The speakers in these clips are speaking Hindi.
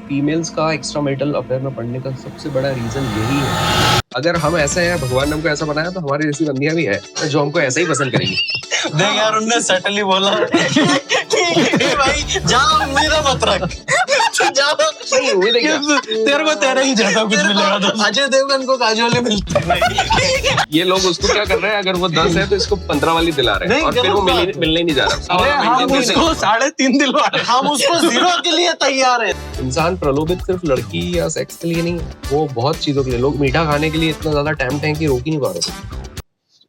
फीमेल्स का एक्स्ट्रा मैरिटल अफेयर में पढ़ने का सबसे बड़ा रीजन यही है। अगर हम ऐसे हैं, भगवान ने हमको ऐसा बनाया तो हमारी जैसी बंदियां भी है जो हमको ऐसा ही पसंद करेंगी। देख यार, उनने सटली बोला कि भाई जा मेरा मत रख, जा नहीं उम्मीद है क्या? तेरे को तेरा ही जैसा कुछ मिलेगा तो अजय देवगन को काजोल मिलते हैं। ये लोग उसको क्या कर रहे हैं, अगर वो 10 है तो इसको 15 वाली दिला रहे हैं और फिर वो मिलने ही नहीं जा रहा। अरे हम उसको 3.5 दिलवा रहे, हम उसको 0 के लिए तैयार है। इंसान प्रलोभित सिर्फ लड़की या सेक्स के लिए नहीं, वो बहुत चीजों के लिए। लोग मीठा खाने के लिए इतना ज्यादा टेम्प्ट हैं कि रोक ही नहीं पा रहे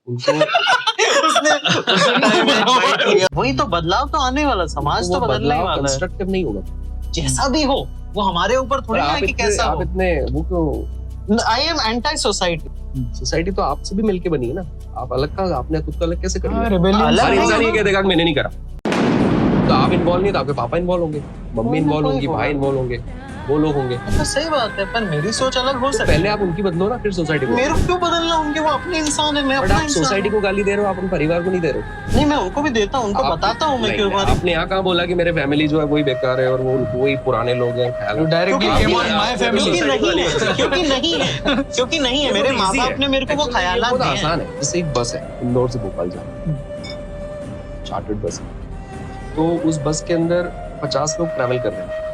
उनको। वही तो बदलाव तो आने वाला, समाज तो बदलने वाला है। कंस्ट्रक्टिव नहीं होगा, जैसा भी हो वो हमारे ऊपर थोड़ी ना है कि कैसा हो। आप इतने वो क्यों? I am anti society. Society तो आपसे भी मिलके बनी है ना, आप अलग का, आपने खुद को अलग कैसे कर लिया? अलग हर नहीं इंसान ये हो। कह देगा कि मैंने नहीं करा। तो आप इन्वॉल्व नहीं, तो आपके पापा इन्वॉल्व होंगे, मम्मी इन्वॉल्व होंगी, भाई इन्वॉल्व होंगे, वो लोग होंगे। तो सही बात है, पर मेरी सोच अलग हो तो सकती है। पहले आप उनकी बदलो ना, फिर सोसाइटी को। मेरे को क्यों बदलना? उनके वो अपने इंसान है, मैं बट अपना आप इंसान सोसाइटी हूँ। को गाली दे रहे हो, आप अपने परिवार को नहीं दे रहे हो। नहीं, मैं उनको भी देता हूँ, उनको बताता हूँ मैं क्यों। आपने यहाँ कहाँ बोला कि मेरे फैमिली जो है वही बेकार है और वो वही पुराने लोग हैं? क्योंकि नहीं है, मेरे माँ बाप ने मेरे को वो ख्यालात दिए हैं। आसान है। जैसे एक बस है, इंदौर से भोपाल जाना, चार्टर्ड बस है, तो उस बस के अंदर 50 लोग ट्रैवल कर रहे हैं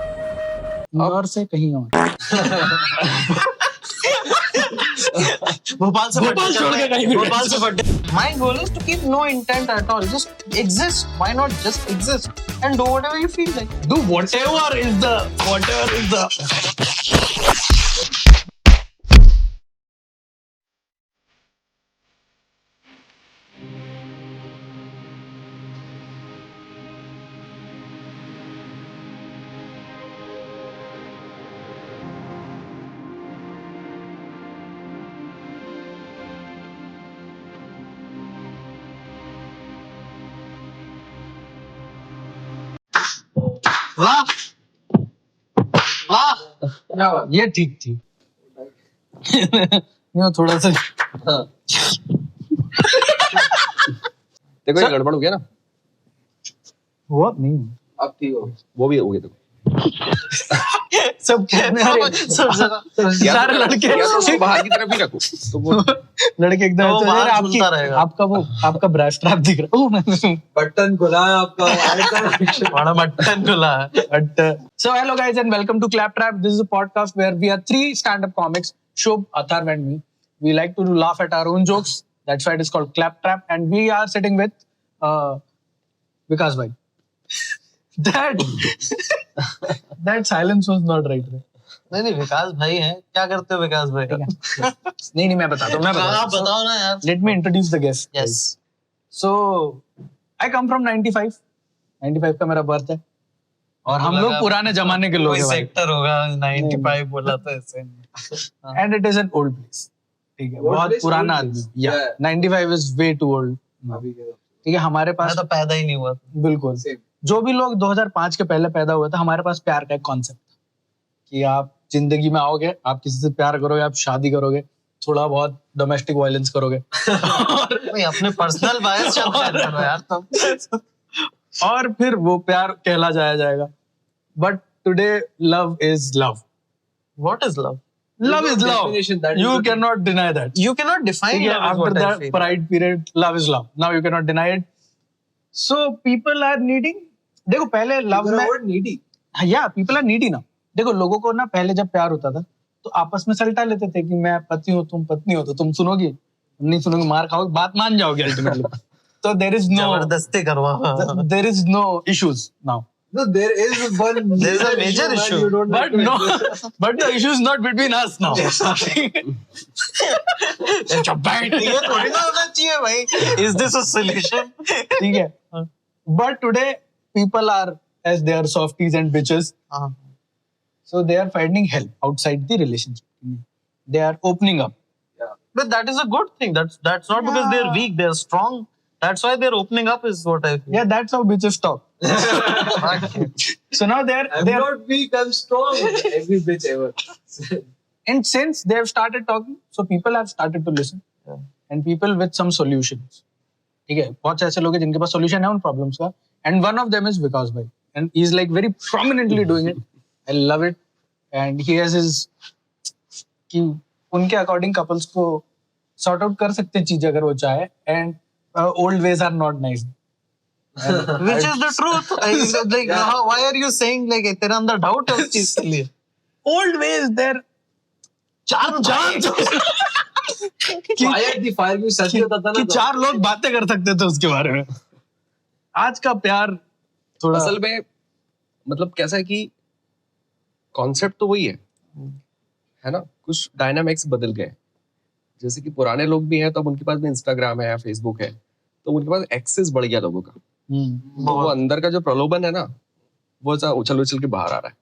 इंदौर से कहीं और। भोपाल छोड़ के कहीं भी। भोपाल से फटे। My goal is to keep no intent at all. Just exist. Why not just exist and do whatever you feel like. Do whatever is the. वाह वाह, ये ठीक थी। ये थोड़ा सा देखो ये गड़बड़ हो गया ना, वो नहीं अब ठीक हो, वो भी हो गया। देखो सब सारे लड़के या तो उसको बाहर की तरफ ही रखो तो वो लड़के एकदम वो ऐसे, बाहर यार झूलता रहेगा। आपका ब्रश ट्रैप दिख रहा है। बटन खुला है आपका। बड़ा बटन खुला है। So hello guys and welcome to Clap Trap. This is a podcast where we are 3 stand-up comics, Shubh, Atharv and me. We like to laugh at our own jokes. That's why it is called Clap Trap. And we are sitting with Vikas bhai. That silence was not right. नहीं, विकास भाई हैं। क्या करते हो विकास भाई? नहीं मैं बताता हूँ। आप बताओ ना यार। Let me introduce the guest. Yes. So I come from 95. 95 का मेरा बर्थ है और हम लोग पुराने जमाने के लोग हैं भाई। सेक्टर होगा 95 बोला था ऐसे। And it is an old place. ठीक है, बहुत पुराना आदमी। Yeah, 95 is way too old. ठीक है, हमारे मैं पास तो पैदा ही नहीं हुआ। बिल्कुल जो भी लोग 2005 के पहले पैदा हुए थे, हमारे पास प्यार का एक कॉन्सेप्ट था कि आप जिंदगी में आओगे, आप किसी से प्यार करोगे, आप शादी करोगे, थोड़ा बहुत डोमेस्टिक वायलेंस करोगे अपने पर्सनल बायस करो यार तुम। और फिर वो प्यार कहला जाएगा। But today love is love. What is love? Love is love. You cannot deny that. You cannot define ठीक है, love. after that pride period, love is love. Now you cannot deny it. So people are needing. देखो पहले love में needy. yeah, people are needy ना। देखो लोगों को ना पहले जब प्यार होता था तो आपस में सलटा लेते थे कि मैं पति हूँ, तुम पत्नी हो, तो तुम सुनोगी, नहीं सुनोगी, मार खाओगे, बात मान जाओगे अल्टीमेटली। तो there is no जबरदस्ती करवा। there is no issues now. No, there is one. There is a major issue. You don't But no, but the issue is not between us now. ये थोड़ी ना होना चाहिए भाई। Is this a solution? ठीक है। But today people are, as they are softies and bitches, so they are finding help outside the relationship. They are opening up. But that is a good thing. That's not because they're weak. They're strong. That's why they're opening up. Is what I feel. Yeah, that's how bitches talk. So now they're I'm not weak, I'm strong. Every bitch ever. and since they have started talking, so people have started to listen, and people with some solutions. ठीक है, बहुत से ऐसे लोग हैं जिनके पास solution है उन problems का, and one of them is Vikas bhai, and he's like very prominently doing it. I love it. and he has his कि उनके अकॉर्डिंग कपल्स को सॉर्ट आउट कर सकते हैं चीजें अगर वो चाहे, and old ways are not nice. Which is the truth. Like, why are you saying like तेरे अंदर doubt है उस चीज के लिए? Old ways there चार फायर दी फायर की सच होता था ना, कि तो चार लोग बातें कर सकते थे उसके बारे में. आज का प्यार थोड़ा असल में मतलब कैसा है कि कॉन्सेप्ट तो वही है ना, कुछ डायनामिक्स बदल गए. जैसे कि पुराने लोग भी हैं तो अब उनके पास भी इंस्टाग्राम है या फेसबुक है, तो उनके पास एक्सेस बढ़ गया लोगों का. तो वो अंदर का जो प्रलोभन है ना, वो ऐसा उछल उछल के बाहर आ रहा है.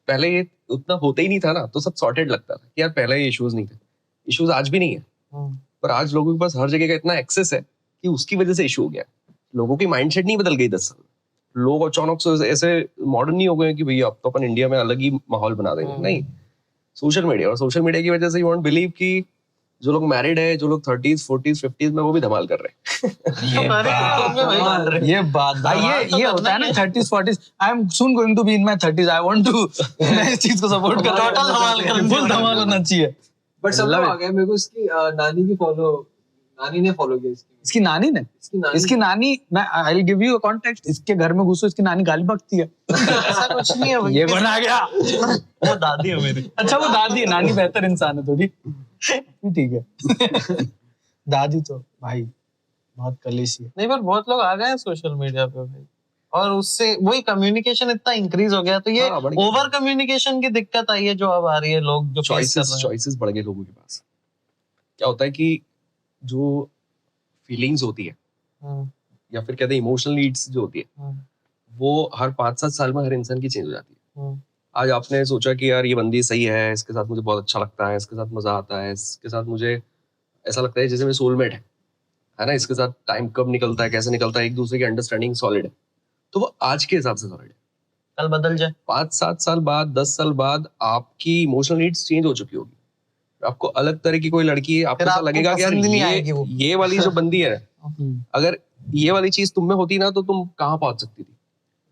पहले ये उतना होता ही नहीं था ना, तो सब सॉर्टेड लगता था कि यार पहले ये इश्यूज नहीं थे. इश्यूज आज भी नहीं है, पर आज लोगों के पास हर जगह का इतना एक्सेस है कि उसकी वजह से इशू हो गया. लोगों की माइंडसेट नहीं बदल गई 10 साल. लोग अचानक से ऐसे मॉडर्न नहीं हो गए कि भैया अब तो अपन इंडिया में अलग ही माहौल बना देंगे. नहीं, सोशल मीडिया, और सोशल मीडिया की वजह से यू वोंट बिलीव कि जो लोग मैरिड है, जो लोग 30s 40s 50s में, वो भी धमाल कर रहे हैं. ये बात भाई, ये होता है ना 30s 40s. I am soon going to be in my 30s. I want to मैं इस चीज को सपोर्ट कर रहा हूं. Total धमाल करना, फुल धमाल होना चाहिए. बट सब लोग आ गए. मेरे को इसकी नानी ने फॉलो किया इसकी नानी ने, इसकी नानी, मैं I will give you a context. इसके घर में घुसो, इसकी नानी गाली बकती है. ऐसा कुछ नहीं है. ये बना गया. वो दादी है मेरी. अच्छा, वो दादी है, नानी बेहतर इंसान है थोड़ी. ठीक है. दादी तो भाई बहुत कलेशी है. नहीं, पर बहुत लोग आ गए हैं सोशल मीडिया पे भाई, और उससे वही कम्युनिकेशन इतना इंक्रीज हो गया, तो ये ओवर कम्युनिकेशन की दिक्कत आई है जो अब आ रही है. लोग जो चॉइसेस बढ़ गए लोगों के पास. क्या होता है कि जो फीलिंग्स होती है या फिर कहते हैं इमोशनल नीड्स जो होती है, वो हर 5-7 साल में हर इंसान की चेंज हो जाती है. आज आपने सोचा कि यार ये बंदी सही है, इसके साथ मुझे बहुत अच्छा लगता है, इसके साथ मजा आता है, इसके साथ मुझे ऐसा लगता है जैसे मेरे सोलमेट है ना, इसके साथ टाइम कब निकलता है, कैसे निकलता है, एक दूसरे की अंडरस्टैंडिंग सॉलिड है, तो वो आज के हिसाब से सॉलिड है. कल बदल जाए, 5-7 साल बाद, 10 साल बाद आपकी इमोशनल नीड्स चेंज हो चुकी होगी. आपको अलग तरह की कोई लड़की है, आपको ऐसा लगेगा कि यार ये वाली जो बंदी है, अगर ये वाली चीज तुम में होती ना तो तुम कहाँ पहुंच सकती थी.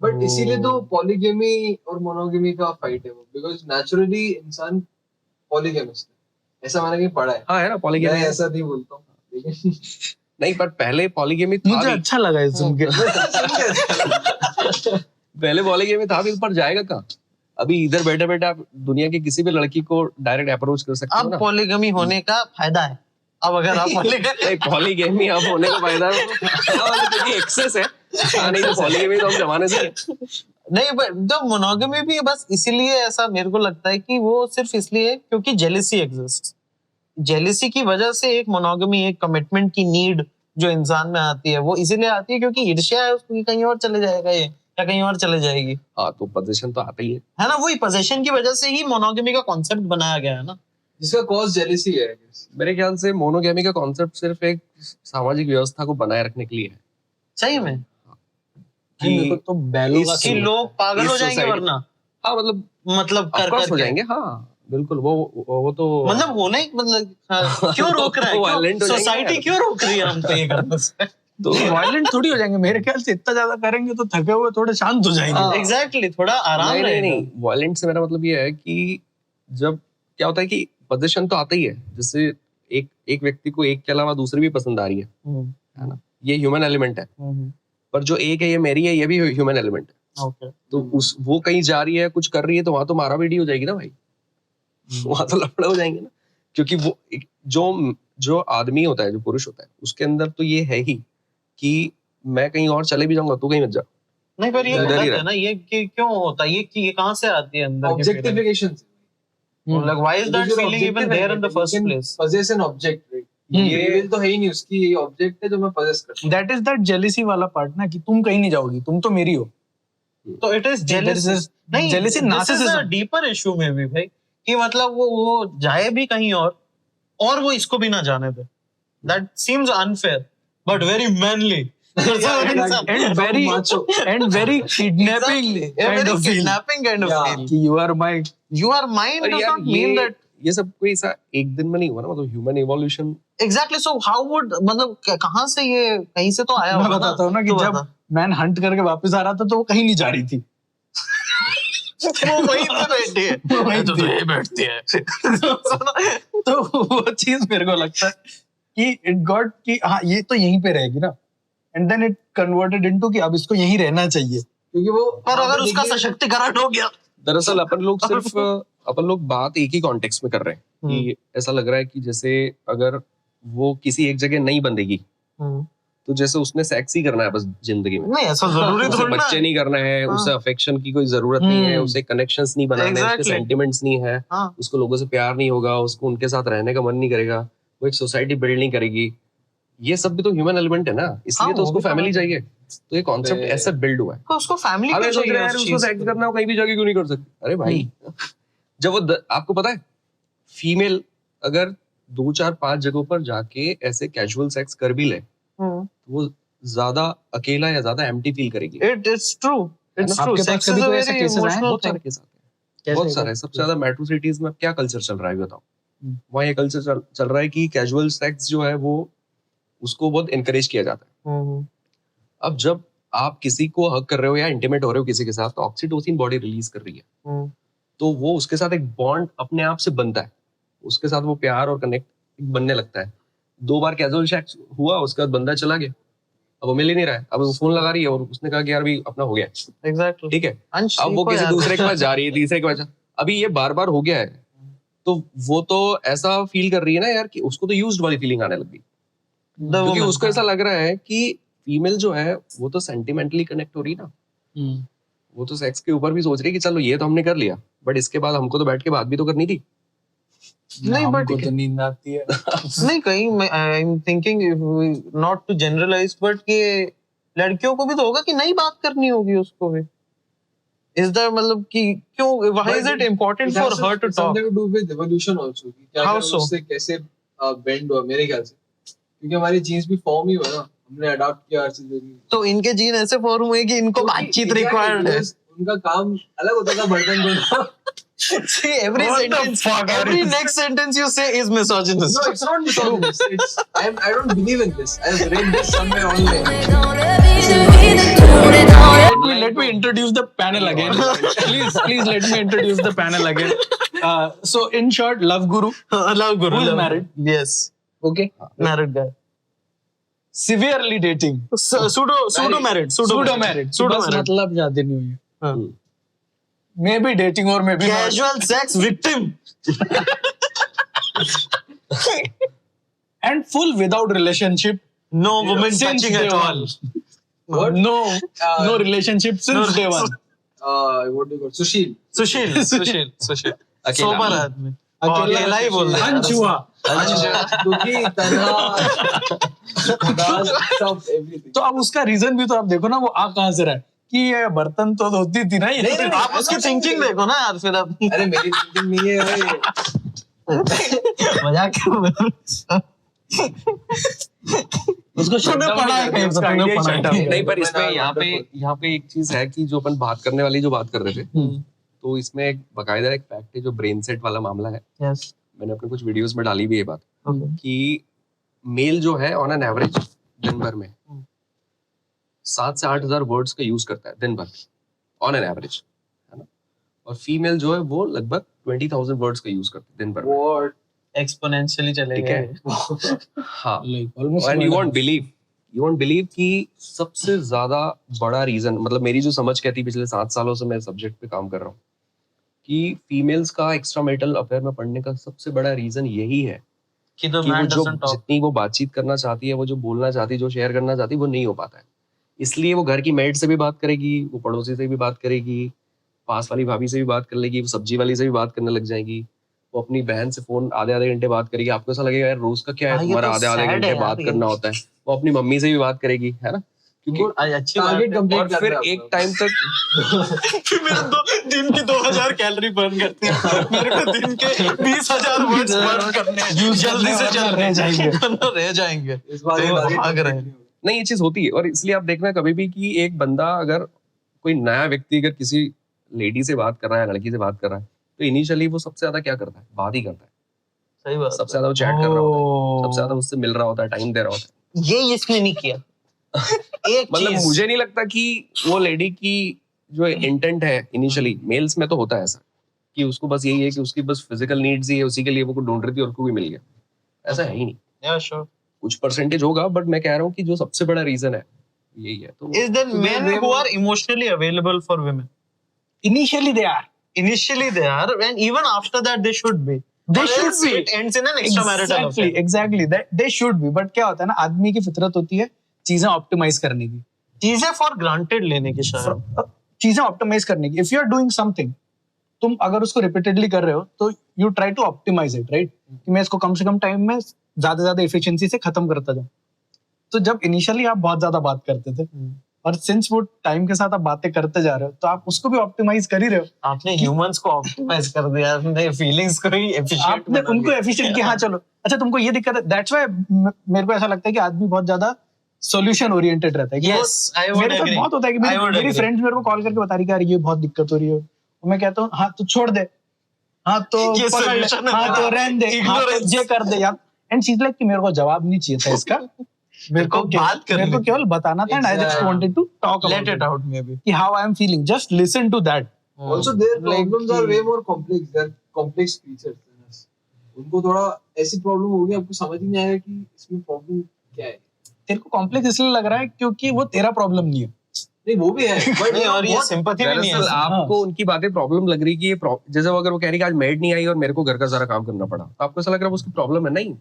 बट इसीलिए तो पॉलीगेमी और मोनोगेमी का फाइट है वो, बिकॉज नेचुरली इंसान पॉलीगेमिस्ट है, ऐसा मैंने कहीं पढ़ा है. हाँ है ना, पॉलीगेमी. मैं ऐसा नहीं बोलता हूँ, लेकिन नहीं, पर पहले पॉलीगेमी था. मुझे अच्छा लगा ये सुन के. पहले पॉलीगेमी था भी, पर जाएगा कहाँ. अभी इधर बैठे बैठे आप दुनिया की किसी भी लड़की को डायरेक्ट अप्रोच कर सकते हो ना. अब पॉलीगमी होने का फायदा है. अब अगर आप पॉलीगेमी अब होने का फायदा है क्योंकि एक्सेस है. नहीं तो पॉलीगेमी तो हम जमाने से नहीं, तो मोनोगमी भी बस इसीलिए ऐसा मेरे को लगता है कि वो सिर्फ इसलिए क्योंकि जेलिसी एग्जिस्ट. जेलिसी की वजह से एक मोनोगमी, एक कमिटमेंट की नीड जो इंसान में आती है, वो इसीलिए आती है क्योंकि ईर्ष्या है उसको, कहीं और चले जाएगा ये या कहीं और चले जाएगी. हाँ, तो पोजीशन तो आता ही है ना. वही पोजीशन की वजह से ही मोनोगमी का कॉन्सेप्ट बनाया गया है ना, जिसका कॉज जेलिसी है. मेरे ख्याल से मोनोगेमी का कॉन्सेप्ट सिर्फ एक सामाजिक व्यवस्था को बनाए रखने के लिए है. सही में मेरे को तो बैलों का कि लोग पागल हो जाएंगे वरना. हाँ, मतलब कर हो जाएंगे. हाँ बिल्कुल, वो तो मतलब होने, मतलब क्यों रोक रहा है, सोसाइटी क्यों रोक रही है हमको ये करने से. तो वायलेंट थोड़ी हो जाएंगे मेरे ख्याल से. इतना ज्यादा करेंगे तो थके हुए थोड़े शांत हो जाएंगे. एग्जैक्टली, थोड़ा आराम रहेगा. नहीं, वायलेंट से मेरा मतलब ये है कि जब क्या होता है कि पोजीशन तो आता ही है, जैसे एक व्यक्ति को एक के अलावा दूसरी भी पसंद आ रही है ना, ये ह्यूमन एलिमेंट है. पर जो एक है ये मेरी है, ये भी ह्यूमन एलिमेंट है. तो वो कहीं जा रही है, कुछ कर रही है, तो वहां तो मारा पीटी हो जाएगी ना भाई. वहां तो लफड़ा हो जाएंगे ना, क्योंकि वो जो आदमी होता है, जो पुरुष होता है, उसके अंदर तो ये है ही कि मैं कहीं और चले भी जाऊंगा, तू कहीं मत जा. नहीं, पर ये गलत है ना. ये क्यों होता है, ये कहाँ से आती है अंदर? Objectification. Like, why is that feeling even there in the first place? Possess an object, right? ये तो है ही नहीं उसकी, ये ऑब्जेक्ट है जो मैं possess करता हूँ. That is that jealousy वाला पार्ट ना, कि तुम कहीं नहीं जाओगी, तुम तो मेरी हो. तो it is jealousy. नहीं, jealousy narcissism. This is a deeper issue में भी भाई, कि मतलब वो जाए भी कहीं और वो इसको भी ना जाने दे. That seems unfair, but very manly. and very kidnapping kind of feel. कि you are mine. You are mine does not mean that. ये सब कोई ऐसा एक दिन में नहीं हुआ ना, मतलब human evolution. Exactly, so how would, मतलब कहाँ से ये, कहीं से तो आया होगा. मैं बताता हूँ ना कि जब मैन हंट करके वापस आ रहा था तो वो कहीं नहीं जा रही थी. वो वहीं पे बैठी है, वहीं तो पे। ये बैठती है। तो वो चीज मेरे को लगता है कि इट गॉट कि हाँ ये तो यहीं पे रहेगी ना, and then it converted into कि अब इसको यहीं रहना चाहिए। क्योंकि वो पर वहाँ अगर पे उसका देखिए- सशक्तिकरण हो गया, दरअसल अपन लोग बात एक ही कॉन्टेक्स्ट में कर रहे हैं कि ऐसा लग रहा है कि जैसे अगर वो किसी एक जगह नहीं बंधेगी तो जैसे उसने सेक्स ही करना है बस जिंदगी में, नहीं ऐसा जरूरी उसे थोड़ी ना बच्चे नहीं करना है, हाँ। उसे अफेक्शन की कोई जरूरत नहीं है, हम्म। उसे कनेक्शंस नहीं बनाने हैं, उसके Exactly. सेंटिमेंट्स नहीं है, हाँ। उसको लोगों से प्यार नहीं होगा, उसको उनके साथ रहने का मन नहीं करेगा, वो एक सोसाइटी बिल्ड नहीं करेगी। ये सब भी तो ह्यूमन एलिमेंट है ना, इसलिए हाँ, तो वो उसको भी तो फैमिली है। चाहिए। तो ये कॉन्सेप्ट बे- ऐसे बिल्ड हुआ है। तो उसको फैमिली अब क्यों ये सोच चाहिए रहे हैं यार उस उसको चीज सेक्स के करना हो कहीं भी जाके क्यों नहीं कर सकते? अरे भाई जब वो आपको पता है फीमेल अगर 2 4 5 जगहों पर जाके ऐसे कैजुअल सेक्स कर भी ले लिए? तो वो ज्यादा अकेला या ज्यादा एम्प्टी फील करेगी। It's true. It's true. आपके पास Sex is कभी a कोई ऐसे very cases आए? emotional बहुत thing. सारे केस आते हैं, बहुत सारे। सबसे ज्यादा मेट्रो सिटीज में क्या कल्चर चल रहा है बताओ? वहाँ ये कल्चर चल रहा है कि कैजुअल सेक्स जो है वो उसको बहुत इनकरेज किया जाता है। अब जब आप किसी को हग कर रहे हो या इंटीमेट हो रहे हो किसी के साथ तो ऑक्सीटोसिन बॉडी रिलीज कर रही है, तो वो उसके साथ एक बॉन्ड अपने आप से बनता है, उसके साथ वो प्यार और कनेक्ट बनने लगता है। 2 बार कैजुअल सेक्स हुआ, उसके बाद बंदा चला गया, अब वो मिल ही नहीं रहा है, अब वो फोन लगा रही है और उसने कहा कि यार अभी अपना हो गया, Exactly. ठीक है। अंश अब वो को किसी याद दूसरे है। के पास जा रही है, तीसरे के पास अभी ये बार बार हो गया है, तो वो तो ऐसा फील कर रही है ना यार कि उसको तो यूज्ड वाली फीलिंग आने लगी, The क्योंकि woman. उसको ऐसा लग रहा है कि फीमेल जो है वो तो सेंटिमेंटली कनेक्ट हो रही है ना, वो तो सेक्स के ऊपर भी सोच रही है कि चलो ये तो हमने कर लिया, बट इसके बाद हमको तो बैठ के बात भी तो करनी थी। नहीं, but- हमको तो नींद आती है। नहीं कहीं I am thinking not to generalise but कि लड़कियों को भी तो होगा कि नहीं बात करनी होगी उसको भी। इज दैट मतलब कि क्यों why is it important for her to talk? Something to do with evolution also कि क्या How क्या so? उससे कैसे बेंड हुआ मेरे ख्याल से, क्योंकि हमारी जीन्स भी फॉर्म ही हुआ ना, हमने अडॉप्ट किया हर चीज। तो इनके जीन ऐसे फॉर्म हुए कि इनको बातचीत रिक्वायर्ड है। उनका काम अलग होता था, बर्तन धोना। See, every What the sentence, fuck are every you- next sentence you say is misogynist. No, it's not misogynist. I don't believe in this. I've read this somewhere online. Let me introduce the panel again. Please let me introduce the panel again. So in short, Love Guru, Love Guru. Who is love married? Guru. Yes, okay, married guy. severely dating, Pseudo married. pseudo married, Pseudo married. मतलब शादी नहीं हुई है, हाँ. maybe dating or maybe not. Casual sex victim. And full without relationship No woman since touching day at all. one. What? No relationship since day one. What do you call Sushil? Sushil. अकेला। सोबर आदमी। अकेला ही बोल रहा है। अनछुआ। दुखी, तन्हा, उदास, सब everything. तो अब उसका रीजन भी तो आप देखो ना, वो आ कहाँ से रहा है कि ये बर्तन तो धोती थी ना ये। नहीं, आप उसकी थिंकिंग देखो ना यार फिर आप अरे मेरी थिंकिंग नहीं है भाई। मजाक क्यों कर रहे हो? उसको तूने पढ़ा है कहीं पे, तूने पढ़ा है। नहीं, पर मैं इसमें ना- यहाँ पे एक चीज है कि जो अपन बात करने वाली जो बात कर रहे थे, तो इसमें एक बकायदा एक फैक्ट है जो ब्रेन सेट वाला मामला है। Yes. मैंने अपने कुछ वीडियोस में डाली भी ये बात Okay. कि मेल जो है ऑन एन एवरेज दिन भर में 7 से 8 हजार वर्ड्स का यूज करता है दिन भर ऑन एन एवरेज, है ना, और फीमेल जो है वो लगभग 20,000 वर्ड्स का यूज करती है दिन भर में। What? Exponentially ठीक चलेगा है। ये। हाँ, Like almost and one. You won't believe कि सबसे ज्यादा बड़ा रीजन, मतलब मेरी जो समझ कहती पिछले 7 सालों से मैं सब्जेक्ट पे काम कर रहा हूँ कि फीमेल्स का एक्स्ट्रा मैरिटल अफेयर में पढ़ने का सबसे बड़ा रीजन यही है कि the कि वो man जो doesn't talk. जितनी वो बातचीत करना चाहती है, वो जो बोलना चाहती है, जो शेयर करना चाहती है, वो नहीं हो पाता है। इसलिए वो घर की मेड से भी बात करेगी, वो पड़ोसी से भी बात करेगी, पास वाली भाभी से भी बात कर लेगी, वो सब्जी वाली से भी बात करने लग जाएगी, वो अपनी बहन से फोन आधे घंटे बात करेगी। आपको ऐसा लगेगा यार रोज का क्या है हाँ, ये तुम्हारा तो आधे sad घंटे है बात यार, करना ये। होता है। वो अपनी मम्मी से भी बात करेगी, है ना, क्योंकि अच्छी बात Target है। complete और कर फिर रहा है एक आपका। टाइम तक कि मेरे दिन की 2000 कैलोरी बर्न करती है, मेरे को दिन के 20,000 वर्ड्स बर्न करने हैं, जल्दी से वरना रह जाएंगे। वरना रह जाएंगे। इस बार ये तो target भाग रहे complete हैं। नहीं होगा। नहीं, ये चीज होती है। और इसलिए आप देखना कभी भी कि एक बंदा अगर कोई नया व्यक्ति अगर किसी लेडी से बात कर रहा है, लड़की से बात कर रहा है, तो इनिशियली वो सबसे ज्यादा क्या करता है? बात ही करता है। सही बात सबसे ज्यादा वो चैट कर रहा होता है, सबसे ज्यादा उससे मिल रहा होता है, टाइम दे रहा होता है। ये इसने नहीं किया। एक मतलब चीज मुझे नहीं लगता कि वो लेडी की जो इंटेंट है इनिशियली मेल्स में तो होता है ऐसा कि उसको बस यही है कि उसकी बस फिजिकल नीड्स ही है, उसी के लिए वो ढूंढ रही थी और उसको भी मिल गया, ऐसा है ही नहीं। Yeah, sure. कुछ परसेंटेज होगा, बट मैं कह रहा हूँ कि जो सबसे बड़ा रीजन है यही है। तो Is there men who are emotionally available for women? Initially they are. Initially they are, and even after that they should be. They Or should else be. It ends in an extramarital affair. Exactly. That they should be. But क्या होता है ना, आदमी की फितरत होती है चीजें ऑप्टिमाइज करने की, चीजें for granted लेने की शायद। चीजें ऑप्टिमाइज करने की। If you are doing something, तुम अगर उसको रिपीटेडली कर रहे हो तो you try to optimise it, right? कि मैं इसको कम से कम टाइम में ज्यादा एफिशिएंसी से खत्म करता जाऊं। तो जब इनिशियली आप बहुत ज्यादा बात करते थे और सिंस वो टाइम के साथ आप बातें करते जा रहे हो, तो आप उसको भी ऑप्टिमाइज कर ही रहे हो। आपने ह्यूमंस को ऑप्टिमाइज कर दिया, आपने फीलिंग्स को ही एफिशिएंट आपने उनको एफिशिएंट किया। हाँ चलो, अच्छा तुमको ये दिक्कत है, दैट्स व्हाई मेरे को ऐसा लगता है कि आदमी बहुत ज्यादा सॉल्यूशन ओरिएंटेड रहता है। कि Yes, I would मेरे साथ agree. बहुत होता है कि I would मेरी agree. फ्रेंड्स मेरे को कॉल करके बता रही कि यार ये बहुत दिक्कत हो रही है, और मैं कहता हूँ हाँ तो छोड़ दे, हाँ तो ये पकड़ ले, solution है हाँ तो मेरा। रहने दे, हाँ तो Ignorance. ये कर दे यार। एंड शी इज लाइक कि मेरे को जवाब नहीं चाहिए था इसका, मेरे को बात करनी मेरे को केवल बताना था, and I just wanted to talk let it out maybe. कि how I am feeling, just listen to that. Also, their problems are way more complex. They're complex creatures than us. उनको थोड़ा ऐसी प्रॉब्लम होगी, आपको समझ ही नहीं आएगा कि इसमें प्रॉब्लम क्या है। तेरे को कॉम्प्लेक्स इसलिए लग रहा है क्योंकि वो तेरा प्रॉब्लम नहीं है। नहीं वो भी है, बट नहीं, और ये सिंपैथी भी नहीं है। दरअसल आपको उनकी बातें प्रॉब्लम लग रही कि ये जैसे वो अगर वो कह रही कि आज मेड नहीं आई और मेरे को घर का सारा काम करना पड़ा, तो आपको ऐसा लग रहा है उसकी प्रॉब्लम है? नहीं,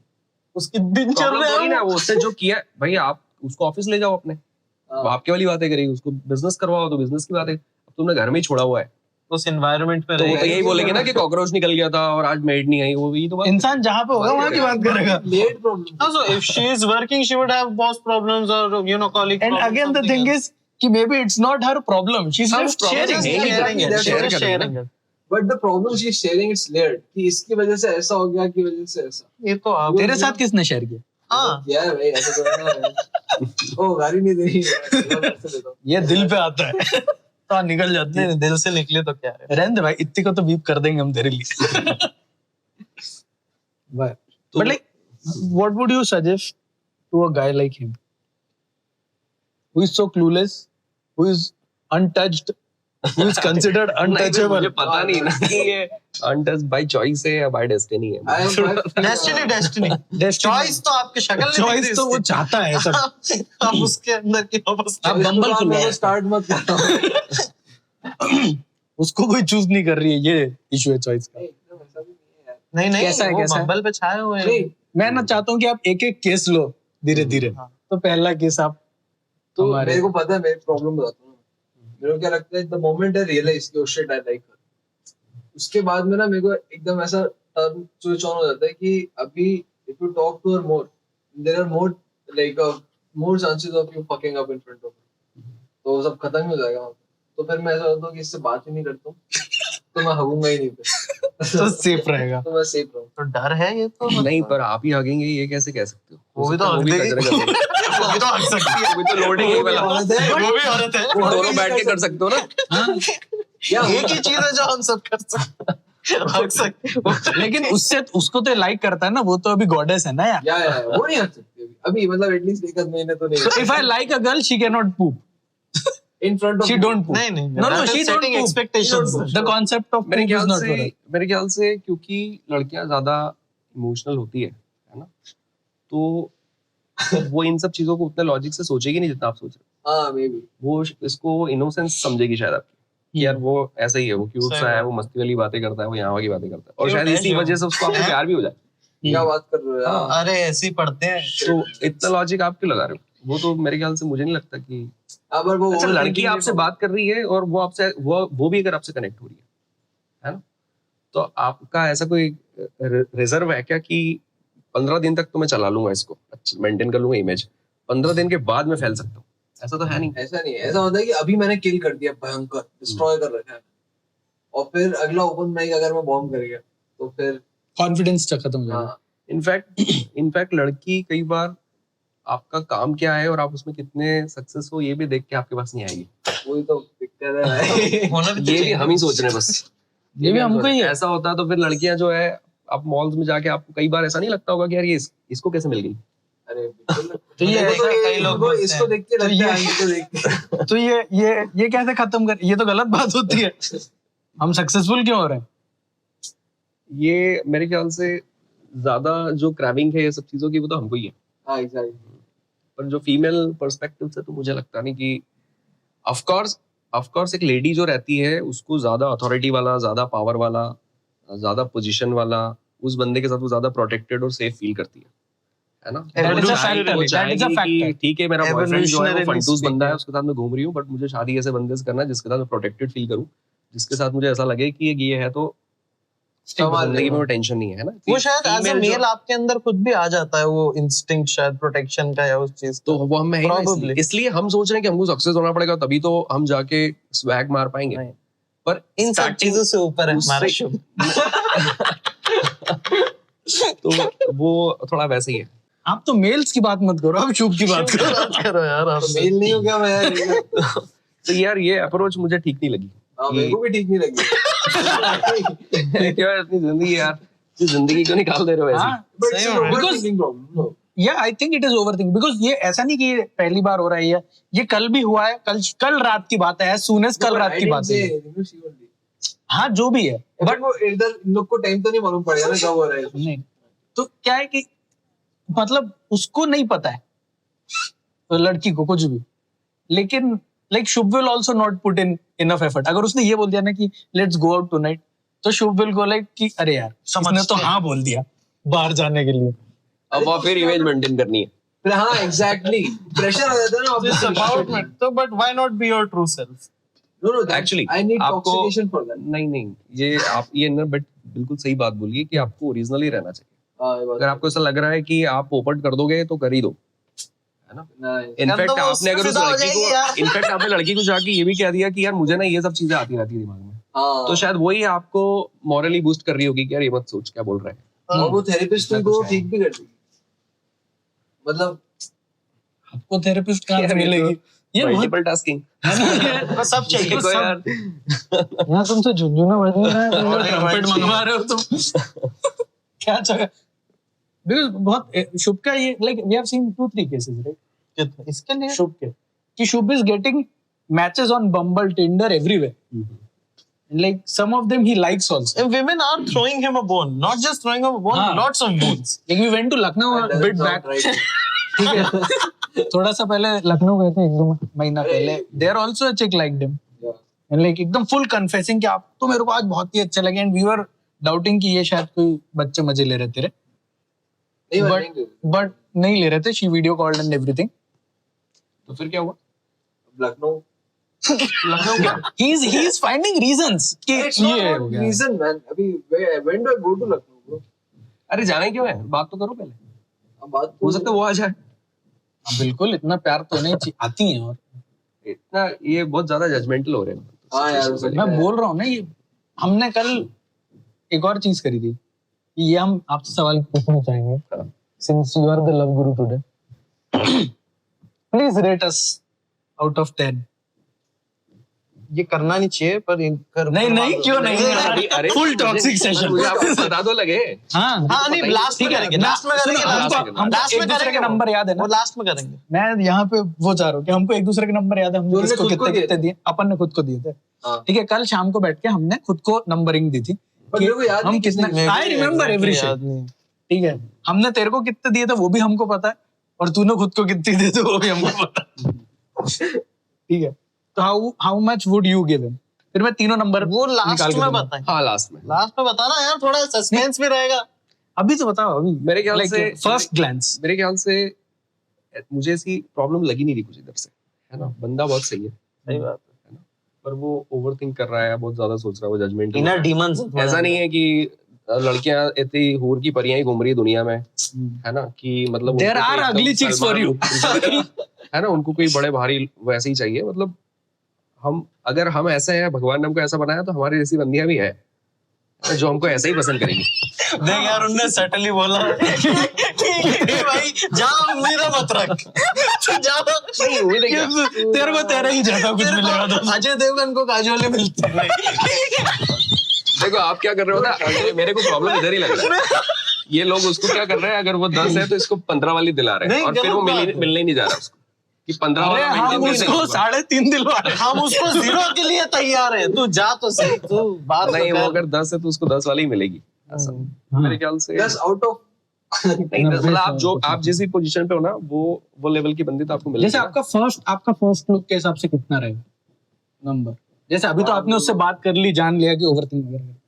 उसकी दिन चल प्रॉब्लम रहा थोड़ी ना है वो उसने जो किया। भाई आप उसको ऑफिस ले जाओ अपने, वो आपके वाली बातें करेगी, उसको बिजनेस करवाओ तो बिजनेस की बातें। अब तुमने घर में ही छोड़ा हुआ है उस एनवायरनमेंट में तो वो तो रहेगा। यही बोलेंगे ना कि कॉकरोच निकल गया था और आज मेड नहीं आई, वो भी तो बात। इंसान जहाँ पे होगा वहाँ की बात करेगा। Let problem. So if she is working, she would have boss problems or colleague And problems. again the thing is कि maybe it's not her problem, she's just sharing. sharing it, share just करेंगे sharing ना। it. But the problem she is sharing it's layered कि इसकी वजह से ऐसा हो गया, की वजह से ऐसा। ये तो आप तेरे साथ किसने शेयर किया? हाँ यार भाई ऐसा तो है ना। ओ गाड़ी नहीं देनी है। ये दिल पे आता है तो निकल जाती है। नहीं, दिल से निकले तो क्या है। रहने दे भाई, इतनी को तो बीप कर देंगे हम तेरे लिए। But like, what would you suggest to a guy like him, who is so clueless, who is untouched, who is considered untouchable? मुझे पता नहीं ना कि ये अनटच्ड बाय चॉइस है या बाय डेस्टिनी है। डेस्टिनी चॉइस तो आपकी शक्ल नहीं चॉइस दिखती तो वो उसकी। चाहता है सब। आप उसके अंदर की वापस आप बम्बल खुलवा स्टार्ट मत करना। उसको कोई चूज नहीं कर रही है, ये इशू है चॉइस का। एकदम ऐसा भी नहीं है यार। नहीं नहीं कैसा है, वो कैसा है? बम्बल पे छाए हुए हैं। नहीं, मैं ना चाहता हूँ कि आप एक एक केस लो धीरे धीरे। हाँ। तो पहला केस आप तो हमारे- मेरे को पता है, मेरी प्रॉब्लम बताता हूँ। मेरे को क्या लगता है, द मोमेंट आई रियलाइज कि ओ शिट आई लाइक हर, उसके बाद में ना मेरे को एकदम ऐसा टर्न स्विच ऑन हो जाता है कि अभी if you talk to her more, there are more like more chances of you fucking up in front of her, तो वो सब खत्म ही हो जाएगा। तो फिर मैं ऐसा होता हूँ कि इससे बात ही नहीं करता हूँ, तो मैं हगूंगा ही नहीं फिर। तो सेफ रहेगा। तो मैं सेफ रहूँ। तो डर है ये तो नहीं, पर आप ही हगेंगे ये कैसे कह सकते हो? वो भी तो वो भी हग देगी। कचरे कर देगी। वो भी तो हग सकती है। वो भी तो लोडिंग है वाला। औरत है। वो भी औरत है। वो दोनों बैठ के कर सकते हो ना। क्या एक ही चीज है जो हम सब कर सकते हैं। हग सकते। लेकिन उससे उसको तो लाइक करता है ना, वो तो अभी गॉडेस है ना यार। या वो नहीं हग सकती अभी, मतलब एटलीस्ट एक आध महीने तो So नहीं। if I like a girl, she cannot poop. In front of She don't poop. नहीं नहीं No, no, she don't setting poop. expectations. The concept of मेरे poop is ख्याल not for her. से मेरे ख्याल से क्योंकि लड़कियां ज्यादा इमोशनल होती है ना, तो वो इन सब चीजों को उतने लॉजिक से सोचेगी नहीं जितना आप सोच रहे हाँ मे बी। हो। वो इसको इनोसेंस समझेगी शायद आपकी, कि यार वो ऐसा ही है, वो क्यूट सही सा है, बात। वो मस्ती वाली बातें करता है, वो यहाँ वाली बातें करता है, और Cute शायद है इसी जो। वजह से उसको आपको प्यार भी हो जाए। क्या बात कर रहे हो यार? अरे ऐसे ही पढ़ते हैं। तो इतना लॉजिक आप क्यों लगा रहे हो? वो तो मेरे ख्याल से मुझे नहीं लगता कि अगर वो अच्छा, overthinking लड़की आपसे नहीं बात कर रही है और वो आपसे वो भी अगर आपसे कनेक्ट हो रही है ना, तो आपका ऐसा कोई रिजर्व है क्या कि 15 दिन तक तो मैं चला लूंगा इसको, अच्छा मेंटेन कर लूंगा इमेज, 15 दिन के बाद मैं फैल सकता हूँ? ऐसा तो है नहीं। ऐसा नहीं है। ऐसा होता है कि अभी मैंने किल कर दिया, भयंकर डिस्ट्रॉय कर रखा है, और फिर अगला ओपन माइक अगर मैं बॉम्ब कर गया तो फिर Confidence चा खत्म हो जाएगा। हाँ इनफैक्ट लड़की कई बार आपका काम क्या है और आप उसमें कितने सक्सेस हो ये भी देख के आपके पास नहीं आएगी। वही तो दिक्कत है भाई। होना भी ये भी हम ही सोच रहे हैं बस। ये भी हमको ही है। ऐसा होता है तो फिर लड़कियां जो है, आप मॉल्स में जाके आपको कई बार ऐसा नहीं लगता होगा कि यार ये इसको कैसे मिल गई? अरे बिल्कुल। तो ये मेरे को ऐसा कई लोग बोलते इसको हैं। देख के तो लगता ये- है आगे को देख के। तो ये कैसे खत्म कर, ये तो गलत बात होती है। हम सक्सेसफुल क्यों हो रहे हैं? ये मेरे ख्याल से ज्यादा जो क्रैविंग है ये सब चीजों की वो तो हमको ही है, हाँ एग्जैक्टली। पर जो फीमेल पर्सपेक्टिव से तो मुझे लगता नहीं कि ऑफ कोर्स एक लेडी जो रहती है उसको ज्यादा अथॉरिटी वाला, ज्यादा पावर वाला, ज्यादा पोजीशन वाला उस बंदे के साथ वो ज्यादा प्रोटेक्टेड और सेफ फील करती है ना? That is a factor, वो that is a चाहेगी कि factor. ठीक है मेरा बॉयफ्रेंड जो है वो Evolutionarily फंटूस बंदा है, speaking. उसके साथ मैं घूम रही हूँ, बट मुझे शादी ऐसे बंदे से करना है जिसके साथ मैं प्रोटेक्टेड फील करूँ, जिसके साथ मुझे ऐसा लगे कि ये है तो संभाल जिंदगी में लेगा। वो टेंशन नहीं है ना? वो शायद एज अ Female जो- मेल आपके अंदर खुद भी आ जाता है वो इंस्टिंक्ट शायद प्रोटेक्शन का या उस चीज तो वो हम है ही ना, Probably. इसलिए हम सोच रहे हैं कि हमको सक्सेस होना पड़ेगा तभी तो हम जाके स्वैग मार पाएंगे। नहीं। पर इन सब starting चीजों से ऊपर है उससे- हमारा शुभ। तो वो थोड़ा वैसे ही है। आप तो मेल्स की बात मत करो, आप शुभ की बात करो। बात करो यार आप। मेल नहीं हो गया मैं यार। तो यार ये अप्रोच मुझे ठीक नहीं लगी। हाँ, मेरे को भी ठीक नहीं लगी। क्या इतनी जिंदगी यार, इस जिंदगी क्यों निकाल दे रहे हो ऐसी? हाँ, But it's सही an में। overthinking problem, no. yeah, I think it is overthinking because ये ऐसा नहीं कि ये पहली बार हो रहा है, ये कल भी हुआ है, कल रात की बात है, as soon as कल But रात I की didn't बात say है। anything, no, she only. हाँ, जो भी है, But वो इधर इन लोग को टाइम तो नहीं मालूम पड़ेगा ना कब हो रहा है। नहीं तो क्या है कि मतलब उसको नहीं पता है तो लड़की को कुछ भी, लेकिन like Shubh will also not put in enough effort. अगर उसने ये बोल दिया ना कि लेट्स गो आउट टुनाइट, तो शुभ विल गो लाइक कि अरे यार इसने तो हाँ बोल दिया बाहर जाने के लिए। अब वहाँ फिर इमेज मेंटेन करनी है। फिर हाँ एग्जैक्टली प्रेशर आ जाता है ना This ऑब्वियसली। about me. तो but why not be your true self? No no Actually, I need आपको- टॉक्सिकेशन फॉर दैट। नहीं ये आप ये ना, बट बिल्कुल सही बात बोलिए कि आपको ओरिजिनल ही रहना चाहिए। अगर आपको ऐसा लग रहा है कि आप पोपट कर दोगे तो कर ही दो, है ना? इनफैक्ट तो वो आपने अगर उससे उस फिदा हो लड़की जाएगी यार। को इनफैक्ट आपने लड़की को जाके ये भी कह दिया कि यार मुझे ना ये सब चीजें आती रहती है दिमाग में, तो शायद वही आपको मॉरली बूस्ट कर रही होगी कि यार ये मत सोच क्या बोल रहा है। और वो थेरेपिस्ट को ठीक भी कर देगी। मतलब आपको थेरेपिस्ट कहाँ से यार, ये तो मिलेगी? ये बहुत मल्टीपल टास्किंग बस सब चाहिए। देखो यार, यहाँ तुमसे झुंझुना बज रहा है, तुम और ट्रम्पेट चाहिए। मंगवा रहे हो तुम। क्या चाहिए? बिकॉज बहुत शुभ का ये like we have seen 2-3 cases right इसके लिए शुभ के कि Shubh is getting matches on Bumble, Tinder, everywhere, like some of them he likes also. And women are throwing him a bone, not just throwing him a bone, हाँ. lots of bones. Like we went to Lucknow a that bit doesn't back. sound right. ठीक है, थोड़ा सा पहले लखनऊ गए थे 1-2 महीना पहले. There also a chick liked him. Yeah. And like एकदम full confessing कि आप तो मेरे को आज बहुत ही अच्छे लगे, and we were doubting कि ये शायद कोई बच्चे मजे ले रहे थे, नहीं मैं but नहीं करूँ। but नहीं ले रहे थे. She video called and everything. तो फिर क्या हुआ? लखनऊ लखनऊ क्या? He's finding reasons कि It's not ये हो about गया. reason, man. अभी when do I go to Lucknow, bro? अरे जाना क्यों है, बात तो करो पहले, अब बात हो सकता है वो आ जाए। हाँ, बिल्कुल इतना प्यार तो नहीं आती है. और इतना ये बहुत ज्यादा जजमेंटल हो रहे हैं। हाँ यार, वो मैं बोल रहा हूँ ना, ये हमने कल एक और चीज करी थी. ये हम आपसे सवाल पूछना चाहेंगे. Since you are the love guru today, please rate us out of 10. ये करना नहीं चाहिए पर नहीं क्यों नहीं यार, अरे full toxic session. मुझे आपको बता दो लगे। हाँ हाँ नहीं लास्ट में करेंगे, लास्ट में करेंगे, हमको लास्ट एक में दूसरे करेंगे के नंबर याद है वो ना. लास्ट में करेंगे। मैं यहाँ पे वो चाह रहा हूँ कि हमको एक दूसरे के नंबर याद है, हमने हमने किसको खुद को कितने दिए कितने थे। दिए, अपन ने खुद को दिए थे. हाँ। ठीक है, कल शाम को बैठ के हमने खुद को नंबरिंग दी थी पर मेरे को याद हम नहीं कितने. किसने- आई रिमेम्बर एवरी याद नहीं। ठीक है, हमने तेरे को कितने दिए थे वो भी हमको पता है, और तूने खुद को कितने दिए थे वो भी हमको पता है. ठीक है, तो how much would you give him? फिर मैं तीनों नंबर वो लास्ट निकाल के में दूंगा. बताएं, हाँ लास्ट में। लास्ट में बताना यार, थोड़ा सस्पेंस भी रहेगा। अभी तो बताओ. अभी मेरे ख्याल से फर्स्ट ग्लैंस मेरे ख्याल से मुझे ऐसी प्रॉब्लम लगी नहीं रही कुछ इधर से, है ना? बंदा बहुत सही है, सही बात है ना? पर वो ओवरथिंक कर रहा है, बहुत ज्यादा सोच रहा है, वो है। जजमेंट इनर डीमंस ऐसा नहीं है कि लड़कियां इतनी हूर की परियां ही घूम रही है दुनिया में, है ना? कि मतलब There उनको are कोई ugly एकदम chicks for you. है ना? उनको कोई बड़े भारी वैसे ही चाहिए. मतलब अगर हम ऐसे हैं, भगवान ने हमको ऐसा बनाया, तो हमारी जैसी बंदियां भी है जो हमको ऐसे ही पसंद करेंगी. देख यार, उनने सटली बोला कि भाई जा मेरा मत रख, तू जा। नहीं उम्मीद है क्या? तेरे को तेरे ही जैसा कुछ मिलेगा तो. अजय देवगन को काजोली मिलती है। देखो आप क्या कर रहे हो ना, मेरे को प्रॉब्लम इधर ही लग रहा है. ये लोग उसको क्या कर रहे हैं, अगर वो 10 है तो इसको 15 वाली दिला रहे हैं, नहीं, और फिर वो गलत बात है। मिलने ही नहीं जा रहा उसको कि 15 अरे वाला हम maintain उसको नहीं होगा। 3.5 दिलवा रहे हैं। हम उसको 0 के लिए तैयार है, तू जा तो सही, तू बात नहीं, तो वो कर। अगर 10 है तो उसको 10 वाली ही मिलेगी, ऐसा मेरे ख्याल से। 10 आउट ऑफ नहीं, मतलब आप जिस भी पोजीशन पे हो ना, वो लेवल की बंदी तो आपको मिलेगी जैसे ना। आपका फर्स्ट लुक के हिसाब से कितना रहेगा नंबर? जैसे अभी तो आपने उससे बात कर ली, जान लिया कि ओवरथिंक कर रहे हैं।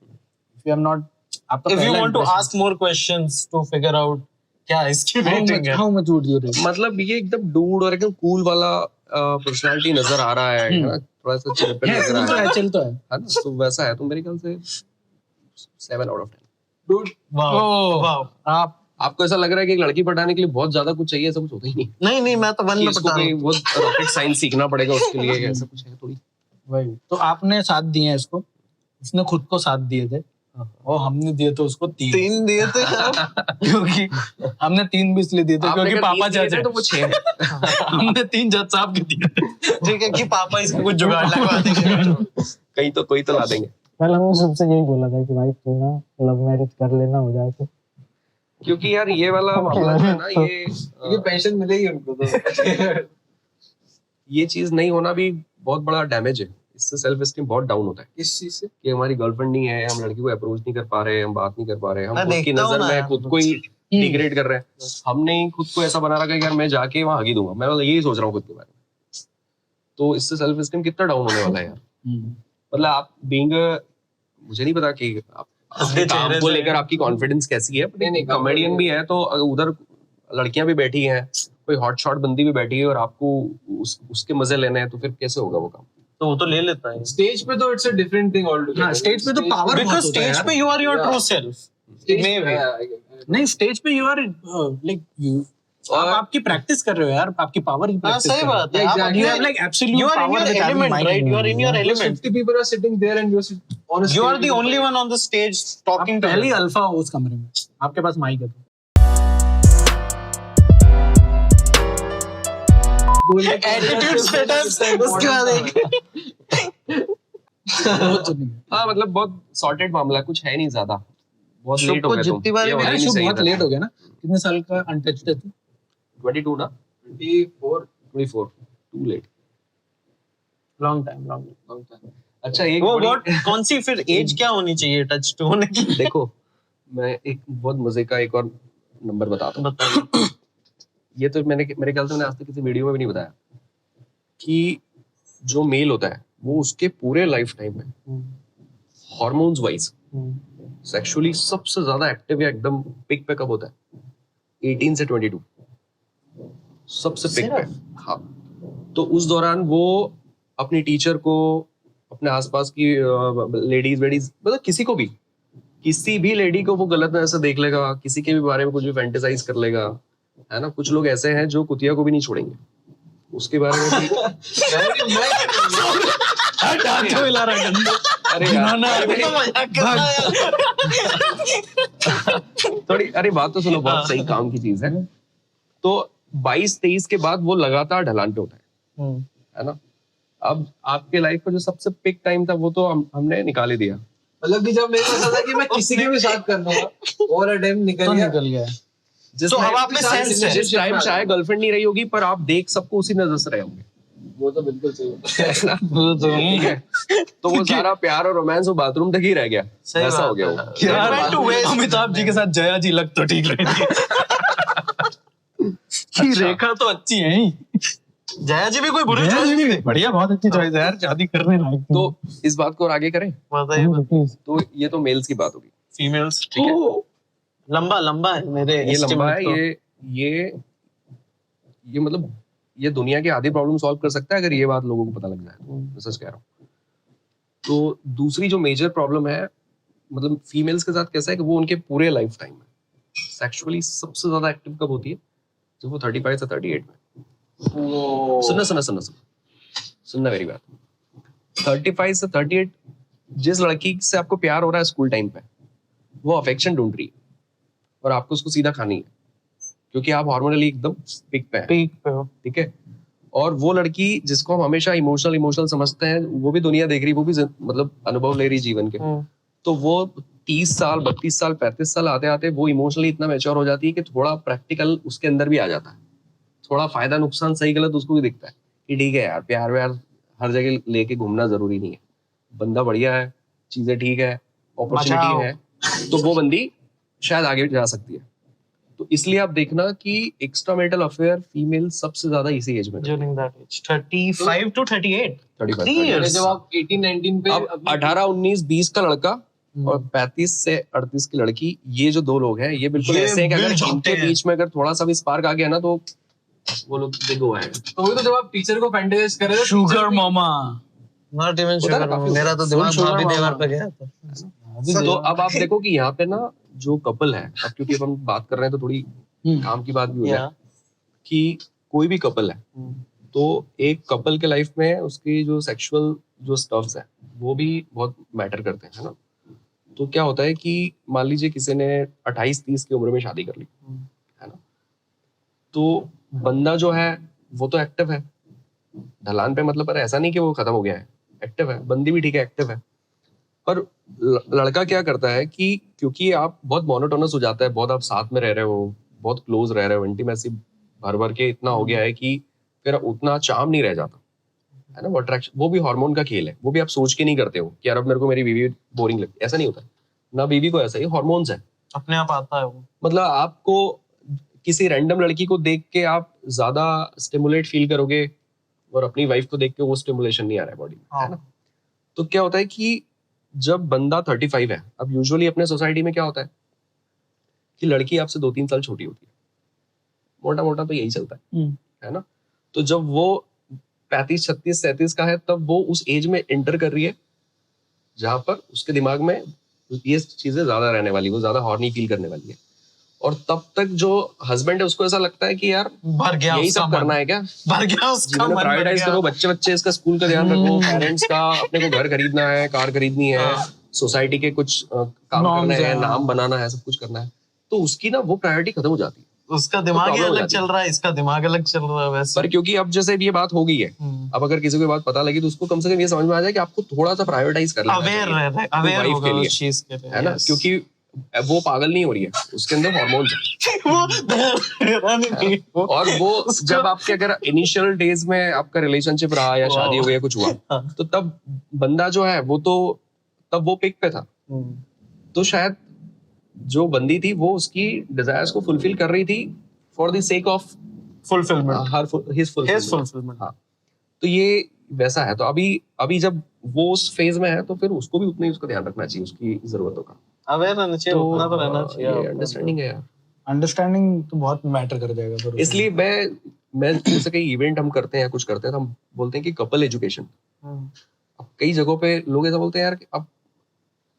If you are not, आपका If you पहला want to impression, ask more questions to figure out क्या इसकी रेटिंग है, how much would you rate? मतलब ये एकदम डूड और एकदम कूल वाला पर्सनालिटी नजर आ रहा है ना, थोड़ा सा चिलपन है, नजर आ चल तो रहा है, चल तो है। है ना, तो वैसा है, तो मेरे ख्याल से 7 out of 10। Dude wow oh, wow. आपको ऐसा लग रहा है कि एक लड़की पटाने के लिए बहुत ज्यादा कुछ चाहिए, ऐसा कुछ होता ही नहीं। नहीं नहीं, मैं तो वन कि में इसको बता रहा कोई हूँ। वो रॉकेट साइंस सीखना पड़ेगा उसके लिए, ऐसा कुछ है थोड़ी। वही तो आपने साथ दिए हैं इसको, उसने खुद को साथ दिए थे और हमने दिए थे उसको 3 3 दिए थे यार। क्योंकि हमने 3 भी इसलिए दिए थे आपने क्योंकि अगर पापा 3 दिए जज थे है। तो वो 6 है। हमने 3 जज साहब के दिए थे। ठीक है कि पापा इसको कुछ जुगाड़ लगवा देंगे। कोई तो ला देंगे, कल हमने सबसे यही बोला था कि भाई तू ना लव मैरिज कर लेना, हो जाए तो। क्योंकि यार ये वाला मामला जो है ना, ये पेंशन मिलेगी उनको तो। ये चीज नहीं होना भी बहुत बड़ा डैमेज है। इससे सेल्फ एस्टीम बहुत डाउन होता है किस चीज से? कि हमारी गर्लफ्रेंड नहीं है, हम लड़की को अप्रोच नहीं कर पा रहे, हम बात नहीं कर पा रहे, हम मैं खुद की देखता हूँ नजर ना में यार, खुद को ही डिग्रेड कर रहे हैं। हमने ही खुद को ऐसा बना रखा है कि यार मैं जाके वहां हगी दूंगा, मैं मतलब यही सोच रहा हूँ खुद के बारे में। तो इससे सेल्फ एस्टीम कितना डाउन होने वाला है यार। मतलब आप बीइंग, मुझे नहीं पता कि आप अपने उसके काम चेहरे को से- लेकर आपकी कॉन्फिडेंस कैसी है, नहीं, नहीं, कॉमेडियन भी है तो उधर लड़कियां भी बैठी हैं, कोई हॉट शॉट बंदी भी बैठी है और आपको उसके मजे लेने हैं, तो फिर कैसे होगा वो काम? तो वो तो ले लेता है। स्टेज पे तो it's a different thing all together. हाँ, स्टेज पे तो power बिकॉज बहुत होता है स्टेज यार। पे you are your Yeah. True self. Maybe. नहीं, स्टेज पे यू आर लाइक यू, आप आपकी प्रैक्टिस कर रहे हो यार, आपकी पावर की हाँ प्रैक्टिस सही बात है। Yeah, आप exactly. You you have like absolute you are in power your with having element, mic. right? You are in your element. 50 people are sitting there and you're on a You are stage the with only a mic. one on the stage आप talking to पहले ही them. अल्फा हो उस कमरे में, आपके पास माइक है तो। Attitude status, उसके बाद एक बहुत तो नहीं। हाँ, मतलब बहुत सॉर्टेड मामला है, कुछ है नहीं ज्यादा, बहुत शुभ लेट हो को गए जितनी तुम। बारी ये भी- होना अरे ही नहीं शुभ चाहिए बहुत था। लेट हो गया ना, कितने साल का अनटच्ड है तू? 22 ना, 24 24, टू लेट। long time. अच्छा, एक वो बड़ी- what कौन सी फिर एज क्या होनी चाहिए टच टू होने की? देखो, मैं एक बहुत मजे का एक और नंबर बताता हूँ। बताइए। ये तो मेरे ख्याल से मैंने आज तक किसी वीडियो में भी नहीं बताया कि जो मेल होता है वो उसके पूरे लाइफ टाइम में हार्मोन्स वाइज सेक्सुअली सबसे ज्यादा एक्टिव या एकदम पिक पे कब होता है? 18 से 22 सबसे पिक पे। हाँ, तो उस दौरान वो अपनी टीचर को, अपने आसपास की लेडीज वेडीज, मतलब किसी भी लेडी को वो गलत नजर से देख लेगा, किसी के भी बारे में कुछ भी फैंटेसाइज कर लेगा, है ना। कुछ लोग ऐसे हैं जो कुतिया को भी नहीं छोड़ेंगे, उसके बारे में भी। अरे यार, मजाक कर रहा है। थोड़ी, अरे बात तो सुनो, बहुत सही काम की चीज है। तो 22-23 के बाद वो लगातार ढलान पे होता है ना। अब आपके लाइफ का जो सबसे पिक टाइम था वो तो हमने निकाल ही दिया। मतलब कि जब मेरे को ऐसा था कि मैं किसी के भी साथ कर लूंगा और टाइम तो निकल गया। निकल गया। जिस तो अब टाइम- आप में sense है। जिस टाइम चाहे गर्लफ्रेंड नहीं रही होगी, पर आप देख सबको उसी नजर से रहे होंगे, वो तो बिल्कुल सही है। है ना। ठीक है? तो वो सारा प्यार और रोमांस वो बाथरूम तक ही रह गया, सही ऐसा हो बात गया है। वो। यार Went to waste. Amitabh ji के साथ जया जी लग तो ठीक रही थी। रेखा तो अच्छी है ही। जया जी भी कोई बुरी जया चॉइस जी नहीं भी थी। बढ़िया, बहुत अच्छी चॉइस है यार, शादी करने लायक थी। तो इस बात को और आगे करें, बताइए प्लीज। तो ये तो मेल्स की बात होगी, फीमेल्स ठीक है। लंबा है मेरे ये लंबा है, estimate तो। ये मतलब ये दुनिया की आधी प्रॉब्लम सॉल्व कर सकता है अगर ये बात लोगों को पता लग जाए, तो मैं सच कह रहा हूँ। तो दूसरी जो मेजर प्रॉब्लम है, मतलब फीमेल्स के साथ कैसा है कि वो उनके पूरे लाइफ टाइम में सेक्सुअली सबसे ज्यादा एक्टिव कब होती है? जब वो 35 से 38 में। सुनना मेरी बात। 35 से 38 जिस लड़की से आपको प्यार हो रहा है स्कूल टाइम पे, वो अफेक्शन ढूंढ रही है और आपको उसको सीधा खानी है, क्योंकि आप हार्मोनली एकदम पिक पे हैं, पीक पे हो। ठीक है। और वो लड़की जिसको हम हमेशा इमोशनल समझते हैं, वो भी दुनिया देख रही, वो भी मतलब अनुभव ले रही जीवन के, तो वो 30 साल 32 साल 35 साल आते आते वो इमोशनली इतना मैच्योर हो जाती है कि थोड़ा प्रैक्टिकल उसके अंदर भी आ जाता है, थोड़ा फायदा नुकसान सही गलत उसको भी दिखता है कि ठीक है यार, प्यार व्यार हर जगह लेके घूमना जरूरी नहीं है, बंदा बढ़िया है, चीजें ठीक है, अपॉर्चुनिटी है, तो वो बंदी शायद आगे जा सकती है। तो इसलिए आप देखना कि एक्स्ट्रा मैरिटल अफेयर फीमेल सबसे ज्यादा इसी एज में, during that as 35 to 38 35 3 years। जब आप 18-19 पे अब 18 19 20 का लड़का और 35 से 38 की लड़की, ये जो दो लोग हैं ये बिल्कुल ये ऐसे हैं कि अगर मिल जाते इनके हैं। बीच में अगर थोड़ा सा भी स्पार्क आ गया ना तो वो लोग बिग हो आएंगे। तो वही तो जब आप टीचर को फैंटेसाइज कर रहे थे, शुगर मामा। नॉट इवन होता है ना शुगर, काफी, मेरा तो फुल दिमाग sugar भाभी मामा। देवर पे गया था। तो अब आप देखो कि यहाँ पे ना जो कपल है, अब क्योंकि अब हम बात कर रहे हैं तो थोड़ी काम की बात भी हो जाए Yeah। कि कोई भी कपल है तो एक कपल के लाइफ में उसकी जो सेक्सुअल जो स्टफ्स है वो भी बहुत मैटर करते हैं, है ना। तो क्या होता है कि मान लीजिए किसी ने 28-30 की उम्र में शादी कर ली, है ना, तो बंदा जो है वो तो एक्टिव है ढलान पे, मतलब पर ऐसा नहीं कि वो खत्म हो गया है, एक्टिव है, बंदी भी ठीक है एक्टिव है, पर लड़का क्या करता है कि क्योंकि आप बहुत मोनोटोनस हो जाता है, बहुत आप साथ में रह रहे हो, बहुत क्लोज रह रहे हो, इंटीमेसी भर भर के इतना हो गया है कि फिर उतना चार्म नहीं रह जाता, है ना। वो अट्रैक्शन, वो भी हार्मोन का खेल है, वो भी आप सोच के नहीं करते हो कि यार अब मेरे को मेरी बीवी बोरिंग लगती है, ऐसा नहीं होता ना, बीवी को ऐसा ही हार्मोन्स है, अपने आप आता है वो। मतलब आपको किसी रैंडम लड़की को देख के आप ज्यादा स्टिमुलेट फील करोगे और अपनी वाइफ को देख के वो स्टिमुलेशन नहीं आ रहा है बॉडी में, है ना। तो क्या होता है कि जब बंदा 35 है, अब यूजुअली अपने सोसाइटी में क्या होता है कि लड़की आपसे 2-3 साल छोटी होती है, मोटा मोटा तो यही चलता है ना। तो जब वो 35 36 37 का है तब वो उस एज में एंटर कर रही है जहां पर उसके दिमाग में ये चीजें ज्यादा रहने वाली, वो ज्यादा हॉर्नी फील करने वाली है, और तब तक जो हस्बैंड है उसको ऐसा लगता है कि यार भर गया यही उसका सब करना मन, है क्या, भर गया उसका जीवन में मन, भर प्रायोरिटाइज गया। करो, बच्चे इसका स्कूल का ध्यान रखो, पेरेंट्स का, अपने को घर खरीदना है, कार खरीदनी है, सोसाइटी के कुछ काम Norms करने हैं, हैं। नाम बनाना है, सब कुछ करना है, तो उसकी ना वो प्रायोरिटी खत्म हो जाती है। उसका दिमाग ही problem हो अलग जाती है। चल रहा है, इसका दिमाग अलग चल रहा है वैसे। पर क्योंकि अब जैसे ये बात हो गई है, अब अगर किसी को ये बात पता लगी तो उसको कम से कम ये समझ में आ जाए कि आपको थोड़ा सा प्रायोरिटाइज कर लेना अवेयर चाहिए रहे, अपनी अवेयर wife होगा के लिए, उस चीज के लिए, है ना, yes। क्योंकि वो पागल नहीं हो रही है, उसके अंदर हॉर्मोन्स है। वो और वो जब आपके अगर इनिशियल डेज में आपका रिलेशनशिप रहा या शादी हो गई या कुछ हुआ, तो तब बंदा जो है वो तो तब वो पिक पे था, तो शायद जो बंदी थी वो उसकी डिजायर्स को फुलफिल कर रही थी for the sake of fulfilment. His fulfilment. हाँ, तो ये वैसा है। तो अभी जब वो उस फेज में है तो फिर उसको भी उतना ही उसका ध्यान रखना चाहिए उसकी जरूरतों का, अवेयर रहना चाहिए, उतना तो रहना ये चाहिए। अंडरस्टैंडिंग है यार। अंडरस्टैंडिंग तो बहुत मैटर कर जाएगा फिर उसमें। इसलिए मैं जैसे कई इवेंट हम करते हैं या कुछ करते हैं तो हम बोलते हैं कि कपल एजुकेशन। अब कई जगहों पे लोग ऐसा बोलते हैं यार कि अब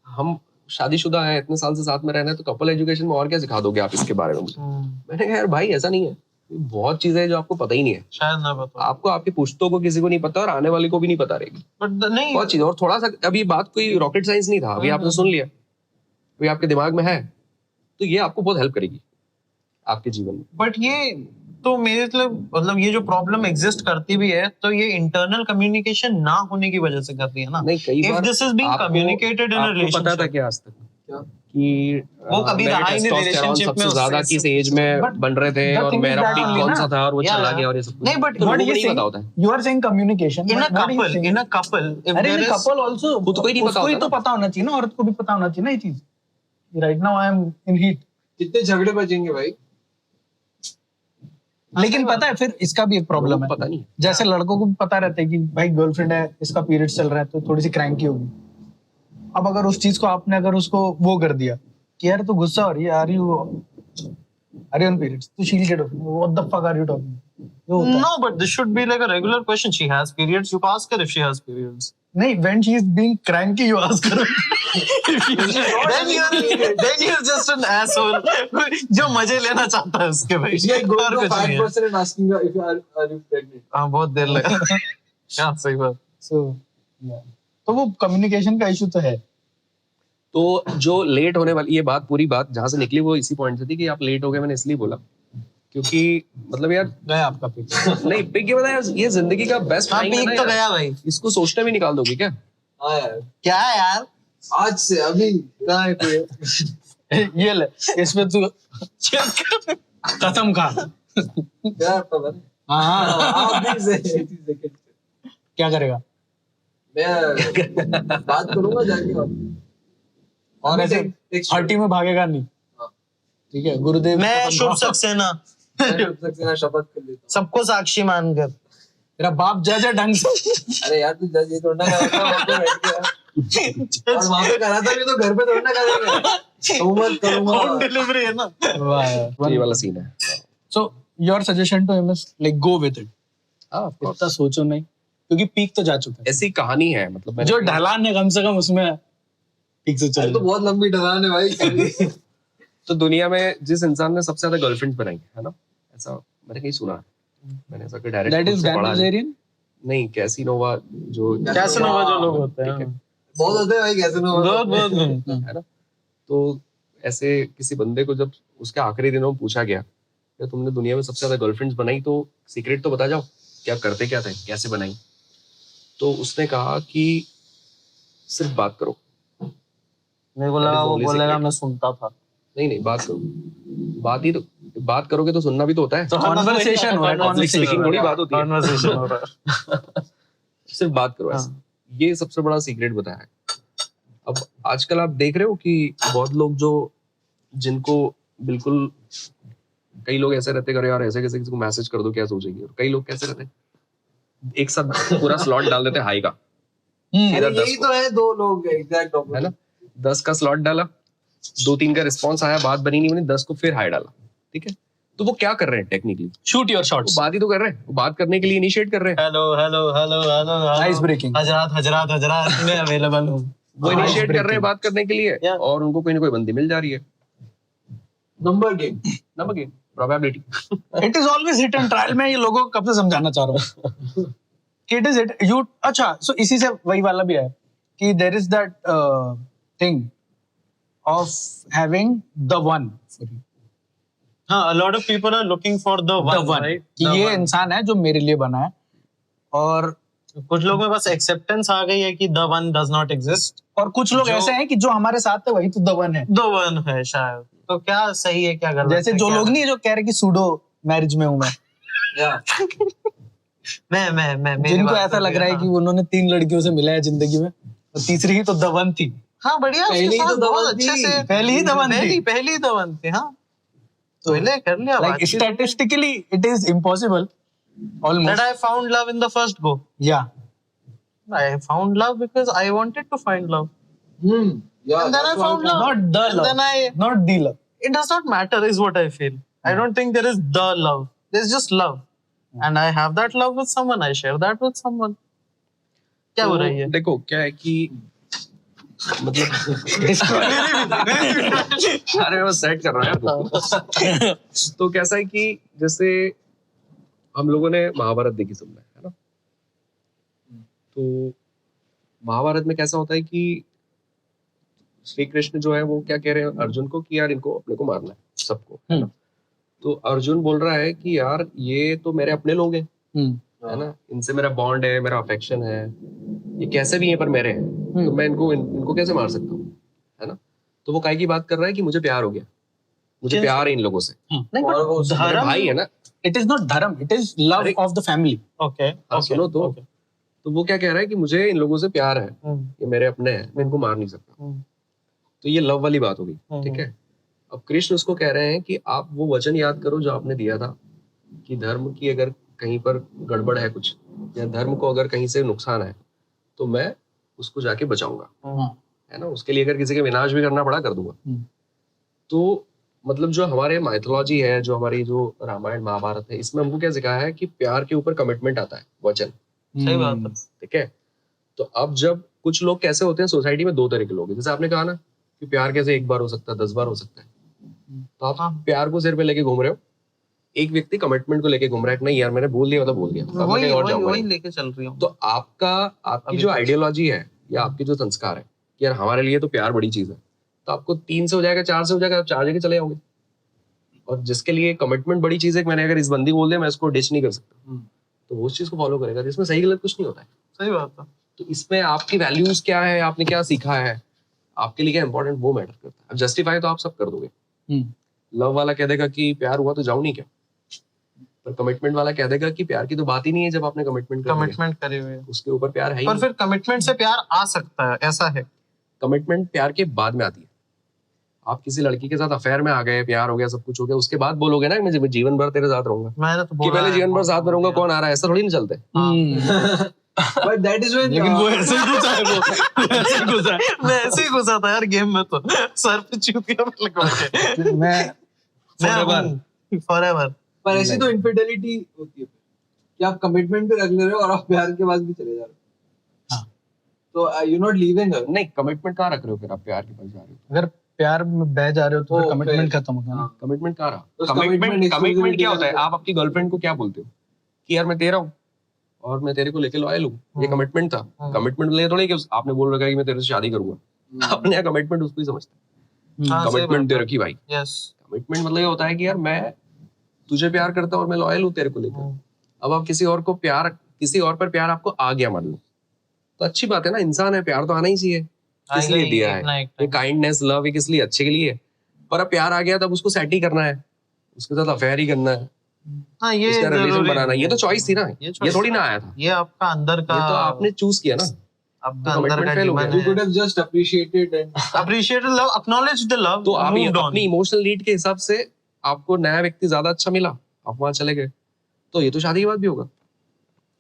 हम शादीशुदा हैं, इतने साल से साथ में रहना है, तो कपल एजुकेशन में और क्या सिखा दोगे आप इसके बारे में मुझे। मैंने कहा यार भाई ऐसा नहीं है, बहुत चीजें हैं जो आपको पता ही नहीं है, शायद ना पता, आपको आपके पुश्तों को किसी को नहीं पता और आने वाले को भी नहीं पता रहेगी बट नहीं, बहुत चीजें। और थोड़ा सा अभी बात कोई रॉकेट साइंस नहीं था, अभी आपने सुन लिया, अभी आपके दिमाग में है, तो ये आपको बहुत हेल्प करेगी आपके जीवन में। बट ये तो मेरे मतलब ये जो प्रॉब्लम एग्जिस्ट करती भी है तो ये इंटरनल कम्युनिकेशन ना होने की वजह से कर रही है ना। नहीं, कई If bar this is being communicated in a आपको पता था relationship, क्या आज तक क्या? कि वो कभी मेरे रहा ही नहीं testosterone relationship में सबसे ज्यादा उससे- किस एज में But बन रहे थे the और thing is मेरा that पीक only कौन ना, सा था और वो Yeah, चला yeah. गया और ये सब कुछ। नहीं, but तो what लोगों को you नहीं saying- पता होता है। You are saying communication. in a but what he is couple, saying- in a couple, if अरे there in is couple also खुद को ही नहीं पता उसको ही होता तो पता होना चाहिए ना, औरत को भी पता होना चाहिए ना ये चीज। Right now I am in heat, कितने झगड़े बचेंगे भाई। लेकिन पता है फिर इसका भी एक प्रॉब्लम लोगों है। को पता नहीं। जैसे लड़कों को पता रहता है कि भाई गर्लफ्रेंड है, इसका पीरियड चल रहा है तो थोड़ी सी क्रैंकी होगी। अब अगर उस चीज को आपने अगर उसको वो कर दिया कि यार तू गुस्सा हो रही है, आर यू ऑन पीरियड्स, तू शील्डेड हो, what the fuck are you talking, ये होता है। no, but this should be like a regular question. She has periods. You ask her if she has periods. नहीं, when she is being cranky you ask her then you're just an asshole जो मजे लेना चाहता है उसके भाई। It's like going और to a कुछ fat नहीं है। person and asking her if you are you pregnant. हाँ, बहुत देर लगा। हाँ, सही बात। so yeah. तो वो कम्युनिकेशन का इशू तो है। तो जो लेट होने वाली, ये बात पूरी बात जहां से निकली वो इसी पॉइंट से थी कि आप लेट हो गए। मैंने इसलिए बोला क्योंकि मतलब यार गया आपका पिक। नहीं, पिक ये बताया, ये जिंदगी का बेस्ट हाँ, टाइम है पीक ना तो यार। गया भाई। इसको सोचने में निकाल दोगे क्या? हाँ यार। क्या यार, आज से अभी कहाँ है कोई? ये ले, इसमें तू कसम खा। यार पता नहीं। हाँ आप भी से 80 सेकंड क्या करेगा? मैं बात करूंगा जाके और ऐसे text हट्टी में भागेगा नहीं। हाँ। ठीक है गुरुदेव। मैं शुभ सक्सेना मैं शपथ कर लेता सबको साक्षी मानकर। तेरा बाप जज है ढंग से। हूँ। अरे यार तू जज ये थोड़ा करा था वहाँ पे बैठ गया और वहाँ पे करा था भी तो घर पे थोड़ा ना करेंगे। होम करूंगा डिलीवरी है ना। ये वाला सीन है। So your suggestion to him is like go with it. हाँ, of course. इतना सोचो नहीं क्योंकि पीक तो जा चुका है। ऐसी कहानी है मतलब मैंने जो ढलान है कम से कम उसमें पीक से अरे चल। तो बहुत लंबी ढलान है भाई। तो दुनिया में जिस इंसान ने सबसे ज्यादा गर्लफ्रेंड बनाई है ना, ऐसा मैंने कहीं सुना है। मैंने ऐसा कोई direct That is Dan Bilzerian? नहीं, कैसिनोवा जो कैसनोवा जो लोग होते ठीक हैं। है, बहुत होते हैं भाई कैसे ना बहुत बहुत है ना। तो ऐसे किसी बंदे को जब उसके आखिरी दिनों में पूछा गया कि तुमने दुनिया में सबसे ज्यादा गर्लफ्रेंड्स बनाई तो सीक्रेट तो बता जाओ, क्या करते क्या थे, कैसे बनाई। तो उसने कहा कि सिर्फ बात करो। मेरे को लगा वो बोलेगा मैं सुनता था। नहीं, बात करो। बात करोगे तो सुनना भी तो होता है। Conversation हो रहा है, conversation। Speaking थोड़ी बात होती है। कन्वर्सेशन हो रहा है। सिर्फ बात करो ऐसे। ये सबसे बड़ा सीक्रेट बताया है। अब आजकल आप देख रहे हो कि बहुत लोग जो जिनको बिल्कुल, कई लोग ऐसे रहते करे यार ऐसे कैसे किसी को मैसेज कर दो क्या सोचेगी, और कई लोग कैसे रहते एक साथ पूरा स्लॉट डाल देते हाई का। अरे इधर 10 यही तो है दो लोग एग्जैक्ट है ना, 10 का स्लॉट डाला, 2-3 का रिस्पॉन्स आया, बात बनी नहीं बनी, 10 को फिर हाई डाला। ठीक है, तो वो क्या कर रहे हैं टेक्निकली? Shoot your वो shots. बात ही तो कर रहे हैं, वो बात करने के लिए इनिशिएट कर रहे हैं। Hello hello hello hello Ice breaking. हजरात हजरात हजरात मैं अवेलेबल हूँ। वो इनिशिएट कर रहे हैं बात करने के लिए, Yeah. और उनको कोई ना कोई बंदी मिल जा रही है। Number game. Number game, probability. It is always hit and trial. मैं ये लोगों को कब से समझाना चाह रहा हूँ। It is it. You अच्छा, so इसी से वही वाला भी है कि there is that thing of having the one for you. हाँ, a lot of people are looking for the The one, one. right? कि The ये one. इंसान है जो मेरे लिए बना है, और कुछ लोग में बस एक्सेप्टेंस आ गई है कि the one does not exist. कुछ लोग जो- ऐसे हैं कि जो हमारे साथ है वही तो the one है। The one है शायद। तो क्या सही है क्या गलत जैसे है, जो क्या- लोग नहीं है जो कह रहे कि सूडो मैरिज में हूं मैं, या मैं मेरी जिनको बात ऐसा कर लग रहा है रही कि उन्होंने 3 लड़कियों से मिला है जिंदगी में और तीसरी ही तो the one थी। हाँ बढ़िया, उसके पहली साथ तो the बहुत one अच्छे थी। से पहली ही the one थी। पहली the one थी। हाँ तो पहले कर लिया Like बातचीत। statistically it is impossible almost. That I found love in the first go. Yeah. I found love because I wanted to find love. या And then I found love. Not the And love. then Not the love. it does not matter is what I feel. I don't think there is the love. There's just love. And I have that love with someone. I share that with someone. क्या हो रही है? तो देखो क्या है कि मतलब अरे वो सेट कर रहा है। तो कैसा है कि जैसे हम लोगों ने महाभारत देखी सबने, है ना। तो महाभारत में कैसा होता है कि श्री कृष्ण जो है वो क्या कह रहे हैं अर्जुन को कि यार इनको अपने को मारना है सबको, है ना। तो अर्जुन बोल रहा है कि यार ये तो मेरे अपने लोग हैं, है ना, इनसे मेरा बॉन्ड है, मेरा अफेक्शन है, ये कैसे भी हैं पर मेरे हैं, तो मैं इनको कैसे मार सकता हूँ, है ना। तो वो काय की बात कर रहा है कि मुझे प्यार हो गया, मुझे प्यार है इन लोगों से, नहीं और वो but मेरे धर्म भाई है ना। It is not dharma. It is love अरे- of the family. Okay. हाँ, Okay. सुनो तो Okay. तो वो क्या कह रहा है कि मुझे इन लोगों से प्यार है, ये मेरे अपने हैं, मैं इनको मार नहीं सकता। तो ये लव वाली बात हो गई, ठीक है। अब कृष्ण उसको कह रहे हैं कि आप वो वचन याद करो जो आपने दिया था कि धर्म की अगर कहीं पर गड़बड़ है कुछ, या धर्म को अगर कहीं से नुकसान है तो मैं उसको जाके बचाऊंगा, है ना। उसके लिए अगर किसी का विनाश भी करना पड़ा कर दूंगा। तो मतलब जो हमारे माइथोलॉजी है, जो हमारी जो रामायण महाभारत है, इसमें हमको क्या सिखाया है कि प्यार के ऊपर कमिटमेंट आता है, वचन, सही बात है। ठीक है। तो अब जब कुछ लोग कैसे होते हैं सोसाइटी में, 2 तरह के लोग हैं, जैसे आपने कहा ना कि प्यार कैसे 1 बार हो सकता है, 10 बार हो सकता है। तो आप प्यार को सिर पे लेके घूम रहे हो, एक व्यक्ति कमिटमेंट को लेके घूम रहा है कि नहीं यार मैंने बोल दिया मतलब बोल दिया, अब मैं कहीं और जाऊंगा वही नहीं। लेके चल रही हूँ। तो आपकी जो आइडियोलॉजी है या आपकी जो संस्कार है कि यार हमारे लिए तो प्यार बड़ी चीज है, तो आपको 3 से हो जाएगा, 4 से हो जाएगा, आप 4 जगह चले जाओगे। और जिसके लिए कमिटमेंट बड़ी चीज है, मैंने अगर इस बंदी बोल दिया मैं इसको डिच नहीं कर सकता, तो वो उस चीज को फॉलो करेगा। इसमें सही गलत कुछ नहीं होता है। सही बात है। तो इसमें आपकी वैल्यूज क्या है, आपने क्या सीखा है, आपके लिए क्या इंपॉर्टेंट वो मैटर करता है। अब जस्टिफाई तो आप सब कर दोगे, हम्म। लव वाला कह देगा कि प्यार हुआ तो जाऊं नहीं क्या, पर कमिटमेंट वाला कह देगा कि प्यार की तो बात ही नहीं है जब आपने कमिटमेंट कर लिया, कमिटमेंट करे हुए हैं। उसके ऊपर प्यार है ही पर नहीं। फिर कमिटमेंट से प्यार आ सकता है, ऐसा है। कमिटमेंट प्यार के बाद में आती है। आप किसी लड़की के साथ अफेयर में आ गए, प्यार हो गया, सब कुछ हो गया, उसके बाद बोलोगे ना कि मैं जीवन भर तेरे साथ रहूंगा, मैंने तो कि बोला पहले है, जीवन भर बहुत साथ में रहूंगा, बोल दिया। कौन आ रहा है, ऐसा थोड़ी नहीं चलते। बट दैट इज व्हेन लेकिन वो ऐसे ही घुसा है, वो ऐसे ही घुसा है। मैं ऐसे ही घुसा था यार गेम में, तो सर पे चूतिया पे लगा के मैं फॉरएवर। पर ऐसी तो इनफिडेलिटी होती है कि आप कमिटमेंट भी रख ले रहे हो और आप प्यार के बाद भी चले जा रहे हो। हाँ। तो यू नॉट लीविंग हर। नहीं, कमिटमेंट कहाँ रख रहे हो फिर आप प्यार के पास जा रहे हो? अगर प्यार में बह जा रहे हो तो ओ, फिर कमिटमेंट फिर- खत्म हो गया ना। हाँ। कमिटमेंट कहाँ रहा? उस कमिटमेंट commitment कमिटमेंट क्या होता है? exclusivity आप अपनी गर्लफ्रेंड को क्या बोलते हो कि यार मैं तेरा हूँ और मैं तेरे को लेके लॉयल हूँ, ये कमिटमेंट था। कमिटमेंट ले थोड़ी कि आपने बोल रखा है कि मैं तेरे से शादी करूंगा, आपने यहाँ कमिटमेंट उसको ही समझता है। हाँ, सही कमिटमेंट बात दे है। रखी भाई। यस। कमिटमेंट मतलब ये होता है कि यार मैं तुझे प्यार करता हूँ और मैं लॉयल हूँ तेरे को लेकर। अब आप किसी और को प्यार, किसी और पर प्यार आपको आ गया मान लो, तो अच्छी बात है ना, इंसान है, प्यार तो आना ही चाहिए। किस लिए दिया है ये काइंडनेस, लव, ये किस लिए, अच्छे के लिए। पर अब प्यार आ गया तब उसको सेट ही करना है, उसके साथ अफेयर ही करना है, हाँ, ये उसका रिलेशन जरूरी बनाना, ये तो चॉइस थी ना, ये ये थोड़ी ना आया था, ये आपका अंदर का, ये तो आपने चूज किया ना। आपका तो अंदर commitment का fail हो गया। Demand You could have just appreciated and appreciate love, acknowledge the love, तो आप मूव्ड ऑन। अपनी इमोशनल नीड के हिसाब से आपको नया व्यक्ति ज्यादा अच्छा मिला, आप वहां चले गए, तो ये तो शादी के बाद भी होगा।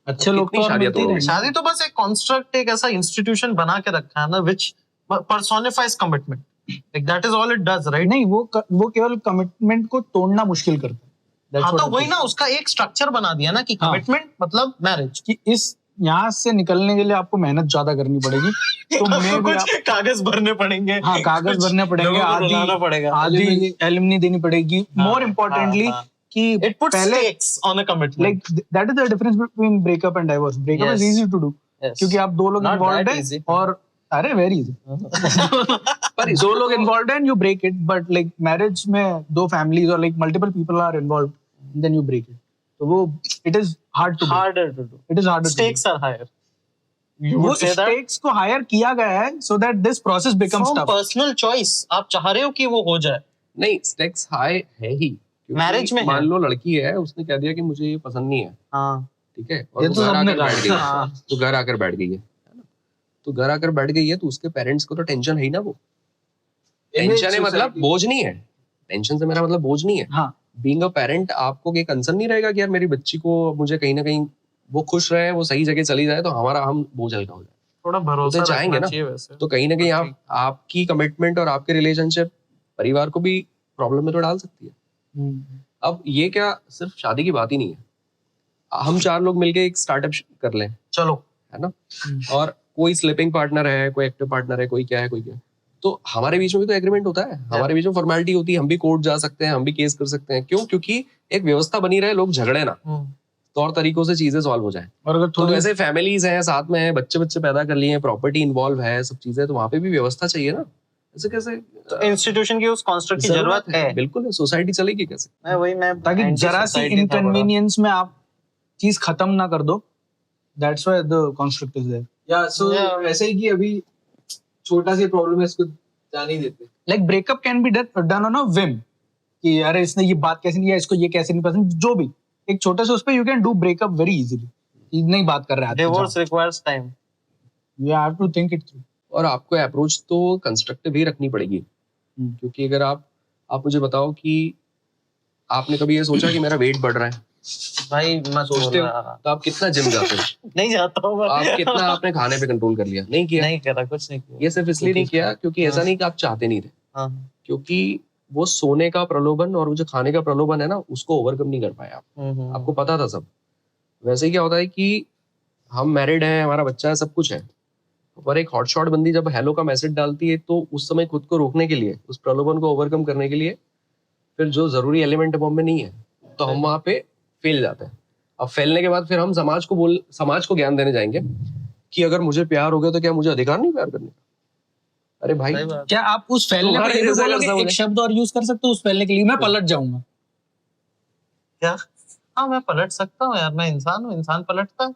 अच्छे लोग तो कितनी और शादियां मिलते ही तोड़ोगे? रहेंगे। शादी तो बस एक कॉन्स्ट्रक्ट, एक ऐसा इंस्टीट्यूशन बना के रखा है ना, which personifies commitment, like that is all it does, right? नहीं, वो केवल कमिटमेंट को तोड़ना मुश्किल करता है। That's हाँ, what तो I वही think. ना, उसका एक स्ट्रक्चर बना दिया ना कि हाँ। कमिटमेंट मतलब मैरिज। कि इस यहाँ से निकलने के लिए आपको मेहनत ज्यादा करनी पड़ेगी। तो मैं भी कुछ कागज भरने पड़ेंगे, हाँ, कागज कुछ भरने पड़ेंगे, लोगों को रुलाना पड़ेगा। आधी एलिमनी देनी पड़ेगी। हाँ, मोर इम्पोर्टेंटली हाँ, हाँ। कि It puts पहले stakes on a commitment. Like that is the difference between breakup and divorce. Breakup is Yes. Easy to do Yes. क्योंकि आप दो लोग Not इन्वॉल्वड that हैं easy. और अरे वेरी इजी पर दो लोग इन्वॉल्वड हैं, you break it. But like marriage में दो फैमिलीज और like multiple people are involved, then you break it. तो वो it is hard to harder to do. It is hard Stakes are higher. You वो would say that स्टेक्स को हायर किया गया है so that this process becomes from tough. personal choice. आप चाह रहे हो कि वो हो जाए। नहीं, स्टेक्स हाई है ही, क्योंकि Marriage में है। मान लो लड़की है, उसने कह दिया कि मुझे ये पसंद नहीं है, हाँ, ठीक है, और ये वो तो घर सबने आकर कहा बैठ गई हाँ। है, तो घर आकर बैठ गई है ना? तो घर आकर बैठ गई है तो उसके पेरेंट्स को तो टेंशन है ही ना। वो टेंशन है मतलब बोझ नहीं है, टेंशन से मेरा मतलब बोझ नहीं है। हाँ, बीइंग अ पेरेंट आपको ये कंसर्न नहीं रहेगा कि यार मेरी बच्ची को मुझे कहीं ना कहीं वो खुश रहे, वो सही जगह चली जाए, तो हमारा हम बोझ हल्का हो जाए। थोड़ा भरोसा तो चाहेंगे रखना ना। चाहिए वैसे। तो कहीं ना कहीं आप ठीक। आपकी कमिटमेंट और आपके रिलेशनशिप परिवार को भी प्रॉब्लम में तो डाल सकती है। अब ये क्या सिर्फ शादी की बात ही नहीं है, हम 4 लोग मिलके एक स्टार्टअप कर लें, चलो, है ना, और कोई स्लिपिंग पार्टनर है, कोई एक्टिव पार्टनर है, कोई क्या है, कोई क्या है, तो हमारे बीच में भी तो एग्रीमेंट होता है, हमारे बीच में फॉर्मेलिटी होती है, हम भी कोर्ट जा सकते हैं, हम भी केस कर सकते हैं। क्यों? क्योंकि एक व्यवस्था बनी रहे, लोग झगड़े ना, तौर तरीकों से चीजें सॉल्व हो जाए। और अगर तो थोड़ी वैसे फैमिलीज हैं, साथ में हैं, बच्चे बच्चे पैदा कर लिए हैं, प्रॉपर्टी इन्वॉल्व है, सब चीजें, तो वहां पे भी व्यवस्था चाहिए ना। ऐसे कैसे इंस्टीट्यूशन की उस कॉन्स्ट्रक्ट की जरूरत है। बिल्कुल है, सोसाइटी चलेगी कैसे? मैं ताकि जरा सी इनकन्वीनियंस में आप चीज खत्म ना कर दो। That's why the construct is there. या सो Yeah. ऐसे ही कि अभी छोटा सी प्रॉब्लम है, इसको जाने ही देते। Like breakup can be done on a whim कि अरे इसने ये बात कैसे नहीं किया, इसको ये कैसे नहीं पसंद, जो भी एक छोटे से उस पे you can do breakup very easily. नहीं बात कर रहे हैं, divorce requires time. You have to think it through. और आपको अप्रोच तो कंस्ट्रक्टिव ही रखनी पड़ेगी, क्योंकि अगर आप मुझे बताओ कि आपने कभी ये सोचा कि मेरा वेट बढ़ रहा है, भाई मैं सोचते हो तो आप कितना जिम जाते हो, नहीं जाता हूँ आप कितना आपने खाने पे कंट्रोल कर लिया? नहीं किया। नहीं करा, कुछ नहीं किया। ये सिर्फ इसलिए नहीं किया क्योंकि ऐसा नहीं कि आप चाहते नहीं थे, हाँ, क्योंकि वो सोने का प्रलोभन और वो जो खाने का प्रलोभन है ना, उसको ओवरकम नहीं कर पाए आप। आपको पता था सब। वैसे ही क्या होता है कि हम मैरिड हैं, हमारा बच्चा है, सब कुछ है, पर एक हॉटशॉट बंदी जब हेलो का मैसेज डालती है, तो उस समय खुद को रोकने के लिए, उस प्रलोभन को ओवरकम करने के लिए, फिर जो जरूरी एलिमेंट हम में नहीं है, तो हम वहां पे फेल जाते हैं। अब फैलने के बाद फिर हम समाज को ज्ञान देने जाएंगे कि अगर मुझे प्यार हो गया तो क्या मुझे अधिकार नहीं प्यार करने का? अरे भाई, सही बात। क्या आप उस फैलने तुम्हारे को ये भी जैसा बोलोगे, करता हूँ एक मैं। शब्द और यूज कर सकते हो उस फैलने के लिए? मैं पलट जाऊंगा। क्या? हाँ, मैं पलट सकता हूँ यार, मैं इंसान हूँ, इंसान पलटता है।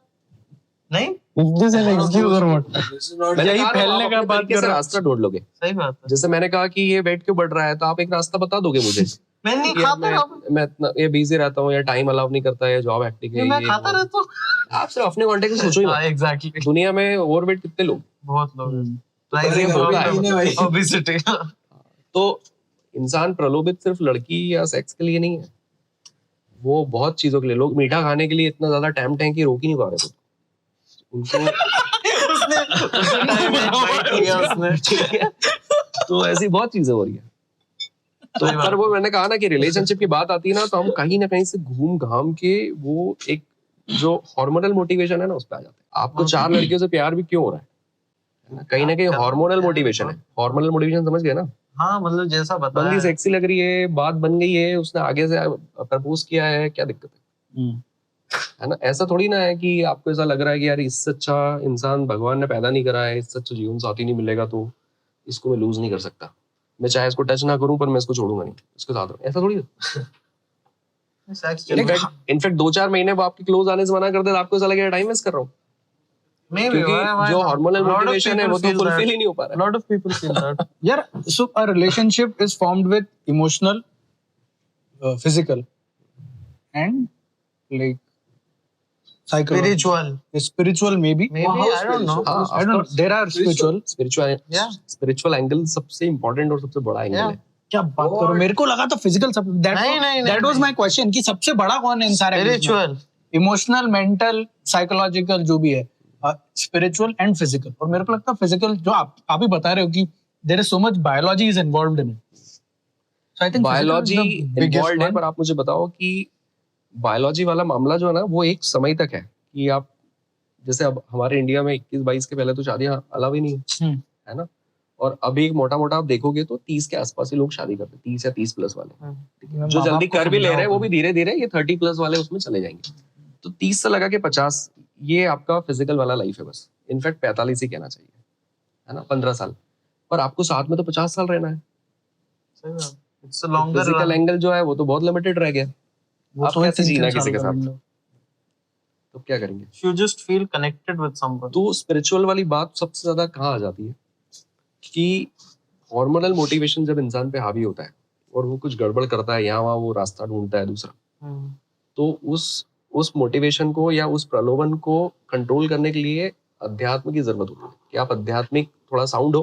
नहीं This is an excuse or what? This is not मैंने यही कहा ना, फैलने आप का अपने बात तरीके कर से रहे हो। रास्ता ढूंढ लोगे। सही बात है। जैसे मैंने कहा कि ये वेट क्यों बढ़ रहा है, तो आप एक रास्ता बता दोगे मुझे। मैं नहीं ये खाता रहता मैं इतना ये बिजी रहता हूँ, या टाइम अलाउ नहीं करता है, जॉब हेक्टिक है, मैं ये खाता वो। रहता हूँ। आप सिर्फ अपने कॉन्टेक्ट में सोचो ही हाँ मत। एग्जैक्टली, दुनिया में ओवरवेट कितने लोग, बहुत लोग ये होता है। ओबेसिटी। तो इंसान प्रलोभित सिर्फ लड़की या सेक्स के लिए नहीं है, वो बहुत चीजों के लिए। लोग मीठा खाने के लिए इतना ज्यादा टैम्प्ट हैं कि रोक ही नहीं पा रहे उनको। उसने उसी टाइम एक बाइट किया उसने। ठीक है, तो ऐसी बहुत चीजें हो रही है। तो सही बात पर वो मैंने कहा ना कि रिलेशनशिप की बात आती है ना, तो हम कहीं ना कहीं से घूम घाम के वो एक जो हार्मोनल मोटिवेशन है ना, उस पे आ जाते हैं। आपको 4 लड़कियों से प्यार भी क्यों हो रहा है ना, कहीं ना कहीं हार्मोनल मोटिवेशन है। हार्मोनल मोटिवेशन समझ गए ना? हाँ मतलब जैसा बंदी बताया। सेक्सी लग रही है, बात बन गई है, उसने आगे से प्रपोज किया है, क्या दिक्कत है ना? ऐसा थोड़ी ना है कि आपको ऐसा लग रहा है कि यार इससे अच्छा इंसान भगवान ने पैदा नहीं करा है, इससे अच्छा जीवन साथी नहीं मिलेगा, तो इसको मैं लूज नहीं कर सकता। मैं चाहे इसको टच ना करूं, पर मैं इसको छोड़ूंगा नहीं, इसके साथ रहूं। ऐसा थोड़ी है। सेक्स इनफैक्ट 2-4 महीने वो आपके क्लोज आने से मना कर दे, तो आपको ऐसा लगेगा टाइम वेस्ट कर रहा हूँ, क्योंकि जो हार्मोनल मोटिवेशन है वो तो फुलफिल ही नहीं हो पा रहा है। lot of people feel that. Yeah, so a relationship is formed with emotional, physical, and like psychological. Spiritual. Maybe. Maybe I don't know. हाँ, I don't know. There are spiritual. Yeah. Spiritual angle सबसे इम्पोर्टेंट और सबसे बड़ा एंगल Yeah. है। क्या बात करो, मेरे को लगा था फिजिकल सब। नहीं, That was नहीं। my question कि सबसे बड़ा कौन है इन सारे Spiritual. इमोशनल, मेंटल, साइकोलॉजिकल जो भी है, स्पिरिचुअल एंड फिजिकल। और मेरे को लगता है फिजिकल जो आप ही बता रहे हो कि there is so much biology is involved in it. So I think biology involve है, पर आप मुझे बताओ कि बायोलॉजी वाला मामला जो है ना, वो एक समय तक है कि आप जैसे अब हमारे इंडिया में 21-22 के पहले तो शादियां अलाउ ही नहीं है ना। और अभी मोटा मोटा आप देखोगे तो 30 के आसपास ही लोग शादी करते हैं, 30 या 30 प्लस वाले। जो जल्दी कर भी ले रहे हैं वो भी धीरे धीरे ये 30 प्लस वाले उसमें चले जाएंगे। तो 30 से लगा के 50 ये आपका फिजिकल वाला लाइफ है बस। इनफैक्ट 45 ही कहना चाहिए, है ना, 15 साल। पर आपको साथ में तो 50 साल रहना है। It's a longer physical run. Angle जो है वो तो बहुत लिमिटेड रह गया। वो आप तो कैसे 3 जीना साल किसी के का साथ, window। तो क्या करेंगे? You just feel connected with someone. तो स्पिरिचुअल वाली बात सबसे ज्यादा कहाँ आ जाती है कि हार्मोनल मोटिवेशन जब इंसान पे हावी होता है और वो कुछ गड़बड़ करता है, यहाँ वहाँ वो रास्ता ढूंढता है दूसरा, तो उस मोटिवेशन को या उस प्रलोभन को कंट्रोल करने के लिए अध्यात्म की जरूरत होती है कि आप आध्यात्मिक थोड़ा साउंड हो,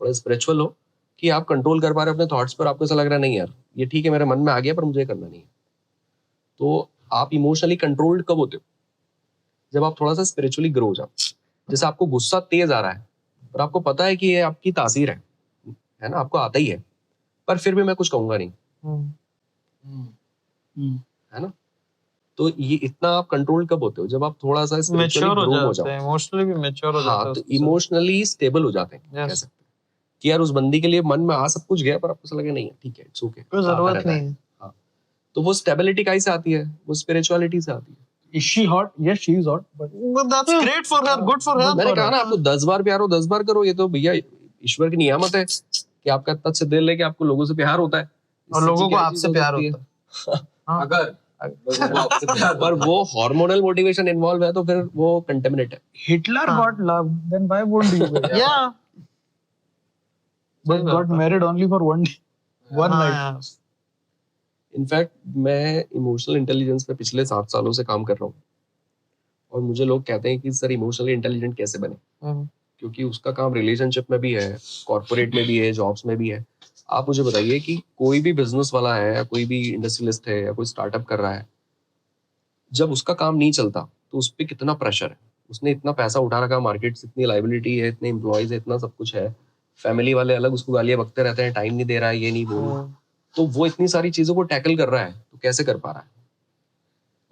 थोड़ा स्पिरिचुअल हो, कि आप कंट्रोल कर पा रहे हो अपने थॉट्स पर। आपको ऐसा लग रहा है नहीं यार ये ठीक है, मेरे मन में आ गया पर मुझे करना नहीं है। तो आप इमोशनली कंट्रोल्ड कब होते हो? जब आप थोड़ा सा स्पिरिचुअली ग्रो हो जाओ। जैसे आपको गुस्सा तेज आ रहा है और आपको पता है कि ये आपकी तासीर है ना, आपको आता ही है, पर फिर भी मैं कुछ कहूंगा नहीं, है ना। तो ये इतना आप कंट्रोल कब होते हो? जब आप थोड़ा सा स्पिरिचुअली Mature ग्रो हो हो जाओ। जाते हैं, emotionally भी mature हो जाते हाँ, हैं तो उससे। इमोशनली स्टेबल हो जाते हैं, Yes. कह सकते हैं कि यार उस बंदी के लिए मन में आ सब कुछ गया, पर आपको ऐसा लगे नहीं है ठीक है, इट्स ओके, कोई जरूरत नहीं है। हाँ, तो वो स्टेबिलिटी कहीं से आती है? वो स्पिरिचुअलिटी से आती है। Is she hot? Yes, she is hot. But But that's great for her, good for her. मैंने कहा ना, आपको 10 बार प्यार हो 10 बार करो, ये तो भैया ईश्वर की नियामत है कि आपका इतना अच्छा दिल है कि आपको लोगों से प्यार होता है, और लोगों को क्या आपसे चीज़ हो प्यार सकती है? होता है। अगर वो आपसे प्यार पर वो हार्मोनल मोटिवेशन इन्वॉल्व है तो फिर वो कंटेमिनेट है। Hitler got love, then why won't you? Yeah. But got married only for one day, one हाँ, night. यार। इनफैक्ट मैं इमोशनल इंटेलिजेंस पे पिछले 7 सालों से काम कर रहा हूँ, और मुझे लोग कहते हैं कि सर इमोशनली इंटेलिजेंट कैसे बने, क्योंकि उसका काम रिलेशनशिप में भी है, कॉर्पोरेट में भी है, जॉब्स में भी है। आप मुझे बताइए कि कोई भी बिजनेस वाला है या कोई भी इंडस्ट्रियलिस्ट है या कोई स्टार्टअप कर रहा है, जब उसका काम नहीं चलता तो उस पर कितना प्रेशर है। उसने इतना पैसा उठा रखा, मार्केट से इतनी लाइबिलिटी है, इतने एम्प्लॉयज है, इतना सब कुछ है, फैमिली वाले अलग उसको गालियां बकते रहते हैं, टाइम नहीं दे रहा है, ये नहीं बोल, तो वो इतनी सारी चीजों को टैकल कर रहा है, तो कैसे कर पा रहा है?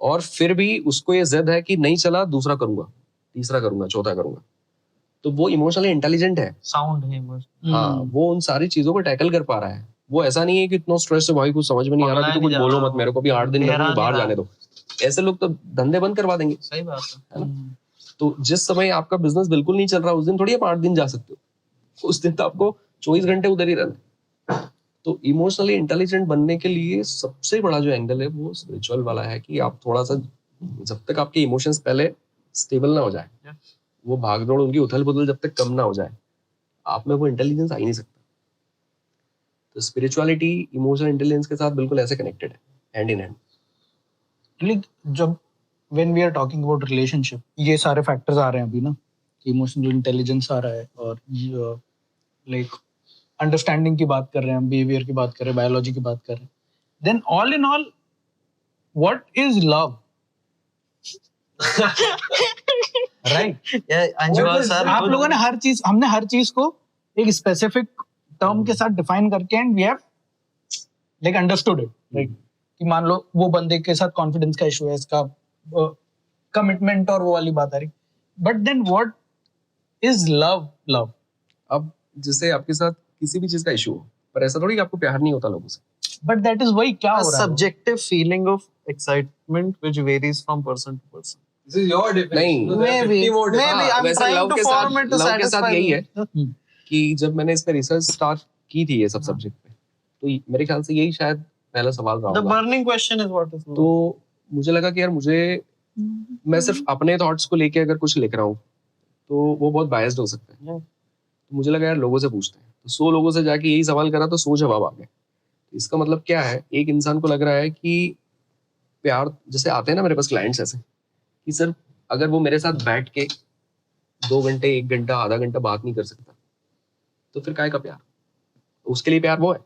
और फिर भी उसको ये जिद है कि नहीं चला, दूसरा करूंगा, तीसरा करूंगा, चौथा करूंगा। तो वो इमोशनली इंटेलिजेंट है। Sound है emotion. हाँ, वो उन सारी चीजों को टैकल कर पा रहा है। वो ऐसा नहीं है कि इतना स्ट्रेस है भाई, कुछ समझ में नहीं आ रहा, तो कुछ बोलो मत मेरे को, भी 8 दिन लगे, बाहर जाने दो। ऐसे लोग तो धंधे बंद करवा देंगे, सही बात है। तो जिस समय आपका बिजनेस बिल्कुल नहीं चल रहा, उस दिन थोड़ी आप 8 दिन जा सकते हो, उस दिन तो आपको 24 घंटे उधर ही रहना है। तो इमोशनली इंटेलिजेंट बनने के लिए सबसे बड़ा जो एंगल है वो स्पिरिचुअल वाला है कि आप थोड़ा सा, जब तक आपके इमोशंस पहले स्टेबल ना हो जाए, Yeah. वो भागदौड़ उनकी उथल पुथल जब तक कम ना हो जाए, आप में वो इंटेलिजेंस आ ही नहीं सकता। तो स्पिरिचुअलिटी इमोशनल इंटेलिजेंस के साथ बिल्कुल ऐसे कनेक्टेड है, हैंड इन हैंड। Like जब when we are talking about relationship, ये सारे factors आ रहे हैं अभी ना, इमोशनल इंटेलिजेंस आ रहा है और लाइक अंडरस्टैंडिंग की बात कर रहे हैं, बिहेवियर की बात कर रहे हैं, बायोलॉजी की बात कर रहे हैं, then all in all what is love? Right, Anjua sir, आप लोगों ने हमने हर चीज को एक स्पेसिफिक टर्म के साथ डिफाइन करके and we have like understood it, right? कि मान लो वो बंदे के साथ कॉन्फिडेंस का इशू है, इसका कमिटमेंट और वो वाली बात आ रही, but then what is love? अब जैसे आपके साथ किसी भी चीज का इशू हो, पर ऐसा थोड़ी कि आपको प्यार नहीं होता लोगों से। बट दैट इज वही क्या हो रहा है, subjective feeling of excitement which varies from person to person. This is your definition. नहीं, No, there are maybe 50 more definitions. maybe I'm वैसे trying love to के साथ- form it to love के साथ satisfy यही me. है कि जब मैंने इस पे रिसर्च स्टार्ट की थी ये सब सब्जेक्ट पे, तो मेरे ख्याल से यही शायद पहला सवाल रहा The होगा। burning question is what is love. तो मुझे लगा कि यार मैं सिर्फ अपने थॉट्स को लेके अगर कुछ लिख रहा हूँ तो वो बहुत बायस्ड हो सकता है। Yeah. तो मुझे लगा यार लोगों से पूछते हैं, तो 100 लोगों से जाके यही सवाल करा तो 100 जवाब आ गए। तो इसका मतलब क्या है, एक इंसान को लग रहा है कि प्यार, जैसे आते हैं ना मेरे पास क्लाइंट्स ऐसे कि सर अगर वो मेरे साथ बैठ के 2 घंटे 1 घंटा आधा घंटा बात नहीं कर सकता तो फिर काय का प्यार? उसके लिए प्यार वो है।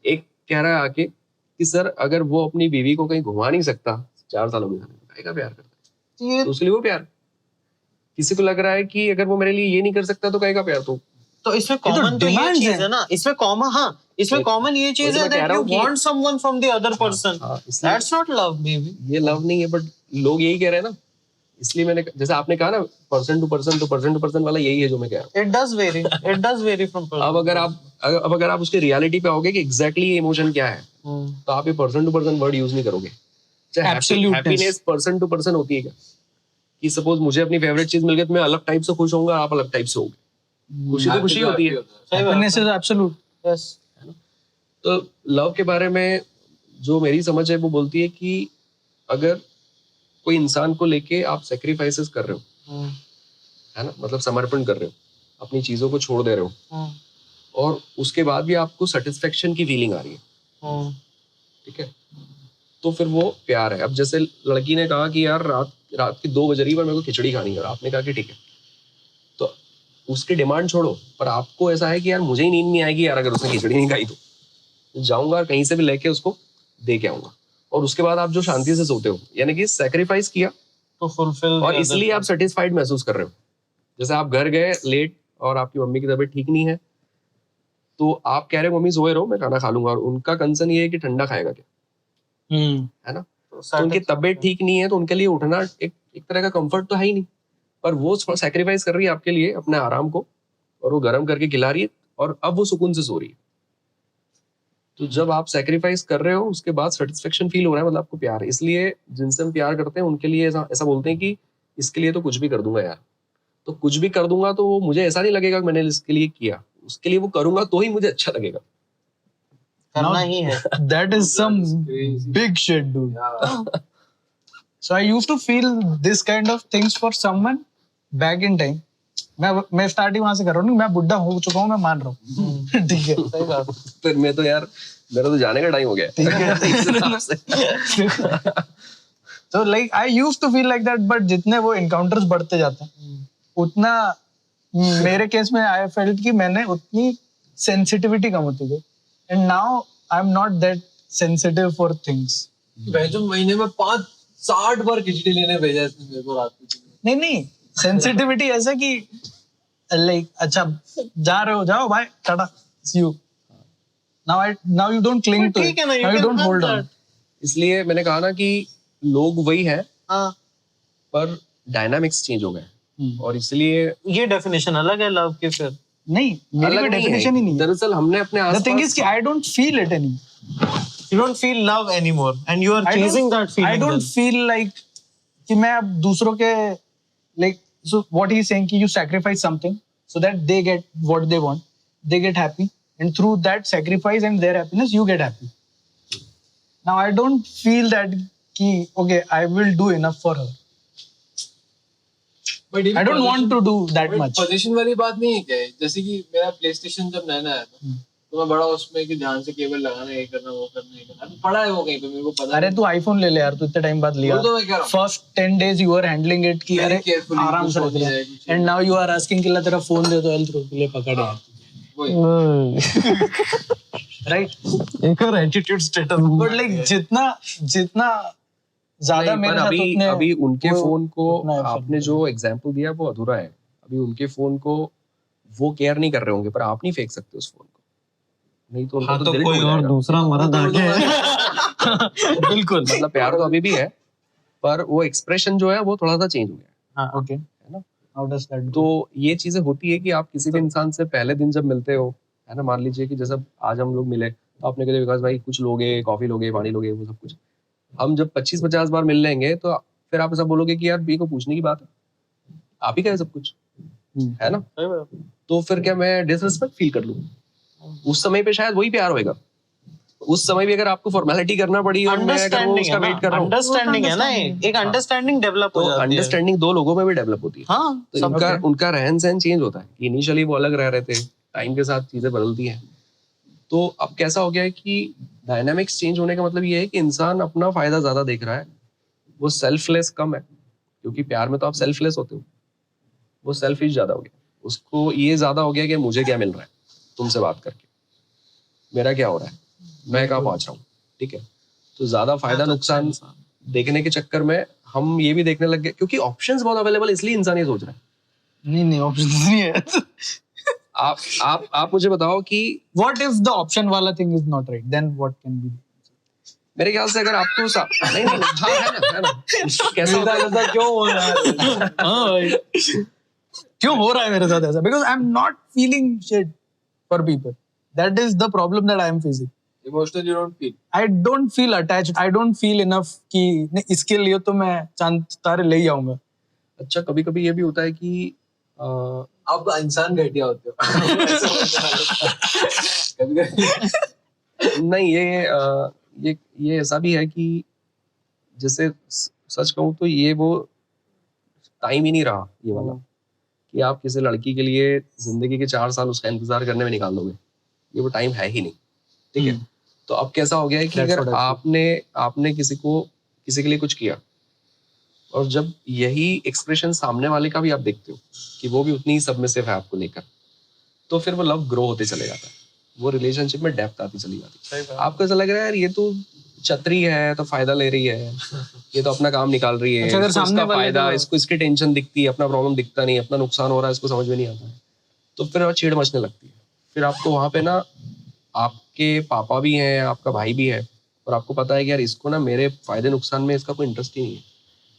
एक कह रहा है आके कि सर अगर वो अपनी बीवी को कहीं घुमा नहीं सकता 4 सालों में, काय का प्यार करता है? ये तो उसके लिए वो प्यार। किसी को लग रहा है कि अगर वो मेरे लिए ये नहीं कर सकता तो काय का प्यार? तो इसमें कॉमन तो ये demands चीज हैं। है ना, इसमें कॉमन, हाँ इसमें वही- कॉमन ये चीज वही तो है मैं कह that रहा you हूँ कि- want someone from the other person. हाँ, इसलिए That's not love, baby. ये लव नहीं है, बट लोग यही कह रहे हैं ना। इसलिए मैंने, जैसे आपने कहा ना पर्सन टू पर्सन वाला, यही है जो मैं कह रहा हूँ। It does vary. It does vary from person. अब अगर आप उसके रियलिटी पे आओगे कि एग्जैक्टली ये इमोशन क्या है, हम्म. तो आप ये person to person word use नहीं करोगे। Absoluteness. Happiness person to person होती है क्या? कि सपोज मुझे अपनी फेवरेट चीज मिल गई तो मैं अलग टाइप से खुश होऊंगा, आप अलग टाइप से होगे। खुशी तो खुशी होती है। सही बात हैप्पीनेस इज एब्सोल्यूट। Yes. तो लव के बारे में जो मेरी समझ है वो बोलती है कि अगर कोई इंसान को लेके आप सेक्रीफाइसेस कर रहे हो, हम्म. है ना, मतलब समर्पण कर रहे हो, अपनी चीजों को छोड़ दे रहे हो, हम्म. और उसके बाद भी आपको सेटिस्फेक्शन की फीलिंग आ रही है, हम्म. ठीक है, तो फिर वो प्यार है। अब जैसे लड़की ने कहा कि यार रात की 2 बज रही पर मेरे को खिचड़ी खानी है, आपने कहा कि ठीक है, तो उसकी डिमांड छोड़ो, पर आपको ऐसा है कि यार मुझे ही नींद नहीं आएगी यार अगर उसने खिचड़ी नहीं खाई तो जाऊंगा और कहीं से भी लेके उसको दे के आऊंगा, और उसके बाद आप जो शांति से सोते हो, यानी कि सेक्रीफाइस किया To fulfill the और other इसलिए आप सेटिस्फाइड महसूस कर रहे हो। जैसे आप घर गए लेट और आपकी मम्मी की तबीयत ठीक नहीं है, तो आप कह रहे हो मम्मी सोए रहो मैं खाना खा लूंगा, और उनका कंसर्न ये है कि ठंडा खाएगा क्या, है ना। तो उनकी तबीयत ठीक नहीं है तो उनके लिए उठना एक तरह का कंफर्ट तो है ही नहीं, पर वो सैक्रिफाइस कर रही है आपके लिए अपने आराम को, और वो गर्म करके खिला रही है, और अब वो सुकून से सो रही है। तो जब आप सैक्रिफाइस कर रहे हो उसके बाद सेटिस्फेक्शन फील हो रहा है, मतलब आपको प्यार है। इसलिए जिनसे हम प्यार करते हैं उनके लिए ऐसा बोलते हैं कि इसके लिए तो कुछ भी कर दूंगा यार, तो कुछ भी कर दूंगा तो वो मुझे ऐसा नहीं लगेगा कि मैंने इसके लिए किया, उसके लिए वो करूंगा तो ही मुझे अच्छा लगेगा। करना ही है। That is some crazy. big shit, dude. Yeah. So I used to feel this kind of things for someone back in time. मैं स्टार्टिंग वहां से कर रहा हूँ, मैं बुढ़ा हो चुका हूँ, मैं मान रहा हूँ। ठीक है, सही बात। फिर मैं तो यार मेरा तो जाने का टाइम हो गया है। इस हिसाब से। तो like I used to feel like that, but जितने वो एनकाउंटर्स बढ़ते जाते हैं उतना मेरे केस में आई फेल्ट कि मैंने उतनी सेंसिटिविटी कम होती गई, and now I am not that sensitive for things. जो महीने में 60 बार खिचड़ी लेने भेजा इसने मेरे को रात को। नहीं सेंसिटिविटी ऐसा कि लाइक अच्छा जा रहे हो, जाओ bye tata see you, now you don't cling to ठीक है ना, now you can don't have hold on. that. इसलिए मैंने कहा ना कि लोग वही है हाँ, पर डायनामिक्स चेंज हो गए, और इसलिए ये डेफिनेशन अलग है लव की। फिर नहीं, मेरी कोई डेफिनेशन ही नहीं है। दरअसल हमने अपने द थिंग इज आसपास कि I don't feel it any, you don't feel love anymore and you are chasing that feeling. I don't then. feel like कि मैं अब दूसरों के like, so what he is saying कि you sacrifice something so that they get what they want, they get happy, and through that sacrifice and their happiness you get happy. Now I don't feel that कि okay I will do enough for her. But I don't want to do that much. Position वाली बात नहीं है क्या? जैसे कि मेरा PlayStation जब नया आया था तो मैं बड़ा उसमें कि ध्यान से केबल लगाना, ये करना, वो करना, ये करना, पड़ा है वो कहीं पे, मेरे को पता अरे तू आईफोन ले ले यार, तू इतने टाइम बाद लिया. वो तो मैं कह रहा हूँ. First 10 days you were handling it कि Very अरे carefully, आराम से कुछ रख हो ले. जाए, कुछ And now you are asking कि ला तेरा फोन दे तो हेल्थ के लिए पकड़ यार. Right? एक और एटीट्यूड स्टेटस. But like जितना ज्यादा नहीं, मेरे पर साथ अभी उतने अभी उनके वो- फोन को उतना effect आपने जो एग्जांपल दिया वो अधूरा है. अभी उनके फोन को वो केयर नहीं कर रहे होंगे, पर आप नहीं फेंक सकते उस फोन को. नहीं तो उनका हाँ, तो तो दिल कोई टूट और जाएगा. दूसरा मर्द आके है. बिल्कुल. मतलब प्यार तो अभी भी है, पर वो एक्सप्रेशन जो है वो थोड़ा सा चेंज हो गया. Okay. है ना? How does that go? तो ये चीजें होती है कि आप किसी भी इंसान से पहले दिन जब मिलते हो, है ना, मान लीजिए कि जैसा आज हम लोग मिले तो आपने कहा विकास भाई कुछ लोगे, कॉफी लोगे, पानी लोगे, वो सब कुछ. हम जब 25-50 बार मिल लेंगे तो फिर आप ऐसा बोलोगे कि यार बी को पूछने की बात है, आप ही का है सब कुछ, है ना. तो फिर क्या मैं डिसरिस्पेक्ट फील कर लूं? उस समय पे शायद वही प्यार होएगा. उस समय भी अगर आपको फॉर्मेलिटी करना पड़ी और मैं अगर वो उसका वेट कर रहा हूँ, अंडरस्टैंडिंग है ना, एक अंडरस्टैंडिंग डेवलप हो तो जाती है. अंडरस्टैंडिंग दो लोगों में भी डेवलप होती है. हाँ, तो सब उनका okay. उनका रहन सहन चेंज होता है. इनिशियली वो अलग रह रहे थे, टाइम के साथ चीजें बदलती हैं. तो अब कैसा हो गया है कि डायनामिक्स चेंज होने का मतलब ये है कि इंसान अपना फायदा ज्यादा देख रहा है, वो सेल्फलेस कम है. क्योंकि प्यार में तो आप सेल्फलेस होते हो, वो सेल्फिश ज्यादा हो गया. उसको ये ज्यादा हो गया कि मुझे क्या मिल रहा है तुमसे बात करके, मेरा क्या हो रहा है, मैं कहाँ पहुंच रहा हूँ. ठीक है, तो ज्यादा फायदा नुकसान देखने के चक्कर में हम ये भी देखने लग गए, क्योंकि ऑप्शंस बहुत अवेलेबल, इसलिए इंसान ये सोच रहा है. नहीं ऑप्शन नहीं है. आप मुझे बताओ कि What if the option वाला thing is not right? Then what can be? मेरे ख्याल से अगर आपको नहीं हाँ, है ना कैसा होता है, क्यों हो रहा है? हाँ भाई. क्यों हो रहा है मेरे साथ ऐसा? Because I'm not feeling shit for people. That is the problem that I am facing. Emotional you don't feel. I don't feel attached. I don't feel enough कि नहीं इसके लिए तो मैं चांद तारे ले ही आऊंगा. अच्छा कभी कभी ये भी होता है कि आप इंसान घटिया होते हो. कभी नहीं ये ऐसा भी है कि जैसे सच कहूँ तो ये वो टाइम ही नहीं रहा ये वाला कि आप किसी लड़की के लिए जिंदगी के 4 साल उसका इंतजार करने में निकाल दोगे. ये वो टाइम है ही नहीं. ठीक है, तो अब कैसा हो गया है कि That's अगर what I feel. आपने किसी के लिए कुछ किया और जब यही एक्सप्रेशन सामने वाले का भी आप देखते हो कि वो भी उतनी ही सबमिसिव है आपको लेकर, तो फिर वो लव ग्रो होते चले जाता है, वो रिलेशनशिप में डेप्थ आती चली जाती है. आपको ऐसा लग रहा है यार ये तो छतरी है तो फायदा ले रही है, ये तो अपना काम निकाल रही है, अच्छा, अगर इसको सामने इसका वाले फायदा, को- इसको इसकी टेंशन दिखती है, अपना प्रॉब्लम दिखता नहीं, अपना नुकसान हो रहा है इसको समझ में नहीं आता है, तो फिर वो चिढ़ मचने लगती है. फिर आपको वहां पे ना आपके पापा भी हैं, आपका भाई भी है, और आपको पता है कि यार इसको ना मेरे फायदे नुकसान में इसका कोई इंटरेस्ट ही नहीं है,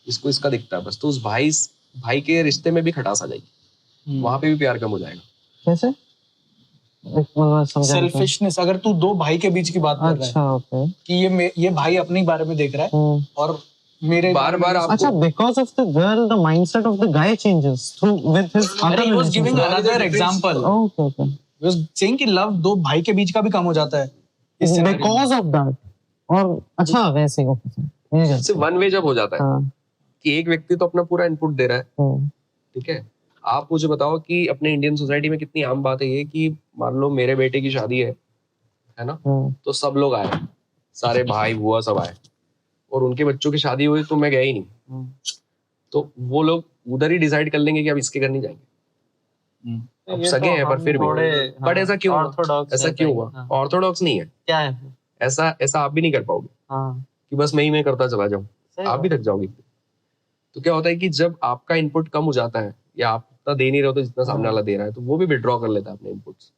इसको इसका दिखता है बस. तो उस भाई के रिश्ते में भी खटास आ जाएगी, वहां पे भी प्यार कम हो जाएगा. कैसे? एक मतलब समझा नहीं. Selfishness. अगर तू दो भाई के बीच की बात कर रहा अच्छा है ओके. कि ये भाई अपने ही बारे में देख रहा है और मेरे बार-बार आप- अच्छा, because of the girl, the mindset of the guy changes through with his other अरे he was giving relationships. another example. Okay, okay. He was saying कि love दो भाई के बीच का भी कम हो जाता है इस scenario में. Because of that. और अच्छा वैसे ही okay. सिर्फ वन वे जब हो जाता है हाँ. कि एक व्यक्ति तो अपना पूरा इनपुट दे रहा है, हम्म. ठीक है. आप मुझे बताओ कि अपने इंडियन सोसाइटी में कितनी आम बात है ये कि मान लो मेरे बेटे की शादी है ना, तो सब लोग आए, सारे भाई बुआ सब आए, और उनके बच्चों की शादी हुई तो मैं गया ही नहीं. तो वो लोग उधर ही डिसाइड कर लेंगे कि अब इसके घर नहीं जाएंगे. अब सगे हैं पर फिर भी. बट ऐसा क्यों हुआ? ऐसा क्यों हुआ? ऑर्थोडॉक्स नहीं है क्या है? ऐसा आप भी नहीं कर पाओगे कि बस मैं करता चला जाऊं, आप भी थक जाओगे. तो क्या होता है कि जब आपका इनपुट कम हो जाता है या आप उतना दे नहीं रहे हो तो जितना सामने वाला दे रहा है, तो वो भी विड्रॉ कर लेता है अपने इनपुट्स.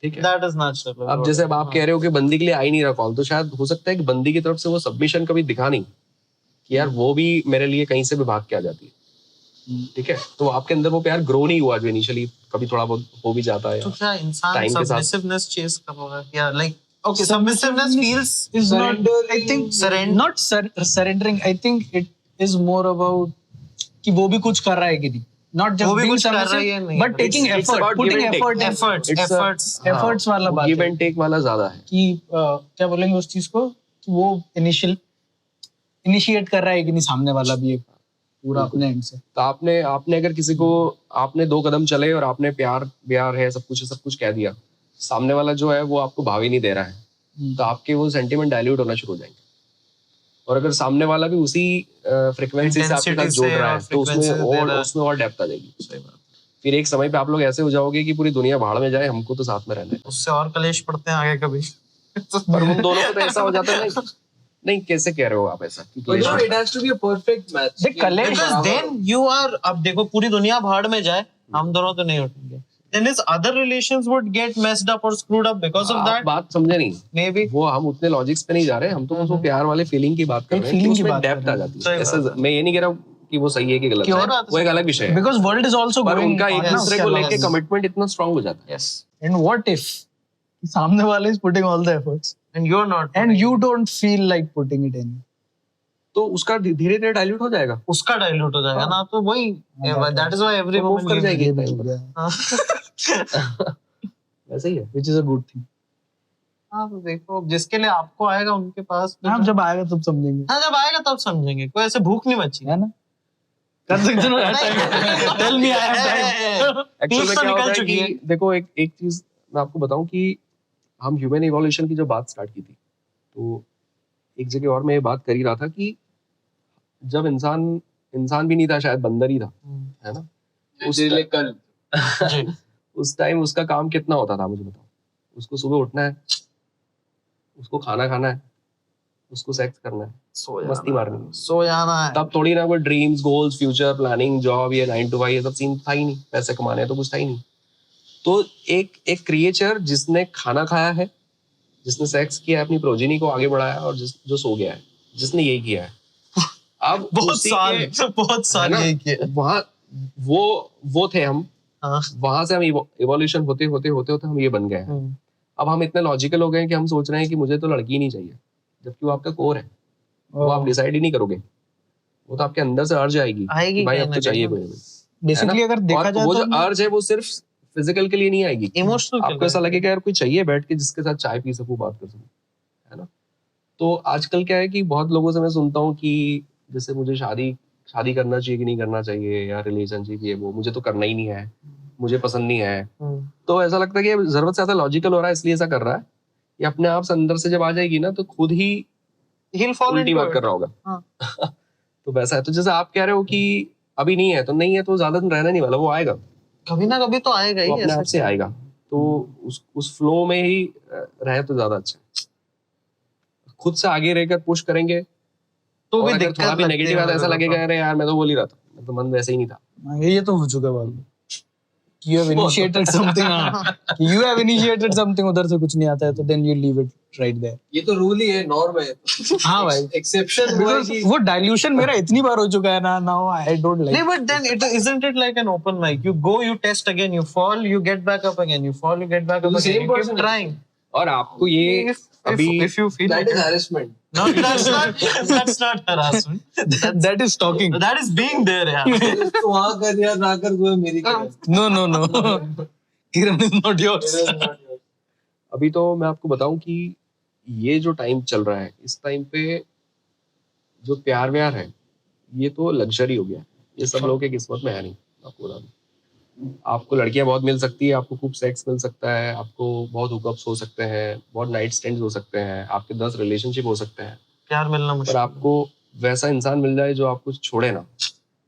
ठीक है, That is natural. अब जैसे अब आप कह रहे हो कि बंदी के लिए आ ही नहीं रहा कॉल, तो शायद हो सकता है कि बंदी की तरफ से वो सबमिशन कभी दिखा नहीं कि यार वो भी मेरे लिए कहीं से भी भाग के आ जाती है. ठीक है, तो आपके अंदर वो प्यार ग्रो नहीं हुआ जो इनिशियली कभी थोड़ा बहुत हो भी जाता है. तो क्या इंसान Time के साथ- submissiveness chase कर रहा है या like okay submissiveness feels is not, I think Surrender. not surrendering. I think it is more about कि वो भी कुछ कर रहा है कि नहीं. Not just वो भी being कुछ कर रहा है submissive, या नहीं. but taking It's effort, about putting give and take. effort, efforts वाला बात गिव है. एंड टेक वाला ज्यादा है. कि क्या बोलेंगे उस चीज को कि वो इनिशिएट कर रहा है कि नहीं सामने वाला भी एक पूरा अपने एंड से। तो आपने अगर किसी को आपने 2 कदम चले और आपने प्यार है सब कुछ कह दिया, सामने वाला जो है वो आपको भाव ही नहीं दे रहा है, तो आपके वो सेंटीमेंट डाइल्यूट होना शुरू हो जाएंगे। और अगर सामने वाला भी उसी फ्रीक्वेंसी से आपके साथ जोड़ रहा है तो उसमें और डेप्थ आ जाएगी। फिर एक समय पे आप लोग ऐसे हो जाओगे कि पूरी दुनिया भाड़ में जाए, हमको तो साथ में रहना है। उससे और कलेश पड़ते हैं आगे कभी। पर उन दोनों को तो ऐसा हो जाता है नहीं कैसे कह रहे हो आप ऐसा? But no, it has to be a perfect match. देख कलेश Because then you are, अब देखो पूरी दुनिया भाड़ में जाए, हम दोनों तो नहीं उठेंगे। Then his other relations would get messed up or screwed up because of आप that. बात समझे नहीं, Maybe. वो हम उतने लॉजिक्स पे नहीं जा रहे, हम तो बस वो प्यार वाले फीलिंग की बात कर रहे हैं कि उसमें डेप्थ आ जाती है। ऐसे मैं ये नहीं कह रहा हूँ कि वो सही है कि गलत है, वो एक अलग विषय है। बिकॉज वर्ल्ड इज आल्सो पर गोइंग उनका एक दूसरे को लेके कमिटमेंट इतना स्ट्रांग हो जाता है। Yes. एंड व्हाट इफ सामने वाला is putting all the efforts And you're not. And you don't feel like putting it in, तो उसका धीरे धीरे डाइल्यूट हो जाएगा, उसका डाइल्यूट हो जाएगा ना, तो वही that is why every तो मूव woman कर leaves. जाएगी टाइम पर। वैसे ही है। Which is a good thing. हाँ तो देखो जिसके लिए आपको आएगा उनके पास आप जब आएगा तब समझेंगे, हाँ जब आएगा तब समझेंगे, कोई ऐसे भूख नहीं मची है ना? कर सकते हो time, tell me I have time. Actually तो क्या निकल होता है चुकी है। कि देखो एक चीज मैं आपको बताऊं कि हम ह्यूमन इवोल्यूशन की जो बात स्टार्ट की थी, तो एक जगह और मैं ये बात कर ही रहा था कि जब इंसान भी नहीं था, शायद बंदर ही था, है ना? कल उस टाइम उसका काम कितना होता था मुझे बताओ? उसको सुबह उठना है, उसको खाना खाना है, उसको सेक्स करना है, मस्ती मारनी है। सो जाना है। तब थोड़ी ना कोई dreams, goals, future planning, job, ये 9 to 5 ये सब सीन था ही नहीं, पैसे कमाने हैं तो कुछ था ही नहीं। तो एक क्रिएचर जिसने खाना खाया है, जिसने सेक्स किया है, अपनी प्रोजेनी को आगे बढ़ाया और जो सो गया है, जिसने यही किया है। अब बहुत उसी साल है ना, यही किया। वहाँ वो थे हम, हाँ। वहां से हम इवोल्यूशन होते हम ये बन गए हैं। अब हम इतने लॉजिकल हो गए हैं कि हम सोच रहे हैं कि मुझे तो लड़की नहीं चाहिए, जबकि वो आपका कोर है, वो आप डिसाइड ही नहीं करोगे, वो तो आपके अंदर से अर्ज आएगी कि भाई अब तो चाहिए कोई। बेसिकली अगर देखा जाए वो तो जो अर्ज है वो सिर्फ फिजिकल के लिए नहीं आएगी, इमोशनल आपको ऐसा लगेगा यार कोई चाहिए बैठ के जिसके साथ चाय पी सकूं, बात कर सकूं, है ना? तो आजकल क्या है कि बहुत लोगों से मैं सुनता हूँ कि जैसे मुझे शादी करना चाहिए कि नहीं करना चाहिए, या रिलेशनशिप ये वो, मुझे तो करना ही नहीं है, मुझे पसंद नहीं है। तो ऐसा लगता है कि जरूरत से ज्यादा लॉजिकल हो रहा है इसलिए ऐसा कर रहा है। ये अपने आप से अंदर से जब आ जाएगी ना तो खुद ही उल्टी बात कर रहा होगा। तो वैसा है। तो जैसे आप कह रहे हो कि अभी नहीं है तो ज्यादा दिन रहना नहीं वाला, वो आएगा, कभी ना कभी तो आएगा ही, वो अपने आप से आएगा। तो उस फ्लो में ही रहे तो ज्यादा अच्छा है। खुद से आगे रहकर पुश करेंगे तो और भी अगर दिक्कत थोड़ा भी लगती नेगेटिव है आता है, ऐसा मेरे को लगेगा अरे यार मैं तो बोल ही रहा था, मैं तो मन वैसे ही नहीं था। ये तो हो चुका बाद में। You have initiated something, you have initiated something, उधर से कुछ नहीं आता है तो then you leave it right there। ये तो रूल ही है, नॉर्म है। हाँ भाई, एक्सेप्शन because वो dilution मेरा इतनी बार हो चुका है ना, now I don't like। नहीं, but then isn't it like an open mic? You go, you test again, you fall, you get back up again, you fall, you get back up The again, same you person keep trying. और आपको ये अभी If you feel that like is harassment. no, that's not harassment. that is stalking। That is being there, यार। तो वहां कर यार, ना कर, वो मेरी कर। No Kiran is not yours। अभी तो मैं आपको बताऊं कि ये जो टाइम चल रहा है, इस टाइम पे जो प्यार व्यार है ये तो लग्जरी हो गया है, ये सब लोगों के किस्मत में है नहीं। आपको बता दूं, आपको लड़कियां बहुत मिल सकती है, आपको खूब सेक्स मिल सकता है, आपको बहुत हुकअप्स हो सकते हैं, बहुत नाइट स्टैंड्स हो सकते हैं, आपके 10 रिलेशनशिप हो सकते हैं, प्यार मिलना पर मुश्किल। आपको वैसा इंसान मिल जाए जो आपको छोड़े ना,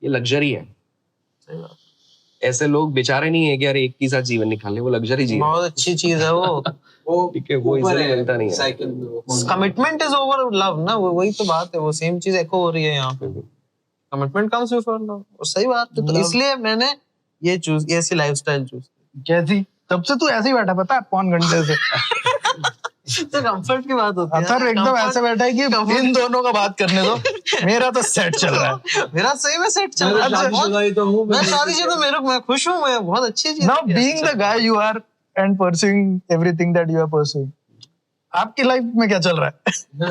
ये लग्जरी है। सही बात। ऐसे लोग बेचारे नहीं है कि यार एक के साथ जीवन निकाले, वो लग्जरी जीवन बहुत अच्छी चीज है वो। वो ठीक है, वो ऊपर इजीली मिलता नहीं है। साइकिल में वो। कमिटमेंट इज ओवर लव ना, वही तो बात है, वो सेम चीज एको हो रही है यहाँ पे। कमिटमेंट कम्स बिफोर लव, और सही बात है। तो Love- इसलिए मैंने ये चूज, ऐसी लाइफस्टाइल चूज। कैसी? तब से तू ऐसे ही बैठा, पता है, पौन घंटे से। तो कंफर्ट की बात होती है। अथर एकदम ऐसे बैठा है कि इन दोनों का बात करने दो, मेरा तो सेट चल रहा है। मेरा सही में सेट चल रहा है। शादीशुदा ही तो हूँ मैं शादीशुदा, मैं खुश हूँ, मैं बहुत अच्छी चीज। Now being the guy you are and pursuing everything that you are pursuing, आपकी लाइफ में क्या चल रहा है?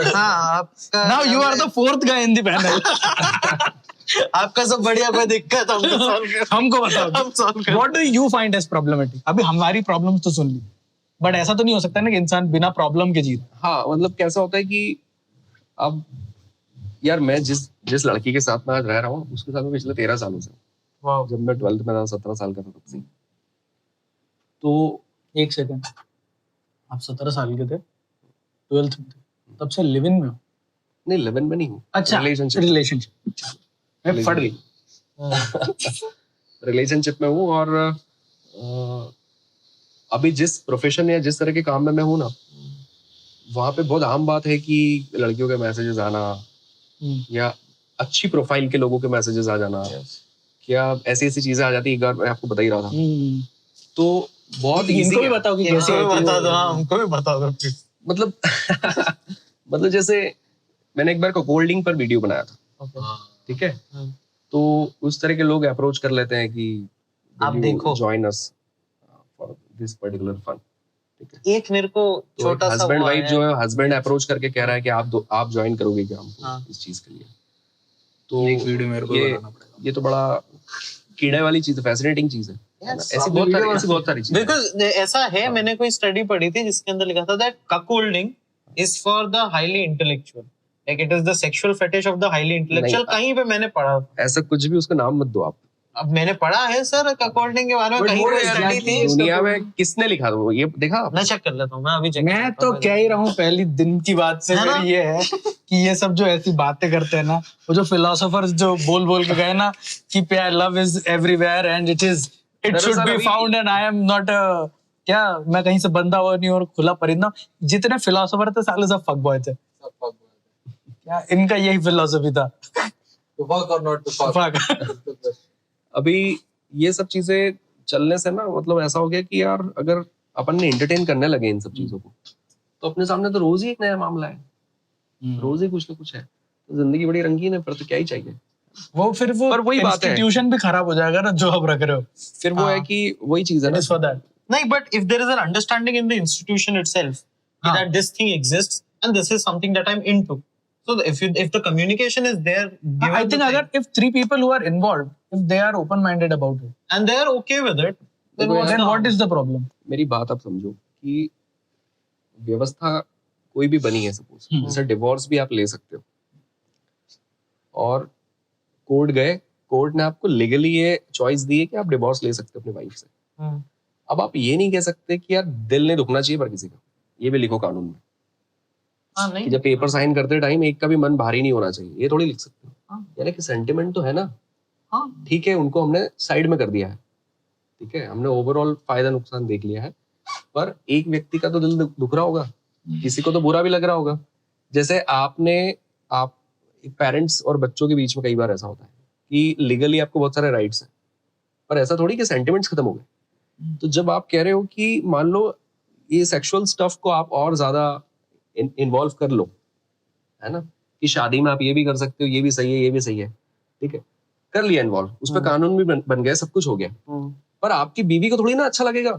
हाँ, आपका Now you are the 4th guy in the panel। आपका सब बढ़िया, कोई दिक्कत हमको बताओ, हम solve कर। What do you find as problematic? अभी हमारी प्रॉब्लम्स तो सुन ली, बट ऐसा तो नहीं हो सकता ना कि इंसान बिना प्रॉब्लम के जीत। हाँ, मतलब कैसा होता है कि अब यार मैं जिस लड़की के साथ मैं आज रह रहा हूँ उसके साथ मैं पिछले 13 सालों से, वाओ, जब मैं 12th में था 17 साल का था तब से। तो एक सेकंड, आप 17 साल के थे, 12th में थे, तब से लिव इन में हो? नहीं, 11 में नहीं हूँ। अच्छा, रिलेशनशिप मैं फट गई। रिलेशनशिप में हूँ और अभी जिस प्रोफेशन या जिस तरह के काम में मैं हूँ ना, वहाँ पे बहुत आम बात है कि लड़कियों के मैसेजेस आना या अच्छी प्रोफाइल के लोगों के मैसेजेस आ जाना, क्या ऐसी ऐसी चीजें आ जाती है। एक बार मैं आपको बता ही रहा था, तो बहुत इनको भी बताओ कि कैसे बता दो, हमको भी बता दो प्लीज। मतलब मतलब जैसे मैंने एक बार कोल्डिंग पर वीडियो बनाया था, ठीक है, तो उस तरह के लोग अप्रोच कर लेते हैं कि आप देखो, join us for this particular fun, ठीक है। एक मेरे को तो छोटा सा हस्बैंड हुआ वाइफ है। जो है, हस्बैंड अप्रोच करके कह रहा है कि आप ज्वाइन करोगे क्या हमको हाँ। इस चीज के लिए। तो एक वीडियो मेरे को बनाना पड़ेगा। ये तो बड़ा कीड़े वाली चीज है, फैसिनेटिंग चीज है। ऐसी बहुत सारी चीजें। बिकॉज ऐसा है, मैंने कोई स्टडी पढ़ी थी जिसके अंदर लिखा था that cuckolding is for the highly intellectual, like it is the sexual fetish of the highly intellectual. कहीं पे मैंने पढ़ा, ऐसा कुछ भी उसका नाम मत दो आप। अब मैंने पढ़ा है सर cuckolding के बारे में, कहीं पे स्टडी थी। दुनिया में किसने लिखा था वो, ये देखा मैं चेक कर लेता हूँ, मैं अभी चेक मैं तो कह ही रहा हूँ, पहली दिन की बात से है ना? मेरी ये है कि ये सब जो ऐसी बातें करते हैं ना, वो जो फिलोसोफर्स जो बोल के गए ना कि प्यार, love is everywhere and it should be found and I am not क्या, मैं कहीं से बंधा हुआ नहीं और खुला परिंदा। जितने फिलोसोफर थे साले सब फक बॉय थे, क्या इनका यही फिलोसफी था, To fuck or not to fuck. Fuck. अभी ये सब चीजें चलने से ना, मतलब ऐसा हो गया कि यार अगर अपन ने एंटरटेन करने लगे इन सब चीजों को, तो अपने सामने तो रोज ही एक नया मामला है, रोज ही कुछ ना कुछ है। तो जिंदगी बड़ी रंगीन है, पर तो क्या ही चाहिए। वो फिर वो पर वही बात है, इंस्टीट्यूशन भी खराब हो जाएगा ना जो आप रख रहे हो। फिर वो है कि वही चीज है It ना। is for that. नहीं, but if there is an understanding in the institution itself that this thing exists and this is something that I am into, so if the communication is there, I think अगर if 3 people who are involved, if they are open minded about it, and they are okay with it, then then what is the problem? मेरी बात आप समझो कि व्यवस्था कोई भी बनी है, सपोज जैसे डिवोर्स भी आप ले सकते हो, और कोर्ट गए, कोर्ट ने आपको लीगली ये चॉइस दी है कि आप डिवोर्स ले सकते हो अपनी वाइफ से। अब आप ये नहीं कह सकते कि यार दिल नहीं दुखना चाहिए पर किसी का, ये भी लिखो कानून में हाँ, नहीं, कि जब पेपर साइन करते टाइम एक का भी मन भारी नहीं होना चाहिए, ये थोड़ी लिख सकते हो। यानी कि सेंटिमेंट तो है ना, हाँ, ठीक है, उनको हमने साइड में कर दिया है, ठीक है, हमने ओवरऑल फायदा नुकसान देख लिया है, पर एक व्यक्ति का तो दिल दुख रहा होगा, किसी को तो बुरा भी लग रहा होगा। जैसे आप पेरेंट्स और बच्चों के बीच में कई बार ऐसा होता है कि लीगली आपको बहुत सारे राइट्स हैं, पर ऐसा थोड़ी कि सेंटिमेंट्स खत्म हो गए। तो जब आप कह रहे हो कि मान लो ये सेक्सुअल स्टफ को आप और ज्यादा इन्वॉल्व कर लो, है ना, कि शादी में आप ये भी कर सकते हो, ये भी सही है, ये भी सही है, ठीक है, कर लिया इन्वॉल्व, उस पर कानून भी बन गया, सब कुछ हो गया, पर आपकी बीवी को थोड़ी ना अच्छा लगेगा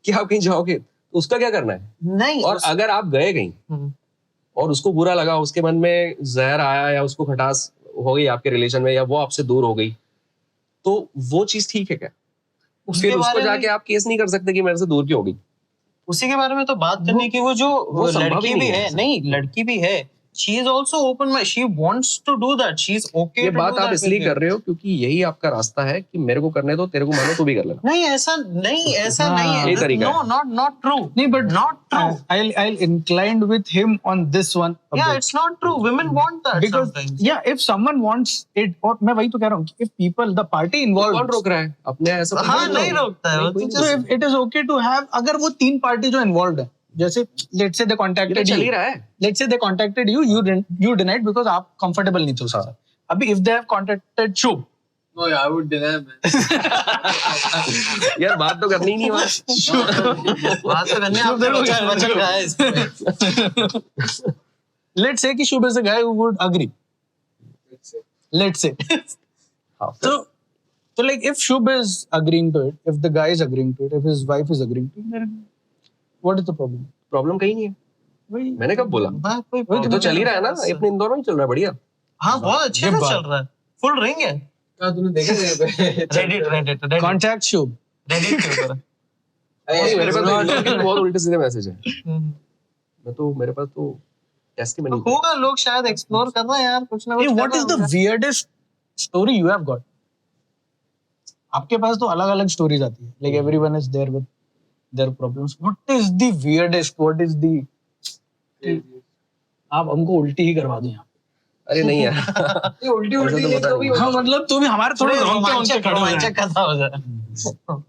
कि आप कहीं जाओगे, तो उसका क्या करना है? नहीं, और अगर आप गए कहीं और उसको बुरा लगा, उसके मन में जहर आया या उसको खटास हो गई आपके रिलेशन में, या वो आपसे दूर हो गई, तो वो चीज ठीक है क्या? फिर उसको जाके आप केस नहीं कर सकते कि मेरे से दूर क्यों हो गई। उसी के बारे में तो बात करने की वो जो संभव लड़की ही भी नहीं है, है। नहीं लड़की भी है, she is also open mind, she wants to do that, she is okay ये to बात do आप that इसलिए with कर रहे हो क्योंकि यही आपका रास्ता है कि मेरे को करने दो, तेरे को मानो तो भी कर लेना। नहीं, ऐसा नहीं है, ये तरीका no, है। not true, नहीं, but not true, I'll inclined with him on this one. a yeah, bit. it's not true, women want that Because sometimes, yeah, if someone wants it, और मैं वही तो कह रहा हूँ, if people, the party involved, कौन रोक रहा है अपने? ऐसा कोई हाँ, नहीं रोकता है वो, कोई तो so just- if it is okay to have, अगर वो 3 पार्टी जो इन्वॉल्व है, जैसे let's say they ये तो contacted चल ही you, रहा है। let's say they contacted you, you denied because आप comfortable नहीं थे उसके साथ। अभी if they have contacted Shubh, No, yeah, I would deny, man. यार बात तो करनी ही नहीं वहाँ। बात तो करने आपने वचन खाया है इसमें। let's say कि Shubh is a guy who would agree, let's say, हाँ, so like if Shubh is agreeing to it, if the guy is agreeing to it, if his wife is agreeing to it, then what is the problem? Problem कहीं नहीं है। वही मैंने कब बोला? बात कोई ये तो चल ही रहा है ना, अपने इंदौर में ही चल रहा है, बढ़िया। हाँ, बहुत अच्छे से चल रहा है, फुल रिंग है, क्या तूने देखा Reddit contact Shubh. के ऊपर। नहीं, मेरे पास तो इंदौर के बहुत उल्टे सीधे मैसेज है। हम्म। मैं तो, मेरे पास तो टेस्टिमनी होगा, लोग शायद एक्सप्लोर कर रहे हैं यार, कुछ ना कुछ Hey, कर what रहे is the होंगे। weirdest story you have got? आपके पास तो अलग अलग स्टोरीज आती है, like everyone is there with their problems. What is the weirdest? What is the आप हमको उल्टी ही करवा दें यहाँ। अरे नहीं यार ये उल्टी ऐसा उल्टी तो नहीं पता कभी नहीं। हाँ मतलब तुम हमारे थोड़े थोड़े रोंगटे रोमांचक खड़े हो रोमांचक जाए। कथा हो जाए।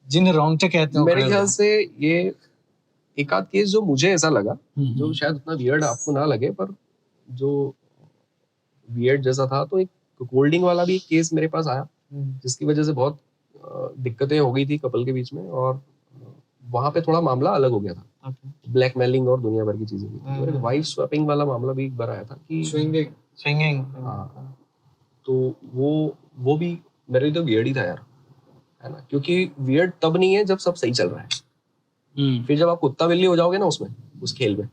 जिन्हें रोंगटे कहते हो मेरे खड़े हो ख्याल जाए। से ये एक आध केस जो मुझे ऐसा लगा, जो हम्म। शायद उतना वियर्ड आपको ना लगे, पर जो वियर्ड जैसा था, तो एक कोल्डिंग वाला भी एक केस मेरे पास आया, जिसकी वजह से बहुत दिक्कतें हो गई थी कपल के बीच में, और वहां पे थोड़ा मामला अलग हो गया था। ब्लैकमेलिंग और दुनिया भर की चीजें भी थी, और एक वाइफ स्वैपिंग वाला मामला भी एक बार आया था कि स्विंगिंग। हाँ, तो वो भी मेरे लिए तो वियर्ड ही था यार, है ना, क्योंकि वियर्ड तब नहीं है जब सब सही चल रहा है। फिर जब आप कुत्ता बिल्ली हो जाओगे ना उसमें, उस खेल में,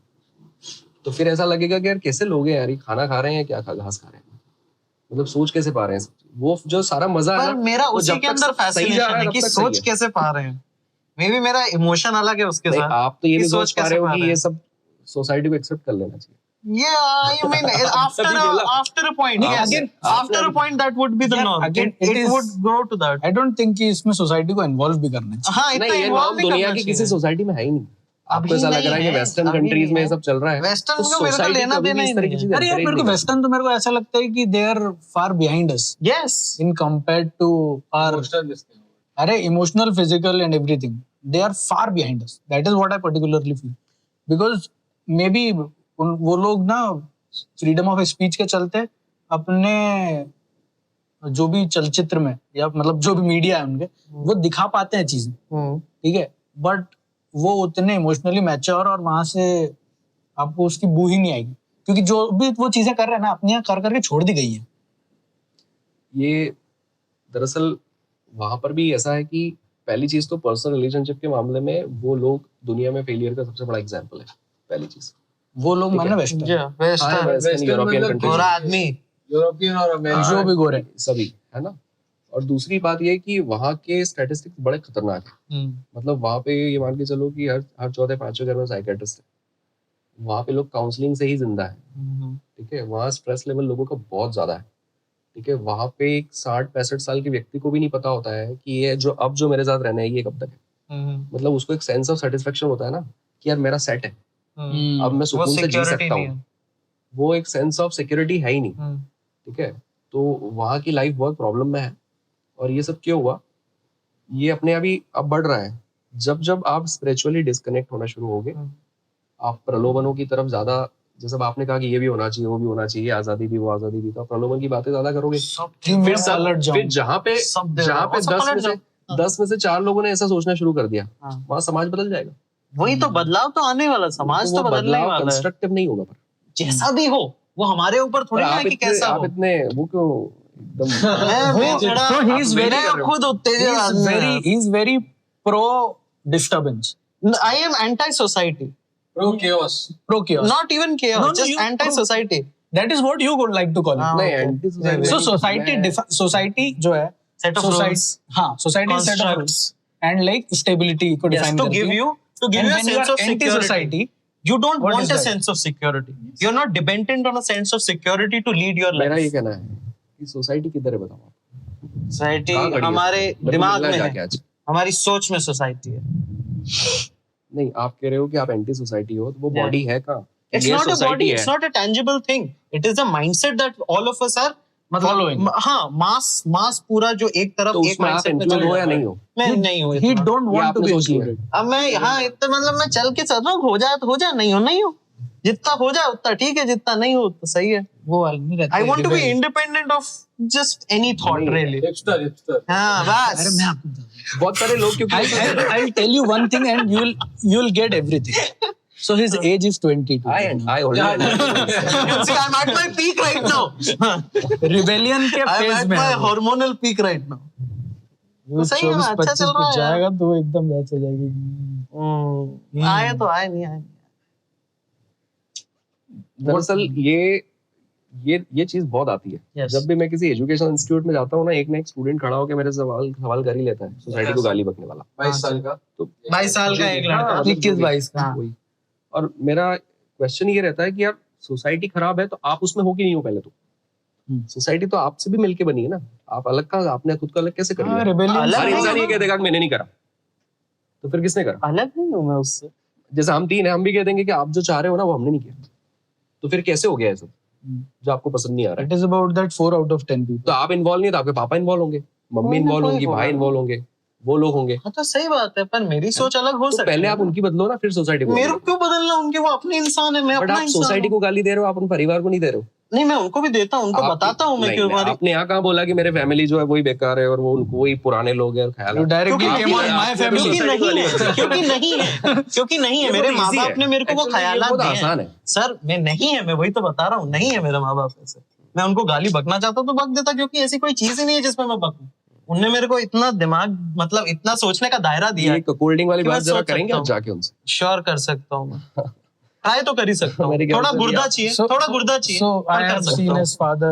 तो फिर ऐसा लगेगा कि यार कैसे लोग हैं यार, ये खाना खा रहे हैं, क्या घास खा रहे हैं, मतलब सोच कैसे पा रहे हैं, वो जो सारा मजा है पर ना, मेरा वो उसी जब के तक अंदर सब सही जा फैसिनेशन रहा है है कि तब तक सही सोच है। कैसे पा रहे हैं। मे बी मेरा इमोशन अलग है उसके नहीं, साथ। आप तो ये कि नहीं सोच सोच पा रहे हो कैसे कि पा ये रहे सब सोसाइटी को एक्सेप्ट कर लेना चाहिए। Yeah, you mean after तभी बोला। a point, हाँ, yes. again, After a point, that would be the Yeah, norm. again, It it would is- grow to that. I don't think कि इसमें सोसाइटी को इन्वॉल्व भी करना चाहिए। हाँ, इतना नहीं, ये involve नॉर्म नहीं दुनिया करना की किसी चाहिए। सोसाइटी में है ही नहीं। आपको अभी ऐसा लग नहीं रहा है कि है, वेस्टर्न अभी कंट्रीज नहीं में है। ये सब चल रहा है, Western तो में मेरे को society लेना कभी भी देना इस ही तरह की नहीं चीजें अरे यार encourage मेरे को नहीं वेस्टर्न तो मेरे को ऐसा लगता है कि they are far behind us Yes. In compared to our अरे emotional physical and everything they are far behind us that is what I particularly feel because maybe वो लोग ना फ्रीडम ऑफ स्पीच के चलते अपने जो भी चलचित्र में या मतलब जो भी मीडिया है उनके वो दिखा पाते हैं चीजें ठीक है बट वो उतने इमोशनली मैच्योर और वहां से आपको उसकी बू ही नहीं आएगी क्योंकि जो भी वो चीजें कर रहे हैं ना अपने यहाँ कर करके छोड़ दी गई है। ये दरअसल वहां पर भी ऐसा है कि पहली चीज तो पर्सनल रिलेशनशिप के मामले में वो लोग दुनिया में फेलियर का सबसे बड़ा एग्जांपल है। पहली चीज वो लोग ठीक है। माने western Yeah, Western. Western European मतलब गोरा कंट्रीज आदमी। यूरोपियन और अमेरिकन जो भी गोरे सभी, है ना। और दूसरी बात ये है कि वहाँ के स्टैटिस्टिक्स बड़े खतरनाक है। मतलब वहाँ पे ये मान के चलो कि हर चौथे पांचवें घर में साइकियाट्रिस्ट है। वहाँ पे लोग काउंसलिंग से ही जिंदा है, ठीक है। वहाँ स्ट्रेस लेवल लोगों का बहुत ज्यादा है, ठीक है। वहाँ पे एक 60-65 साल के व्यक्ति को भी नहीं पता होता है कि ये जो मेरे साथ रहना है ये कब तक है। मतलब उसको एक सेंस ऑफ सेटिस्फेक्शन होता है ना कि यार मेरा सेट है, अब मैं वो सुकून से जी security सकता नहीं हूँ। है। वो एक सेंस ऑफ सिक्योरिटी है ही नहीं, ठीक है। तो वहाँ की लाइफ बहुत प्रॉब्लम में है। और ये सब क्यों हुआ, ये अपने अभी अब बढ़ रहा है। जब जब आप स्पिरिचुअली डिस्कनेक्ट होना शुरू होगे, आप प्रलोभनों की तरफ ज्यादा, जैसे आपने कहा कि ये भी होना चाहिए वो भी होना चाहिए, आजादी भी वो आजादी भी, तो आप प्रलोभन की बातें ज्यादा करोगे। फिर जहाँ पे सब दे जहाँ रहा पे हूँ, सब पलट 10 में से 4 लोगों ने ऐसा सोचना शुरू कर दिया, हाँ। वहाँ समाज बदल जाएगा। वही तो बदलाव तो आने वाला, समाज तो वो बदलने बदलाव वाला है। कंस्ट्रक्टिव नहीं होगा। पर जैसा भी हो वो हमारे ऊपर थोड़ी ना है कि कैसा हो। आप इतने वो क्यों एकदम मैं थोड़ा so he is very- मैं खुद उत्तेजित आदमी हूँ। he is very pro disturbance I am anti society, pro chaos pro chaos not even chaos, No, no, just you- anti society. that is what you would like to call it हाँ, नहीं, okay. anti-society so मैं- society जो है Set of society rules, हाँ society is set of rules constructs. and like stability को Yes, define to करती give है you and a when you sense are of anti security. society You don't What want is a that? sense of security. You're not dependent on a sense of security to lead your मेरा ये life. कहना है कि सोसाइटी किधर है बताओ आप। सोसाइटी कहाँ खड़ी है? हमारे मेरे को दिमाग मिलना में जाके है, आज। हमारी सोच में सोसाइटी है। नहीं, आप कह रहे हो कि आप एंटी सोसाइटी हो, तो वो Yeah. बॉडी है कहाँ? It's ये not a society body, है। it's not a tangible thing. It is a mindset that all of us are Following. मतलब हाँ मास पूरा जो एक तरफ तो एक उसमें आप mindset में इंक्लूड चल हो या रहा है। नहीं हो? मैं नहीं हूँ he इतना। don't ये want to आपने be सोच लिया। included अब मैं हाँ इतना मतलब मैं चल के चल रहा हूँ, हो जाए तो हो जाए, नहीं हो जितना हो जाए उतना ठीक है, जितना नहीं हो उतना सही है। वो वाला नहीं रहता I want to be rebel. independent of just any thought नहीं। really. hipster हाँ अरे बस मैं आपको बताता हूँ। बहुत सारे लोग क्योंकि I'll tell you one thing and you'll get everything. So his age is 22. I already See, I'm at my peak right now. Rebellion के I'm phase at में my है वो। hormonal peak right now. वो सही है, अच्छा 24-25 चल रहा पे है यार। जाएगा तो एकदम वैसे हो जाएगी। आए तो आए नहीं आए। दरअसल ये चीज बहुत आती है। Yes. जब भी मैं किसी एजुकेशन इंस्टीट्यूट में जाता हूँ ना, एक ना एक स्टूडेंट खड़ा होकर मेरे से सवाल कर ही लेता है, सोसाइटी को गाली बकने वाला। 22 साल का तो 22 साल का एक लड़का। हाँ, 21-22 का। हाँ। वही। और मेरा क्वेश्चन ये रहता है कि यार सोसाइटी खराब है तो आप उसमें हो कि नहीं हो पहले तो। सोसाइटी तो आपसे भी मिलके बनी है ना, आप अलग का, आपने खुद को अलग कैसे कर लिया? rebellion अलग हर नहीं इंसान ये होना। कह देगा कि मैंने नहीं करा, तो फिर किसने करा? अलग नहीं हूँ मैं उससे। जैसे हम 3 हैं, हम भी कह देंगे कि आप जो चाह रहे हो ना वो हमने नहीं किया, तो फिर कैसे हो गया ऐसा जो आपको पसंद नहीं आ रहा है? It is about that 4 out of 10 people. तो आप इन्वॉल्व नहीं, तो आपके पापा इन्वॉल्व होंगे, मम्मी कोई ना इन्वॉल्व कोई होंगी, होगा भाई ना। इन्वॉल्व होंगे, वो लोग होंगे। हाँ तो सही बात है, पर मेरी सोच अलग हो तो सकती पहले है आप ना। उनकी बदलो ना, फिर सोसाइटी को मेरे को बदलो। क्यों बदलना उनके, वो अपने इंसान है, मैं बट अपना आप इंसान सोसाइटी हूँ। को गाली दे रहे हो, आप उन परिवार को नहीं दे रहे हो। नहीं, मैं उनको भी देता हूँ, उनको आप- बताता हूँ मैं नहीं, क्यों नहीं, हमारी। आपने यहाँ कहाँ बोला कि मेरे फैमिली जो है वही बेकार है और वो उनको वही पुराने लोग हैं और ख्याल You directly क्योंकि came on नहीं- my family. क्योंकि Society नहीं वाली है, क्योंकि नहीं है, क्योंकि नहीं है, ये मेरे बहुत माँ easy बाप है। ने मेरे को वो Actually ये ख्यालात बहुत दिए आसान हैं। है। सर मैं नहीं है, मैं वही तो बता रहा हूँ, नहीं है मेरे माँ बाप ऐसे। मैं उनको गाली बकना चाहता तो बक देता, क्योंकि ऐसी कोई चीज ही नहीं है जिसमें मैं बकूं। उनने मेरे को इतना दिमाग, मतलब इतना सोचने का दायरा दिया ये है। कोल्डिंग वाली कि मैं बात जरा सोच करेंगे सकता आप हूँ। जाके उनसे। श्योर कर सकता हूँ मैं, ट्राई तो कर ही सकता हूँ। मेरे ख्याल थोड़ा से गुर्दा आप- चाहिए, So- थोड़ा गुर्दा चाहिए। So I पर कर have सकता seen हूँ। his father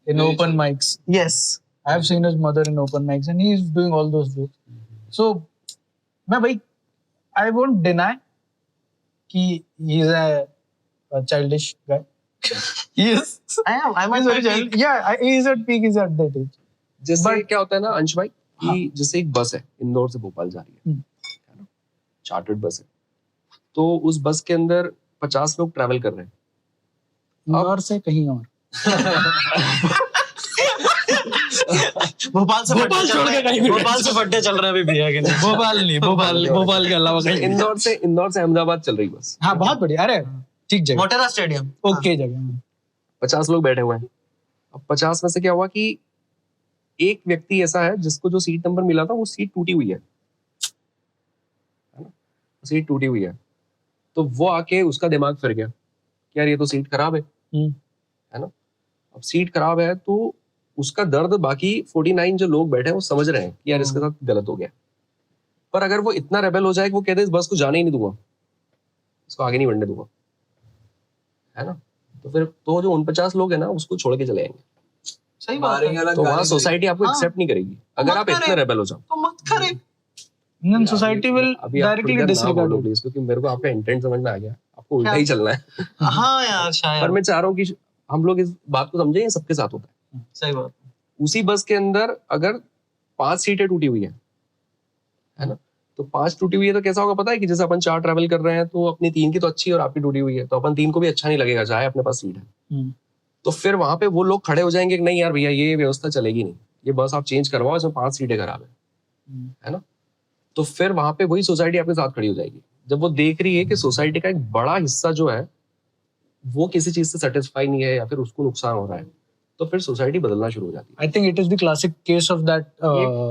in open mics. Yes. I have seen his mother in open mics, and he is doing all those jokes. So, मैं भाई, I won't deny कि he is a childish guy. He is. I'm He's at very my child. peak. Yeah, he is at peak. He's at that age. जैसे But- क्या होता है ना अंश भाई कि जैसे एक बस है, इंदौर से भोपाल जा रही है ना, चार्टर्ड बस है, तो उस बस के अंदर 50 लोग ट्रैवल कर रहे हैं। इंदौर से कहीं और. भोपाल से भोपाल फट्टे छोड़ चल के रहे कहीं हैं, भी भोपाल से फट्टे चल रहे हैं अभी भैया के लिए। भोपाल नहीं, भोपाल के अलावा कहीं. इंदौर से अहमदाबाद चल रही बस, हाँ, बहुत बढ़िया. अरे ठीक जगह. मोटेरा स्टेडियम। ओके जगह. 50 लोग बैठे हुए हैं। अब 50 में से क्या हुआ कि एक व्यक्ति ऐसा है जिसको जो सीट नंबर मिला था वो सीट टूटी हुई है ना, सीट टूटी हुई है, तो वो आके उसका दिमाग फिर गया कि यार ये तो सीट खराब है ना। अब सीट खराब है तो उसका दर्द बाकी 49 जो लोग बैठे हैं वो समझ रहे हैं कि यार इसके साथ गलत हो गया। पर अगर वो इतना रेबेल हो जाए कि वो कहते इस बस को जाने ही नहीं दूंगा, इसको आगे नहीं बढ़ने दूंगा, है ना, तो फिर तो जो 49 लोग हैं ना उसको छोड़ के चले जाएंगे। सही बात है। तो वहाँ सोसाइटी आपको हाँ। एक्सेप्ट नहीं करेगी अगर मत आप इतना करे। रेबेल हो जाओ। तो मत करे। Then society will अभी आप directly थोड़ी देर ना disregard बोलो it. प्लीज, क्योंकि मेरे को आपका इंटेंट समझ में आ गया, आपको उल्टा क्या? ही चलना है। हाँ यार पर शायद मैं चाह रहा हूँ कि हम लोग इस बात को समझें, ये सबके साथ होता है। सही बात। उसी बस के अंदर अगर 5 सीटें टूटी हुई है ना, तो 5 टूटी हुई है तो कैसा होगा पता है कि जैसे अपन 4 ट्रैवल कर रहे हैं तो अपनी 3 की तो अच्छी है और आपकी टूटी हुई है, तो अपन 3 को भी अच्छा नहीं लगेगा चाहे अपने पास सीट है। तो फिर वहां पे वो लोग खड़े हो जाएंगे कि नहीं यार भैया ये व्यवस्था चलेगी नहीं, ये बस आप चेंज करवाओ, इसमें 5 सीटें खराब है ना। तो फिर वहां पे वही सोसाइटी आपके साथ खड़ी हो जाएगी जब वो देख रही है कि सोसाइटी का एक बड़ा हिस्सा जो है वो किसी चीज से सेटिस्फाई नहीं है या फिर उसको नुकसान हो रहा है, तो फिर सोसाइटी बदलना शुरू हो जाती है। I think it is the classic case of that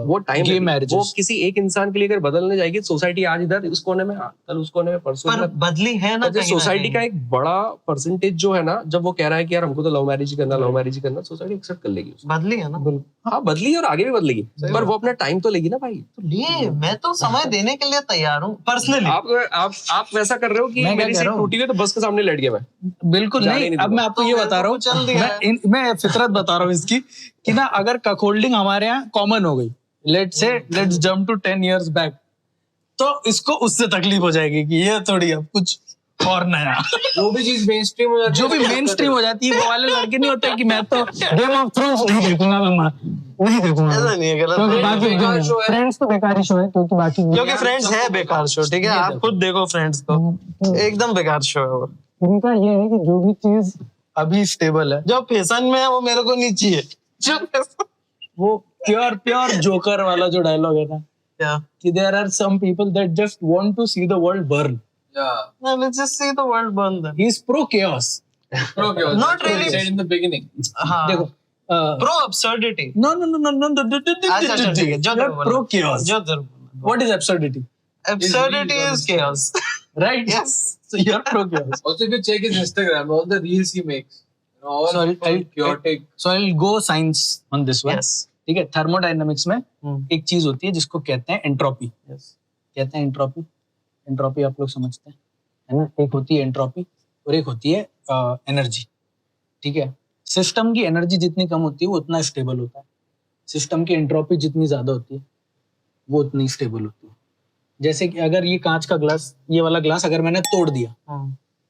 वो टाइम gay वो marriages. किसी एक इंसान के लिए अगर बदलने जाएगी सोसाइटी आज इधर इस कोने में, कल उस कोने में, परसों पर बदली है ना कहीं ना सोसाइटी कहीं। का एक बड़ा परसेंटेज जो है ना, जब वो कह रहा है कि यार हमको तो लव मैरिज ही करना, सोसाइटी एक्सेप्ट कर लेगी उसको। बदली है ना। हाँ बदली और आगे भी बदलेगी, पर वो अपना टाइम तो लेगी ना भाई। तो लिए मैं तो समय देने के लिए तैयार हूँ पर्सनली। आप वैसा कर रहे हो कि मैं क्या मेरी कह सीट रहा हूँ? टूटी हुई है तो बस के सामने लेट गया मैं। बिल्कुल जाने नहीं. नहीं अब दूंगा। मैं आपको तो ये मेरे बता को रहा हूँ, चल दिया है। मैं फितरत बता रहा हूँ इसकी कि ना अगर कक होल्डिंग हमारे यहाँ कॉमन हो गई, लेट्स जंप टू 10 years बैक, तो इसको उससे तकलीफ हो जाएगी कि ये थोड़ी अब कुछ और नया जो भी चीज मेन स्ट्रीम हो जाती जो है भी मेन स्ट्रीम हो जाती है वो वाले लड़के नहीं होते कि मैं तो गेम ऑफ थ्रोन्स नहीं देखूंगा, नहीं देखूंगा ऐसा नहीं है, गलत क्योंकि नहीं है। बाकी बेकार show है। फ्रेंड्स तो बेकार ही शो है, क्योंकि बाकी क्योंकि फ्रेंड्स है बेकार शो, ठीक है, आप खुद देखो फ्रेंड्स को, एकदम बेकार शो है वो। इनका ये है कि जो भी चीज अभी स्टेबल है, जो फैशन में है वो मेरे को नहीं चाहिए। जो वो प्योर जोकर वाला जो डायलॉग है ना क्या, कि there are some people that just want to see the world burn, Yeah. Let's just see the world burn then. He is pro chaos. Okay, Not that's what really. I said in the beginning. हाँ, देखो प्रो absurdity। no अच्छा अच्छा ठीक है, जो तेरे को pro बोला। chaos. जो तेरे को बोला। What is absurdity? Absurdity is chaos। Right? Yes। So you're pro chaos. Also, if you check his Instagram, all the reels he makes, you know, all So I'll- chaotic. So I'll go science on this one. Yes। ठीक है, थर्मोडायनामिक्स में हम्म। एक चीज होती है जिसको कहते हैं एंट्रोपी. Yes। कहते हैं एंट्रोपी. एंट्रोपी आप लोग समझते हैं, है ना? एक होती है एंट्रोपी और एक होती है एनर्जी. ठीक है, सिस्टम की एनर्जी जितनी कम होती है वो उतना स्टेबल होता है. सिस्टम की एंट्रोपी जितनी ज्यादा होती है वो उतनी स्टेबल होती है. जैसे कि अगर ये कांच का ग्लास, ये वाला ग्लास अगर मैंने तोड़ दिया,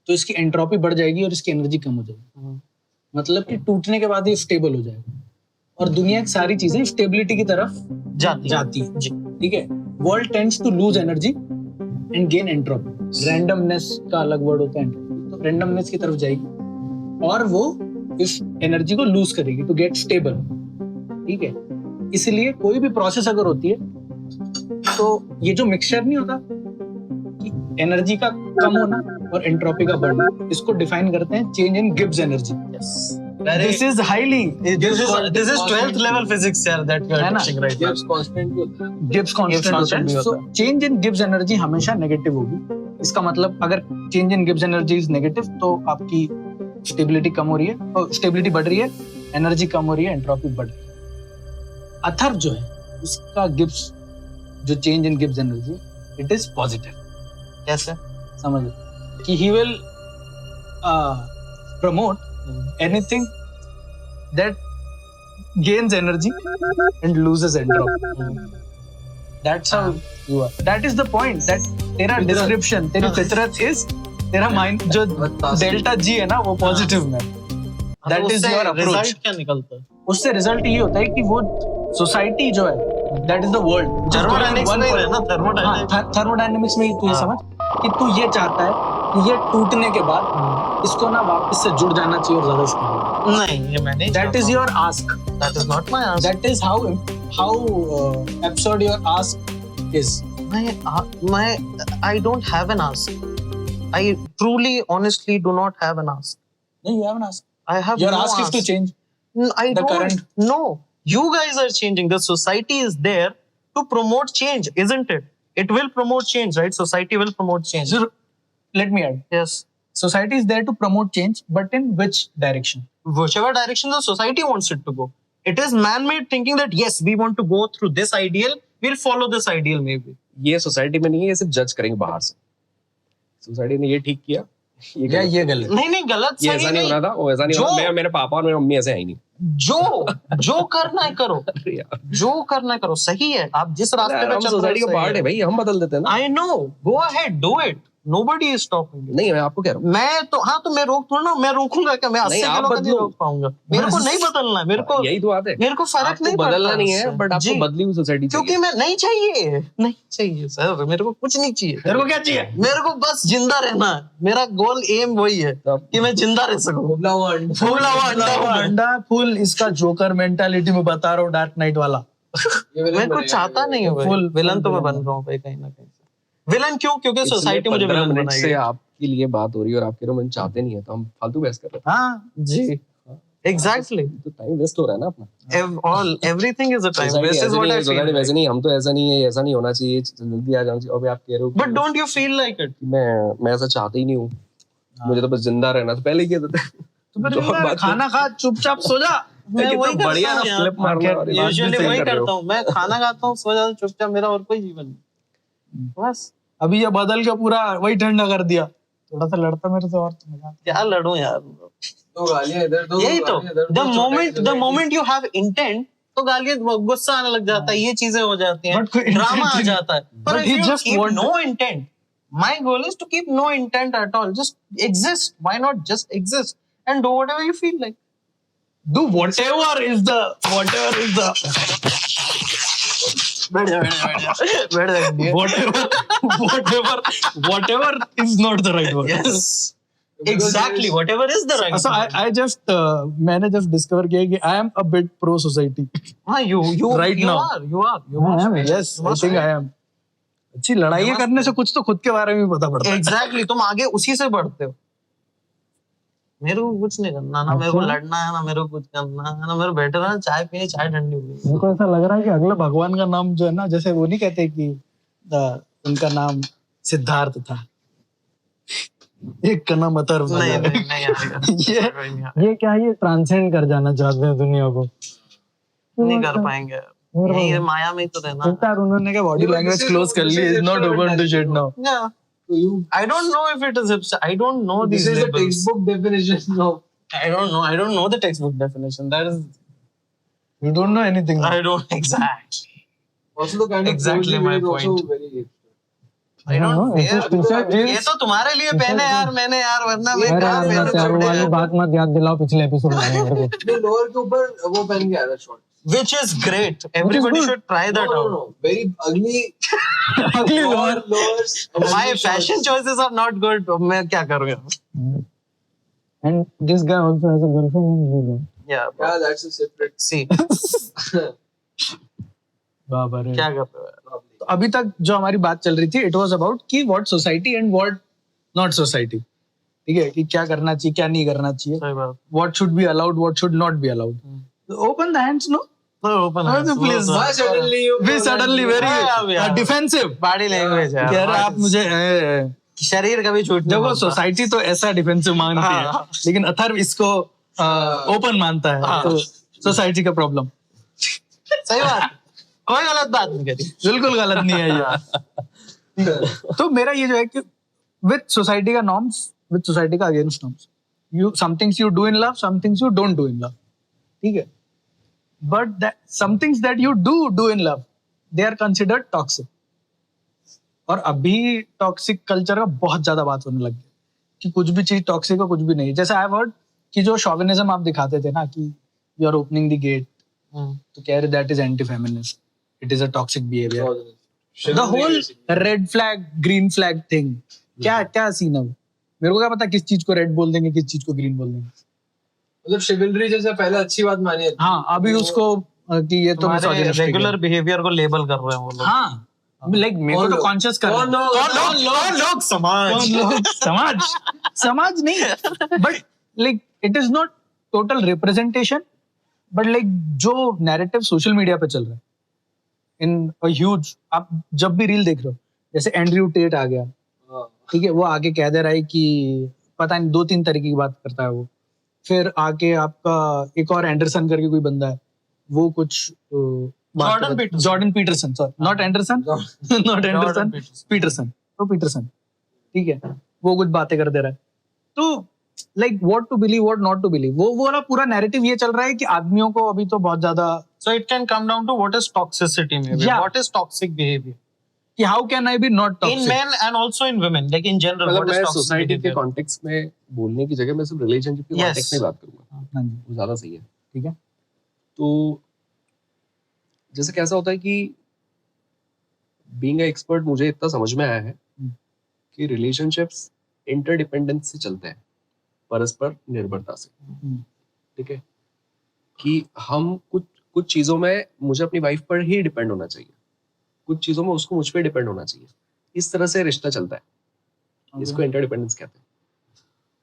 तो इसकी एंट्रोपी बढ़ जाएगी और इसकी एनर्जी कम हो जाएगी। मतलब कि टूटने के बाद ये स्टेबल हो जाएगा और दुनिया की सारी चीजें स्टेबिलिटी की तरफ जाती है। जी। ठीक है, world tends to lose energy and gain entropy. Randomness का अलग वर्ड होता है एंट्रोपी, तो रैंडमनेस की तरफ जाएगी और वो इस एनर्जी को लूज करेगी टू गेट स्टेबल। ठीक है, इसलिए कोई भी प्रोसेस अगर होती है तो ये जो मिक्सचर नहीं होता कि एनर्जी का कम होना और एंट्रोपी का बढ़ना, इसको डिफाइन करते हैं change in Gibbs energy. This is highly This is 12th level physics यार that we are है ना? teaching right now. Gibbs constant भी होता है। गिब्स कांस्टेंट होता constant भी है। सो होता चेंज इन गिब्स एनर्जी हमेशा नेगेटिव होगी। इसका मतलब अगर change in Gibbs energy is negative तो आपकी स्टेबिलिटी कम हो रही है और स्टेबिलिटी बढ़ रही है, एनर्जी कम हो रही है, एंट्रोपी बढ़ रही है। अथर्व जो है उसका गिब्स जो change in Gibbs energy it is positive. कैसे? समझ कि he will promote anything that gains energy and loses entropy. That's how you are. That is the point. That तेरा description, तेरी फितरत is तेरा mind जो delta G है ना वो positive में। That is your approach. Result क्या निकलता है? उससे result ये होता है कि वो society जो है that is the world. Thermodynamics में ही है ना, थर्मोडायनेमिक्स में ही तू ये समझ कि तू ये चाहता है कि ये टूटने के बाद इसको ना वापस से जुड़ जाना चाहिए और ज्यादा स्ट्रॉन्ग। नहीं, ये मैंने That is your ask. that is not my ask. That is how absurd your ask is. I don't have an ask. I truly, honestly do not have an ask. No, you have an ask. I have Your no ask is to change. I the don't. current. No, you guys are changing. The society is there to promote change, isn't it? It will promote change, right? Society will promote change. So, let me add. Yes. Society is there to promote change, but in which direction? Whichever direction the society wants it to go. It is man-made thinking that yes, we want to go through this ideal. We'll follow this ideal maybe. ये सोसाइटी में नहीं है, ये सिर्फ जज करेंगे बाहर से। सोसाइटी ने ये ठीक किया, ये या गलत। ये गलत। नहीं गलत ये सही ऐसा नहीं होना था, वो ऐसा नहीं होना। मेरे पापा और मेरे मम्मी ऐसे है ही नहीं। जो करना है करो, अरे यार, जो करना है करो, सही है। आप जिस रास्ते पे हम चल रहे सोसाइटी का हो पार्ट है भाई, हम बदल देते हैं ना। I know, go ahead, do it, nobody is stopping you. नहीं, मैं आपको कह रहा हूँ। मैं तो हाँ, तो मैं रोक थोड़ा ना, मैं रोकूंगा क्या? मैं 80 नहीं, आप किलो का नहीं बदलो। रोक पाऊंगा। मेरे को नहीं बदलना है, मेरे को यही तो बात है। मेरे को फर्क आपको नहीं पड़ता बदलना नहीं है, इससे। बट आपको जी, बदली हुई सोसाइटी क्योंकि चाहिए। मैं नहीं चाहिए सर, मेरे को कुछ नहीं चाहिए। तेरे को क्या चाहिए? मेरे को बस जिंदा रहना है। मेरा गोल एम वही है कि मैं जिंदा रह सकूं। फूला हुआ अंडा। फूला हुआ अंडा हूं मैं। अंडा फुल इसका जोकर मेंटालिटी में बता रहा हूँ, डार्क नाइट वाला। ये विलन मैं कुछ बनेगा, चाहता नहीं हूँ Full विलन तो मैं villain बन रहा हूँ भाई, कहीं ना कहीं से। विलन क्यों? क्योंकि इसलिए सोसाइटी मुझे 15 विलन मिनट से बनाएगी। आपके लिए बात हो रही है और आपके रोमन चाहते नहीं है, तो हम फालतू बहस कर रहे हाँ, जी, एग्जैक्टली। हैं। तो टाइम वेस्ट हो रहा है ना अपना। All everything is a time. Society This is ऐसे what नहीं I है, feel सोसाइटी वैसे like. नहीं, हम तो ऐसा नहीं है, ऐसा नहीं होना चाहिए, जल्दी आ जाना चाहिए। अबे आप कह रहे हो But don't you feel like it? कि मैं ऐसा चाहता ही नहीं हूँ, मुझे तो बस जिंदा रहना। तो पहले ही कह देते। तो फिर जो जिंदा बात- खाना खा, चुपचाप सो जा। मैं कितना वही करता बढ़िया हूँ ना यार। flip मारना और ये बात भी Usually सही वही कर रहे हो। करता हूँ। मैं खाना खाता हूँ, सो जाता हूँ चुपचाप, मेरा और कोई जीवन नहीं। बस अभी ये बदल के पूरा वही ठंडा कर दिया। थोड़ा सा लड़ता मेरे से और तो मजा आता। क्या लड़ूं यार। दो गालियां इधर, दो यही तो, गालियां इधर, the दो moment छोटे moment you have intent, तो गालियां, गुस्सा आने लग जाता है, ये चीजें हो जाती हैं, But कोई ड्रामा आ intent जाता है। But But he if you just keep want no intent, my goal is to keep no intent at all. Just exist. Why not just exist and do whatever you feel like? Do whatever is the बैठ जा India. whatever is not the right word. Yes. Exactly. Whatever is the right. So word. I just मैंने just discover किया कि I am a bit pro society. हाँ, you Right you now. are. I am, yes, I think I am. अच्छी लड़ाइयाँ करने से कुछ तो खुद के बारे में भी पता पड़ता है। Exactly. तुम आगे उसी से बढ़ते हो। मेरे को कुछ नहीं करना ना, मेरे को लड़ना है ना, मेरे को कुछ करना है ना, मेरे को बैठे रहना, चाय पिए, चाय ठंडी हो गई। मेरे को ऐसा लग रहा है कि अगला भगवान का नाम जो है ना, जैसे वो नहीं कहते कि उनका नाम सिद्धार्थ था, एक का नाम अथर्व। नहीं आएगा। ये क्या है, ये ट्रांसेंड कर जाना चाहते हैं दुनिया को। नहीं कर पाएंगे। यही माया में ही तो रहना। यार उन्होंने क्या बॉडी लैंग्वेज क्लोज कर ली, is not open to shit now. Yeah. So you, I don't know if it is hipster. I don't know this these is the labels. textbook definition of. I don't know the textbook definition. That is, You don't know anything. I don't exact. Also, the kind of Exactly clothes you my wear is also point. very hipster. I don't हाँ, wear. t-shirt, ये jeans। तो तुम्हारे लिए पहने यार मैंने यार, वरना मैं अरे कहाँ यार मत यार, वो वाली बात मत याद दिलाओ, पिछले एपिसोड में मेरे को। जो लोअर के ऊपर वो पहन के आया था short. Which is great. Everybody good. should try that out. No. Very ugly. Ugly lower. Lowers. My fashion choices are not good. अब मैं क्या करूँ यार? And this guy also has a girlfriend and you don't. Yeah. Yeah, that's a separate. See. बाबा रे। क्या कर रहे हो यार? तो अभी तक जो हमारी बात चल रही थी, इट वाज अबाउट कि what society and what not society, ठीक है, कि क्या करना चाहिए क्या नहीं करना चाहिए, सही बात. What should be allowed what should not be allowed. Open the hands, no No, open Oh, hands. so please. वो Why तो- suddenly you? We suddenly very yeah. Defensive, Body language यार. कह रहे आप मुझे शरीर कभी छूट नहीं देखो मानता. सोसाइटी तो ऐसा डिफेंसिव मानती है, हाँ. लेकिन अथर्व इसको ओपन मानता है, हाँ. तो सोसाइटी का प्रॉब्लम सही बात. कोई गलत बात नहीं करी. बिल्कुल गलत नहीं है ये. तो मेरा ये जो है कि विद सोसाइटी का नॉर्म्स, विद सोसाइटी का against norms, you some things you do in love, some things you don't do in love, ठीक है, but some things that you do in love, they are considered toxic. और अभी टॉक्सिक कल्चर का बहुत ज्यादा बात होने लग गया कि कुछ भी चीज टॉक्सिक है, कुछ भी नहीं. जैसे आई हैव हर्ड कि जो शॉविनिज्म आप दिखाते थे ना, कि you are opening the gate, तो कह रहे that is anti feminist, it is a toxic behaviour. The whole red flag green flag thing, क्या सीन है वो? मेरे को क्या पता किस चीज को रेड बोल देंगे, किस चीज को ग्रीन बोल देंगे. मतलब शिवलरी जैसे पहले अच्छी बात मानी जाती. हाँ, अभी उसको कि ये तो misogynistic है. रेगुलर बिहेवियर को लेबल कर रहे हैं वो लोग. हाँ, लाइक मेरे को तो कॉन्शियस कर कौन लोग? कौन लोग समाज. समाज नहीं, but like it is not total representation, but like जो नैरेटिव सोशल मीडिया पे चल रहा है इन अ ह्यूज, आप जब भी रील देख रहे हो, जैसे एंड्रयू टेट आ गया, हाँ. ठीक है, वो आगे कह दे रहा है कि पता नहीं 2-3 तरीके की बात करता है वो. फिर आके आपका एक और एंडरसन करके कोई बंदा है, वो कुछ Jordan Peterson, sorry not Anderson, not Anderson, Peterson, तो पीटरसन, ठीक है, वो कुछ बातें कर दे रहा है. तो like what to believe what not to believe, वो वाला पूरा नैरेटिव ये चल रहा है कि आदमियों को अभी तो बहुत ज्यादा, So it can come down to what is toxicity maybe. Yeah. What is toxic behavior? कि how can I be not In toxic. men and also in women. Like in general, मतलब what is मैं toxic सोसाइटी के behavior? कॉन्टेक्स्ट में बोलने की जगह मैं सिर्फ रिलेशनशिप के Yes. कॉन्टेक्स्ट में बात करूंगा, हाँ जी, वो ज्यादा सही है. ठीक है. तो जैसे कैसा होता है कि बीइंग अ एक्सपर्ट मुझे इतना समझ में आया है कि रिलेशनशिप्स इंटरडिपेंडेंस से चलते हैं, परस्पर निर्भरता से. ठीक है, कि हम कुछ चीजों में मुझे अपनी वाइफ पर ही डिपेंड होना चाहिए, कुछ चीजों में उसको मुझ पर डिपेंड होना चाहिए. इस तरह से रिश्ता चलता है, इसको इंटरडिपेंडेंस कहते हैं.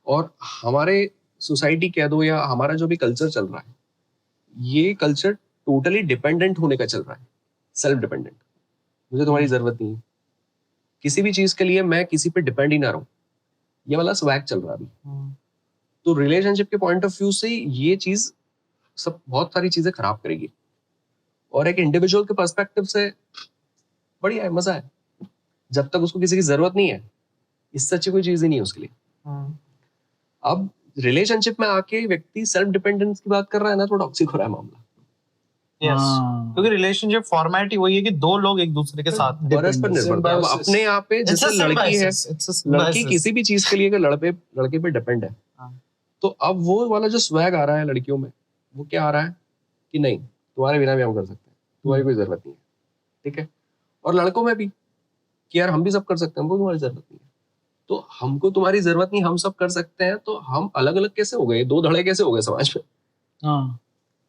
और हमारे सोसाइटी कह दो या हमारा जो भी कल्चर चल रहा है, ये कल्चर टोटली डिपेंडेंट होने का चल रहा है, सेल्फ डिपेंडेंट. मुझे तुम्हारी जरूरत नहीं है, किसी भी चीज के लिए मैं किसी पे डिपेंड ही ना रहूं, ये वाला स्वैग चल रहा है अभी. तो रिलेशनशिप के पॉइंट ऑफ व्यू से ये चीज सब बहुत सारी चीजें खराब करेगी. और एक इंडिविजुअल के पर्सपेक्टिव से बढ़िया है, मजा है, जब तक उसको किसी की जरूरत नहीं है. इससे अच्छी कोई चीज ही नहीं है उसके लिए. अब रिलेशनशिप में आके व्यक्ति सेल्फ डिपेंडेंस की बात कर रहा है ना, तो टॉक्सिक हो रहा है मामला. Yes. हाँ. क्योंकि रिलेशनशिप फॉर्मेट ही वही है कि दो लोग एक दूसरे के साथ. परस्पर निर्भरता. अब Symbiosis. अपने आप पे It's जैसे a लड़की है, symbiosis. It's a लड़की symbiosis. किसी भी चीज के लिए अगर लड़के पे डिपेंड है, हाँ. तो अब वो वाला जो स्वैग आ रहा है लड़कियों में, वो क्या आ रहा है कि नहीं तुम्हारे बिना भी हम कर सकते हैं, तुम्हारी कोई जरूरत नहीं है. ठीक है. और लड़कों में भी कि यार हम भी सब कर सकते हैं, हमको तुम्हारी जरूरत नहीं है. तो हमको तुम्हारी जरूरत नहीं, हम सब कर सकते हैं, तो हम अलग अलग कैसे हो गए, दो धड़े कैसे हो गए समाज में. हाँ.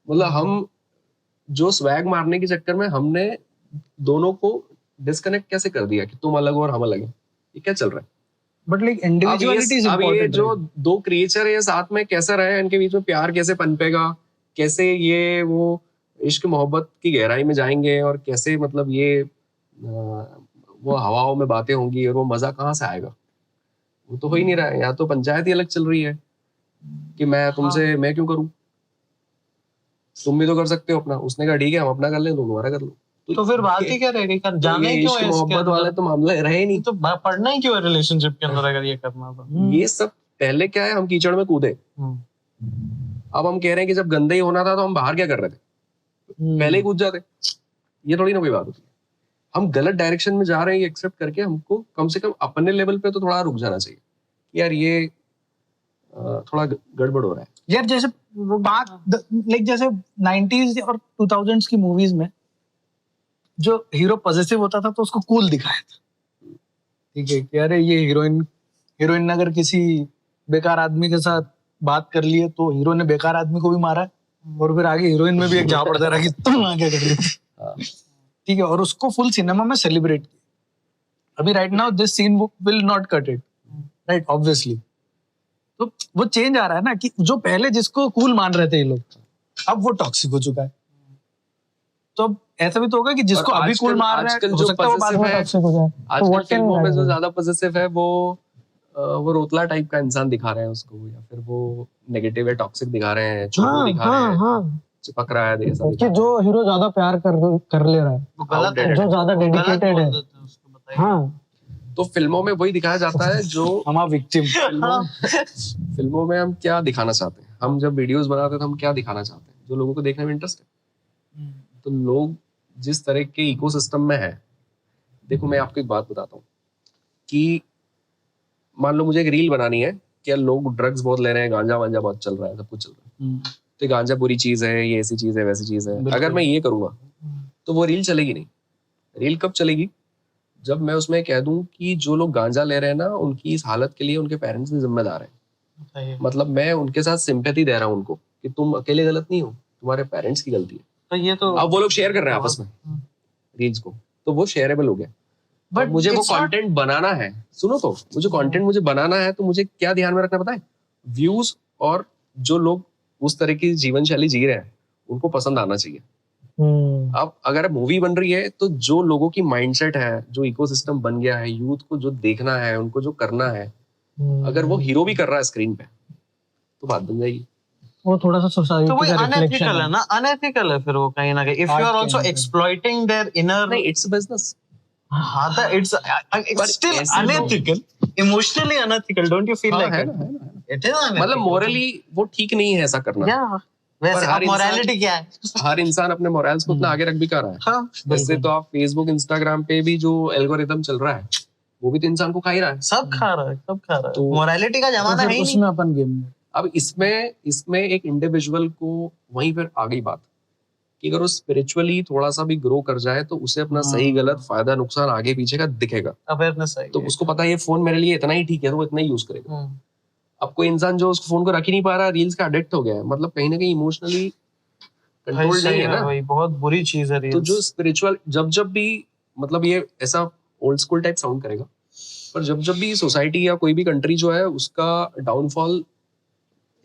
मतलब हम जो स्वैग मारने के चक्कर में हमने दोनों को डिस्कनेक्ट कैसे कर दिया कि तुम अलग हो और हम अलग हैं. ये क्या चल रहा है. बट लाइक इंडिविजुअलिटी इज अब ये इंपॉर्टेंट. जो दो क्रिएचर है साथ में कैसे रहे, इनके बीच में प्यार कैसे पनपेगा, कैसे ये वो इश्क मोहब्बत की गहराई में जाएंगे, और कैसे मतलब ये वो हवाओं में बातें होंगी, और वो मजा कहाँ से आएगा. वो तो हो ही नहीं रहा है. या तो पंचायत ही अलग चल रही है कि मैं तुमसे मैं क्यों करूं, तुम भी तो कर सकते हो अपना. उसने कहा ठीक है हम अपना कर लें, तुम तुम्हारा कर लो. तो फिर बात ही क्या रहेगी, जाने ये क्यों इश्क है इसके मोहब्बत वाले अंदर? तो मामला रहे ही नहीं. तो पढ़ना ही क्यों है रिलेशनशिप के अंदर अगर ये करना तो. ये सब पहले क्या है, हम कीचड़ में कूदे. अब हम कह रहे हैं कि जब गंदे ही होना था तो हम बाहर क्या कर रहे थे, पहले ही कूद जाते. ये थोड़ी ना कोई बात होती है. हम गलत डायरेक्शन में जा रहे हैं ये एक्सेप्ट करके हमको कम से कम अपने लेवल पे तो थोड़ा रुक जाना चाहिए कि यार ये थोड़ा गड़बड़ हो रहा है। यार जैसे लाइक जैसे 90s और 2000s की मूवीज में जो हीरो पॉजिटिव होता था तो उसको कूल दिखाया था, ठीक है कि अरे ये हीरोइन ने अगर किसी बेकार आदमी के साथ बात कर ली है तो हीरो ने बेकार आदमी को भी मारा है और फिर आगे हीरोइन में भी एक झापड़ दे रहा है कि तुम आगे कर ली, ठीक है, और उसको फुल सिनेमा में सेलिब्रेट किया। अभी right now this scene will not cut it, right, obviously. तो वो चेंज आ रहा है ना कि जो पहले जिसको कूल मान रहे थे ये लोग अब वो टॉक्सिक हो चुका है। तो अब ऐसा भी तो होगा कि जिसको अभी कूल मार रहा है हो सकता है वो बाद में टॉक्सिक हो जाए। आजकल फिल्मों में जो ज्यादा पॉजिटिव है वो रोतला टाइप का इंसान दिखा रहे हैं उसको, या फिर वो नेगेटिव या टॉक्सिक दिखा रहे हैं, छोटू दिखा रहे हैं, चिपक रहा है ऐसा कि जो हीरो ज्यादा प्यार कर ले रहा है, गलत है, जो ज्यादा डेडिकेटेड है। हाँ, तो फिल्मों में वही दिखाया जाता है जो हम विक्टिम। फिल्मों में हम क्या दिखाना चाहते हैं, हम जब वीडियोस बनाते हैं तो हम क्या दिखाना चाहते हैं, जो लोगों को देखने में इंटरेस्ट है। तो लोग जिस तरह के इकोसिस्टम में है, देखो मैं आपको एक बात बताता हूँ कि मान लो मुझे एक रील बनानी है कि लोग ड्रग्स बहुत ले रहे हैं, गांजा वांजा बहुत चल रहा है, सब कुछ चल रहा है, तो गांजा बुरी चीज है, ये ऐसी चीज है, वैसी चीज है। अगर मैं ये करूंगा तो वो रील चलेगी नहीं। रील कब चलेगी? जब मैं उसमें कह दूं कि जो लोग गांजा ले रहे हैं ना, उनकी इस हालत के लिए उनके पेरेंट्स भी जिम्मेदार हैं। मतलब मैं उनके साथ सिंपैथी दे रहा हूं उनको कि तुम अकेले गलत नहीं हो, तुम्हारे पेरेंट्स की गलती है। तो ये तो अब वो लोग शेयर कर रहे हैं आपस में रील्स को, तो वो शेयरेबल हो गया। बट मुझे वो कंटेंट बनाना है, सुनो तो, मुझे कंटेंट मुझे बनाना है तो मुझे क्या ध्यान में रखना पता है? व्यूज और जो लोग उस तरह की जीवन शैली जी रहे हैं उनको पसंद आना चाहिए। अब अगर मूवी बन रही है तो जो लोगों की माइंडसेट है, जो इकोसिस्टम बन गया है, यूथ को जो देखना है, उनको जो करना है, अगर वो हीरो भी कर रहा है स्क्रीन पे तो बात बन जाएगी। वो थोड़ा सा सोसाइटी तो वही का अनएथिकल रिफ्लेक्शन है ना, अनएथिकल है फिर वो कहीं ना कहीं। If you are also exploiting their inner, नहीं, इट्स बिजनेस। हाँ, तो it's still unethical, emotionally unethical, don't you feel like it is unethical? मतलब मोरली वो ठीक नहीं है ऐसा करना। या वैसे अब मोरालिटी क्या है? हर इंसान अपने मोरल्स को उतना आगे रख भी कर रहा है। हाँ, वैसे तो आप फेसबुक इंस्टाग्राम पे भी जो एल्गोरिथम चल रहा है वो भी तो इंसान को खा ही रहा है। सब खा रहा है, सब खा रहा है। तो मोरालिटी का जमाना है ही नहीं। उसमें अपन गेम में अब इसमें एक इंडिविजुअल को वहीं पर आ गई बात कि अगर वो स्पिरिचुअली थोड़ा सा भी ग्रो कर जाए तो उसे अपना सही गलत फायदा नुकसान आगे पीछे का दिखेगा। अवेयरनेस है तो उसको पता है ये फोन मेरे लिए इतना ही ठीक है तो वो इतना ही यूज करेगा। अब कोई इंसान जो उस फोन को रख ही नहीं पा रहा, रील्स का एडिक्ट हो गया है, मतलब कहीं ना कहीं इमोशनली कंट्रोल नहीं है ना भाई, बहुत बुरी चीज है। तो जो स्पिरिचुअल जब भी, मतलब ये ऐसा ओल्ड स्कूल टाइप साउंड करेगा, पर जब भी सोसाइटी या कोई भी कंट्री जो है उसका डाउनफॉल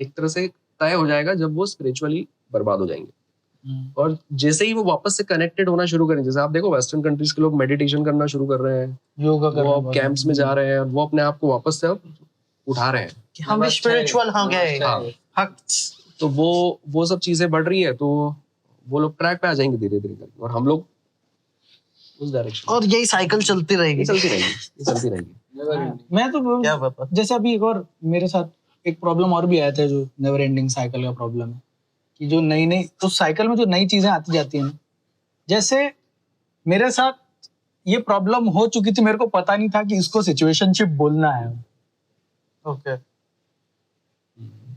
एक तरह से तय हो जाएगा जब वो स्पिरिचुअली बर्बाद हो जाएंगे। और जैसे ही वो वापस से कनेक्टेड होना शुरू करें, जैसे आप देखो वेस्टर्न कंट्रीज के लोग मेडिटेशन करना शुरू कर रहे हैं, योगा वो अब कैंप्स में जा रहे हैं, वो अपने आप को वापस से अब उठा रहे हैं। हम स्पिरिचुअल हो गए। हाँ, तो वो सब चीजें बढ़ रही है, तो वो लोग ट्रैक पे आ जाएंगे धीरे धीरे करके, और हम लोग उस डायरेक्शन। और यही साइकिल चलती रहेगी। चलती रहेगी। मैं तो क्या पता। जैसे अभी एक और मेरे साथ एक प्रॉब्लम और भी आया था, जो नेवर एंडिंग साइकिल का प्रॉब्लम है कि जो नई तो साइकिल में जो नई चीजें आती जाती हैं, जैसे मेरे साथ ये प्रॉब्लम हो चुकी थी, मेरे को पता नहीं था कि इसको सिचुएशनशिप बोलना है। ओके,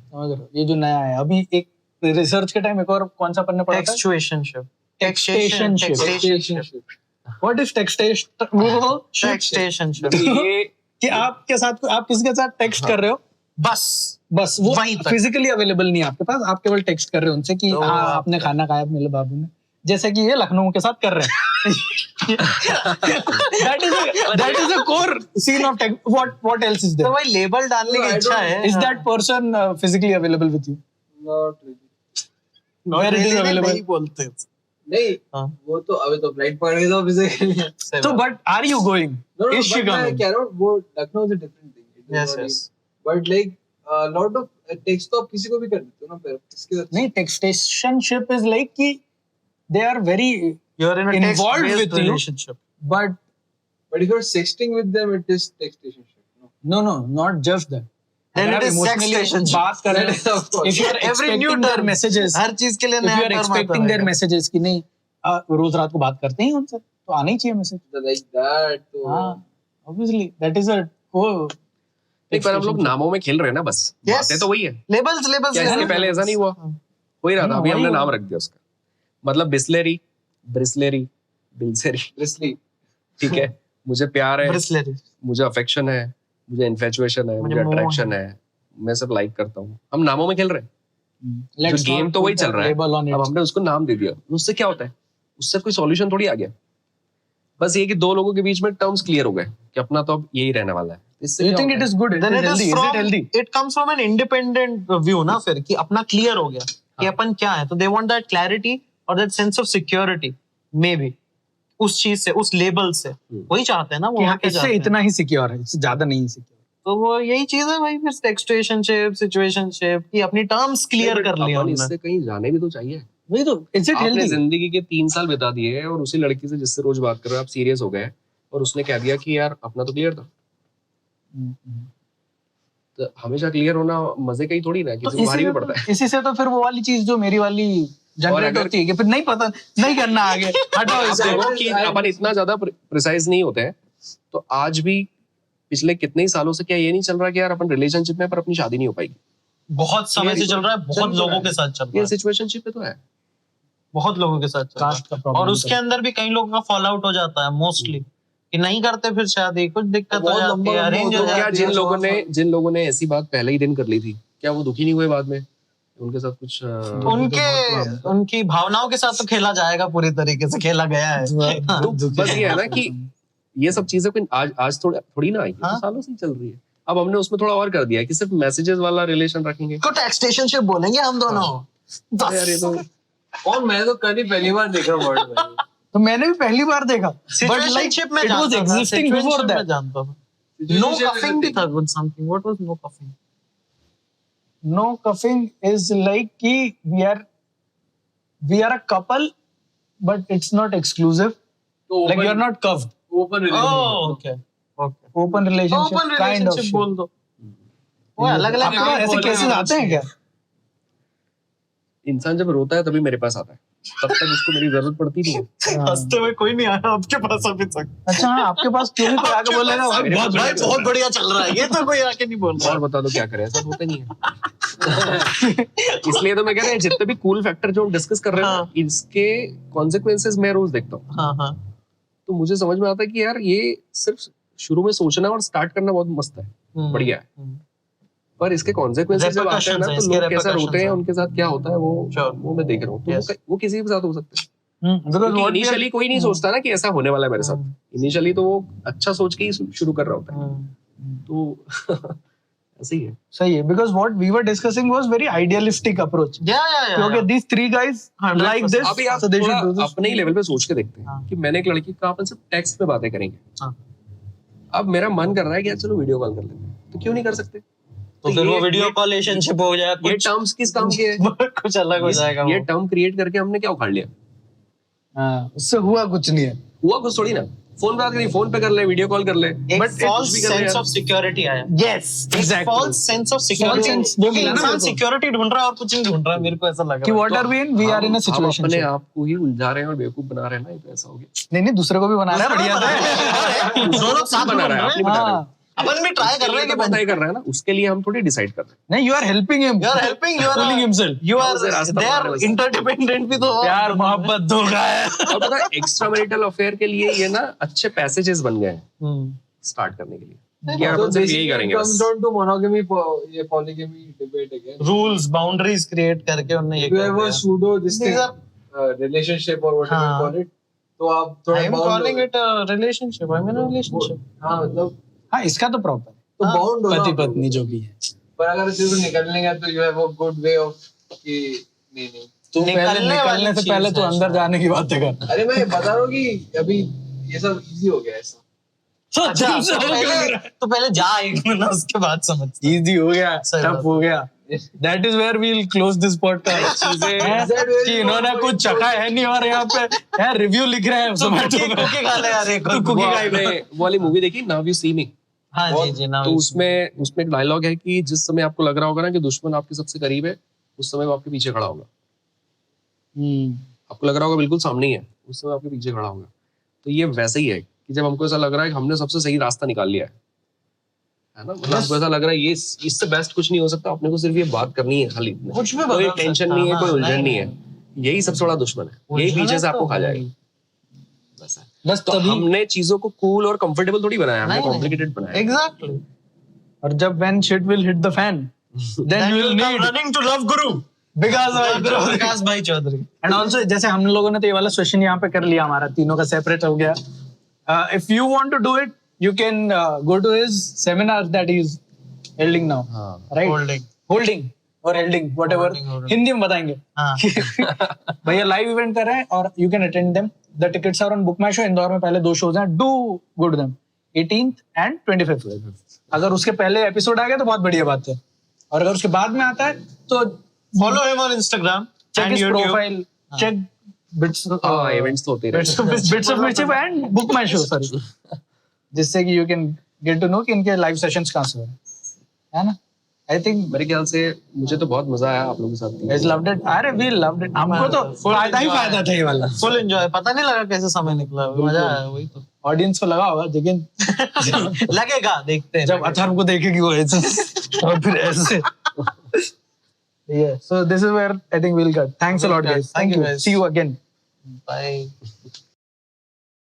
समझ रहे हो? ये जो नया है अभी, एक रिसर्च के टाइम एक और कौन सा पढ़ने पड़ा था, टेक्सचुएशनशिप। What is टेक्सटेशनशिप? कि आपके साथ आप किसी के साथ टेक्स्ट कर रहे हो, बस वो फिजिकली अवेलेबल नहीं है आपके पास, आप केवल टेक्स्ट कर रहे हो उनसे कि तो हाँ आपने खाना खाया मेरे बाबू ने, जैसे कि ये लखनऊ के साथ कर रहे हैं। that is a core scene of tech. What else is there? तो भाई लेबल डालने की इच्छा है। Is that person physically available with you? Not really. Where it is available? नहीं बोलते। नहीं, वो तो अभी तो फ्लाइट पकड़ के तो फिजिकली। तो but are you going? No, Is she but मैं coming? कह रहा हूँ वो Lucknow is a different thing. Yes. But like lot of text तो आप किसी को भी कर देते हो ना, फिर इसके साथ नहीं, textationship is like कि they are very You're in a involved text-based with you, relationship. but But if you're sexting with them, it is textationship. no, not just that. Then अगर it आप is emotionally sextationship. बात कर रहे That is हो, of course. if you are Every new expecting their term. messages, हर चीज के लिए if you नया are term आता expecting their रहेगा। messages कि नहीं रोज रात को बात करते हैं उनसे, तो आना ही चाहिए मैसेज. like that तो हाँ, obviously that is a एक बार हम लोग नामों में खेल रहे हैं ना, बस बातें तो वही है. लेबल्स क्या इसके पहले ऐसा नहीं हुआ? हो ही रहा था, अभी हमने नाम रख दिया उसका. मतलब बिस्लेरी, ब्रिस्लेरी, बिल्सेरी, Presley ठीक है. मुझे प्यार है, ब्रिस्लेरी. मुझे अफेक्शन है, मुझे इन्फेचुएशन है, मुझे मुझे मोह अट्रैक्शन है, मैं सब लाइक करता हूँ. हम नामों में खेल रहे हैं. जो गेम तो वही चल रहा है. अब हमने उसको नाम दे दिया, उससे क्या होता है? उससे कोई सॉल्यूशन थोड़ी आ गया. बस ये कि दो लोगों के बीच में टर्म्स क्लियर हो गए कि अपना तो अब यही रहने वाला है. इससे You क्या think होता it is good? Then It is healthy? Is it healthy? it comes from an independent view ना फिर कि अपना क्लियर हो गया कि अपन क्या है. तो they want that clarity or that sense of security maybe उस चीज से, उस लेबल से वही चाहते हैं ना वो. कि हाँ, वहाँ पे इससे जाते हैं. इतना ही सिक्योर है, इससे ज्यादा नहीं सिक्योर. तो वो यही चीज है भाई. फिर टेक्सटेशनशिप, सिचुएशनशिप की अपनी टर्म्स क्लियर कर लिया अपन हमने. इससे कहीं जाने भी तो चाहिए. वही तो. Is it आपने healthy? जिंदगी के 3 साल बिता दिए और उसी लड़की से जिससे रोज बात कर रहे हो आप सीरियस हो गए और उसने कह दिया कि यार अपना तो क्लियर था. तो हमेशा क्लियर होना मजे का ही थोड़ी ना, तो किसी को भारी भी पड़ता है. इसी से तो फिर वो वाली चीज जो मेरी वाली जनरेट अगर- होती है कि फिर नहीं पता, नहीं करना आगे, हटाओ आप इसको. देखो कि अपन इतना ज्यादा प्रिसाइज नहीं होते हैं, तो आज भी पिछले कितने ही सालों से क्या ये नहीं चल रहा कि यार अपन रिलेशनशिप में पर अपनी शादी नहीं हो पाएगी. बहुत समय से चल रहा है. बहुत लोगों के साथ चल रहा ये है. सिचुएशनशिप पे तो है. बहुत लोगों के साथ चल रहा है. कास्ट का प्रॉब्लम. और उसके अंदर भी कई लोगों का फॉल आउट हो जाता है मोस्टली कि नहीं करते फिर शादी. कुछ दिक्कत हो बहुत जाती लंबा है. अरेंज लंबा हो तो क्या जाती है. जिन लोगों ने ऐसी बात पहले ही दिन कर ली थी, क्या वो दुखी नहीं हुए बाद में? उनके साथ कुछ उनकी भावनाओं के साथ तो खेला जाएगा, पूरी तरीके से खेला गया है. तो बस ये है ना कि ये सब चीजें कोई आज थोड़ी ना आई, ये तो हाँ। सालों से ही चल रही है. अब हमने उसमें थोड़ा और कर दिया कि सिर्फ मैसेजेस वाला रिलेशन रखेंगे. को टेक्सटेशनशिप बोलेंगे हम दोनों. यार ये तो और मैं तो कल ही पहली बार देख रहा हूँ वर्ड में. तो मैंने भी पहली बार देखा. सिचुएशनशिप में it was जानता था. existing before Situationship that. में जानता था. नो कफिंग भी था good something. What was no cuffing? No cuffing is like कि we are a couple, but it's not exclusive. तो Like you are not cuffed. Open relationship. Oh okay okay. Open relationship, open kind of relationship shit. बोल दो. वो अलग-अलग आपके पास ऐसे केसेस आते हैं क्या? इंसान जब रोता है तभी मेरे पास आता है, तब तक उसको मेरी जरूरत पड़ती नहीं है. हंसते हुए कोई नहीं आया आपके पास अभी तक. अच्छा हाँ, आपके पास क्यों नहीं कोई आके बोलेगा भाई मेरे बहुत पास भाई बढ़िया. बहुत बढ़िया चल रहा है. ये तो कोई आके नहीं बोल रहा. और बता दो क्या करें, ऐसा होता नहीं है. इसलिए तो मैं कह रहा हूँ जितने भी कूल फैक्टर जो हम डिस्कस कर रहे हैं हाँ. इसके कॉन्सिक्वेंसेस मैं रोज देखता हूँ. हाँ हाँ. तो मुझे समझ में आता है कि यार ये सिर्फ शुरू में सोचना और स्टार्ट करना बहुत मस्त है, बढ़िया है. पर इसके कॉन्सिक्वेंसेस जब आते हैं ना तो लोग कैसा रोते हैं, उनके साथ क्या होता है वो मैं देख रहा हूँ. तो वो किसी के साथ हो सकता है. क्योंकि इनिशियली कोई नहीं सोचता ना कि ऐसा होने वाला है मेरे साथ. इनिशियली तो वो अच्छा सोच के ही शुरू कर रहा होता है. तो ऐसे ही है. सही है, because what we were discussing was very idealistic approach. या क्योंकि these three guys like this, अभी आप so they should do थोड़ा this. अपने ही लेवल पे सोच के देखते हैं हाँ. कि मैंने एक लड़की का अपन सिर्फ टेक्स्ट पे बातें करेंगे. हाँ. अब मेरा मन कर रहा है कि यार चलो वीडियो कॉल कर लेते हैं, तो क्यों नहीं कर सकते? तो फिर वो ये- वीडियो ये- कॉल रिलेशनशिप हो जाए. ये टर्म्स किस काम के है? कुछ अलग हो जाएगा. ये टर्म क्रिएट करके हमने क्या उखाड़ लिया? हाँ, उससे हुआ कुछ नहीं है. हुआ कुछ थोड़ी ना. फोन पे बात करिए, फोन पे कर ले, वीडियो कॉल कर ले, एक but false sense of security आया. Yes, exactly. False sense of False security. sense, वो मिला ना इंसान मेरे को. सिक्योरिटी ढूंढ रहा है और कुछ नहीं ढूंढ रहा है. मेरे को ऐसा लग कि रहा है. what are we in? We are in a हम situation. अपने आप को ही उलझा रहे हैं और बेवकूफ बना रहे हैं ना, ये तो ऐसा हो गया. नहीं दूसरे को भी बना रहा है बढ़िया से. दो लोग साथ बना रहा है, आप नहीं बता रहे हो. हाँ. अपन भी ट्राई कर रहे हैं कि पता ही कर रहा है ना, उसके लिए हम थोड़ी डिसाइड कर रहे हैं. नहीं, you are helping him. You are helping. You are Fooling himself. You हाँ, उसे are रास्ता they बना are रहे हो. interdependent भी तो हो. प्यार मोहब्बत धोखा है. और पता है एक्स्ट्रा मैरिटल अफेयर के लिए ये ना अच्छे पैसेजेस बन गए हैं स्टार्ट करने के लिए. यार So अपन सिर्फ यही basically it करेंगे comes बस. down to monogamy, ये polygamy debate again. Rules boundaries create करके उन्होंने ये If you have a pseudo this These thing, relationship or whatever you हाँ. call it, तो आप थोड़ा आई एम bound कॉलिंग हो. It a relationship. I mean relationship. हाँ मतलब हाँ, इसका तो प्रॉपर तो हाँ, bound हो ना पति आप पत्नी लोग. जो भी है. पर अगर इसे तो निकलने का तो you have a good way of कि नहीं. तू पहले निकलने वाली निकलने से चीज पहले तो है अंदर जाने की बातें कर. अरे मैं बता रहा हूँ कि अभी ये सब easy हो गया ऐसा. अच्छा तो पहले जा एक मिनट उसके बाद समझ. इजी हो गया, सही बात टफ हो गया. That is where we'll close this podcast. Is that where कि you इन्होंने want कुछ चखा है नहीं और यहाँ पे यार रिव्यू लिख रहे हैं Zomato में. कुकी खा ले यार एक. तू कुकी वो खा आपने वो वाली मूवी देखी नाउ यू सी मी? हाँ जी जी ना. तो उसमें एक डायलॉग है कि जिस समय आपको लग रहा होगा ना कि दुश्मन आपके सबसे करीब है, उस समय वो आपके पीछे खड़ा होगा. आपको लग रहा होगा बिल्कुल सामने ही है, उस समय आपके पीछे खड़ा होगा. तो ये वैसे ही है कि जब हमको ऐसा लग रहा है कि हमने सबसे सही रास्ता निकाल लिया है ना, मतलब हमको ऐसा लग रहा है ये इससे बेस्ट कुछ नहीं हो सकता, अपने को सिर्फ ये बात करनी है खाली, कुछ भी कोई बदल टेंशन सकता नहीं है, है, कोई हाँ, उलझन नहीं, नहीं है, यही सबसे बड़ा दुश्मन है, यही पीछे से आपको खा जाएगा। वैसा है। बस तो तभी हमने चीजों को कूल और कंफर्टेबल थोड़ी बनाया, हमने नहीं, कॉम्प्लिकेटेड बनाया। एग्जैक्टली और जब when shit will hit the fan then you will need running to love guru Vikas भाई चौधरी। एंड ऑल्सो जैसे हम लोगों ने तो ये वाला सेशन यहाँ पे कर लिया, हमारा तीनों का सेपरेट हो गया। If you want to do it you can go to his seminar that he is holding now, right? Holding और हेल्डिंग व्हाटएवर, Holding. हिंदी में बताएंगे। हाँ। भैया लाइव इवेंट कर रहे हैं और you can attend them. The tickets are on book my show. Indore में पहले 2 शोज हैं, do go to them, 18th and 25th। अगर उसके पहले एपिसोड आ गया तो बहुत बढ़िया बात है, और अगर उसके बाद में आता है तो follow him on Instagram, check his profile, check bits events तो होते ही रहते हैं। bits of mischief and book my show, sorry, जिससे कि you can get to know कि इनके लाइव सेशंस कहाँ से हो रहे हैं, है ना? I think मेरे ख्याल से मुझे तो बहुत मजा आया आप लोगों के साथ। guys loved it। अरे we loved it, हमको तो Full फायदा ही enjoy। फायदा था ये वाला। फुल एंजॉय, पता नहीं लगा कैसे समय निकला, मजा आया वही तो। ऑडियंस को लगा होगा, लेकिन लगेगा, देखते हैं जब अथर्व को देखेगी वो ऐसे और फिर ऐसे। Yeah, so this is where I think we'll cut. Thanks a lot, guys. Thank you, Thank you. guys. See you again. Bye.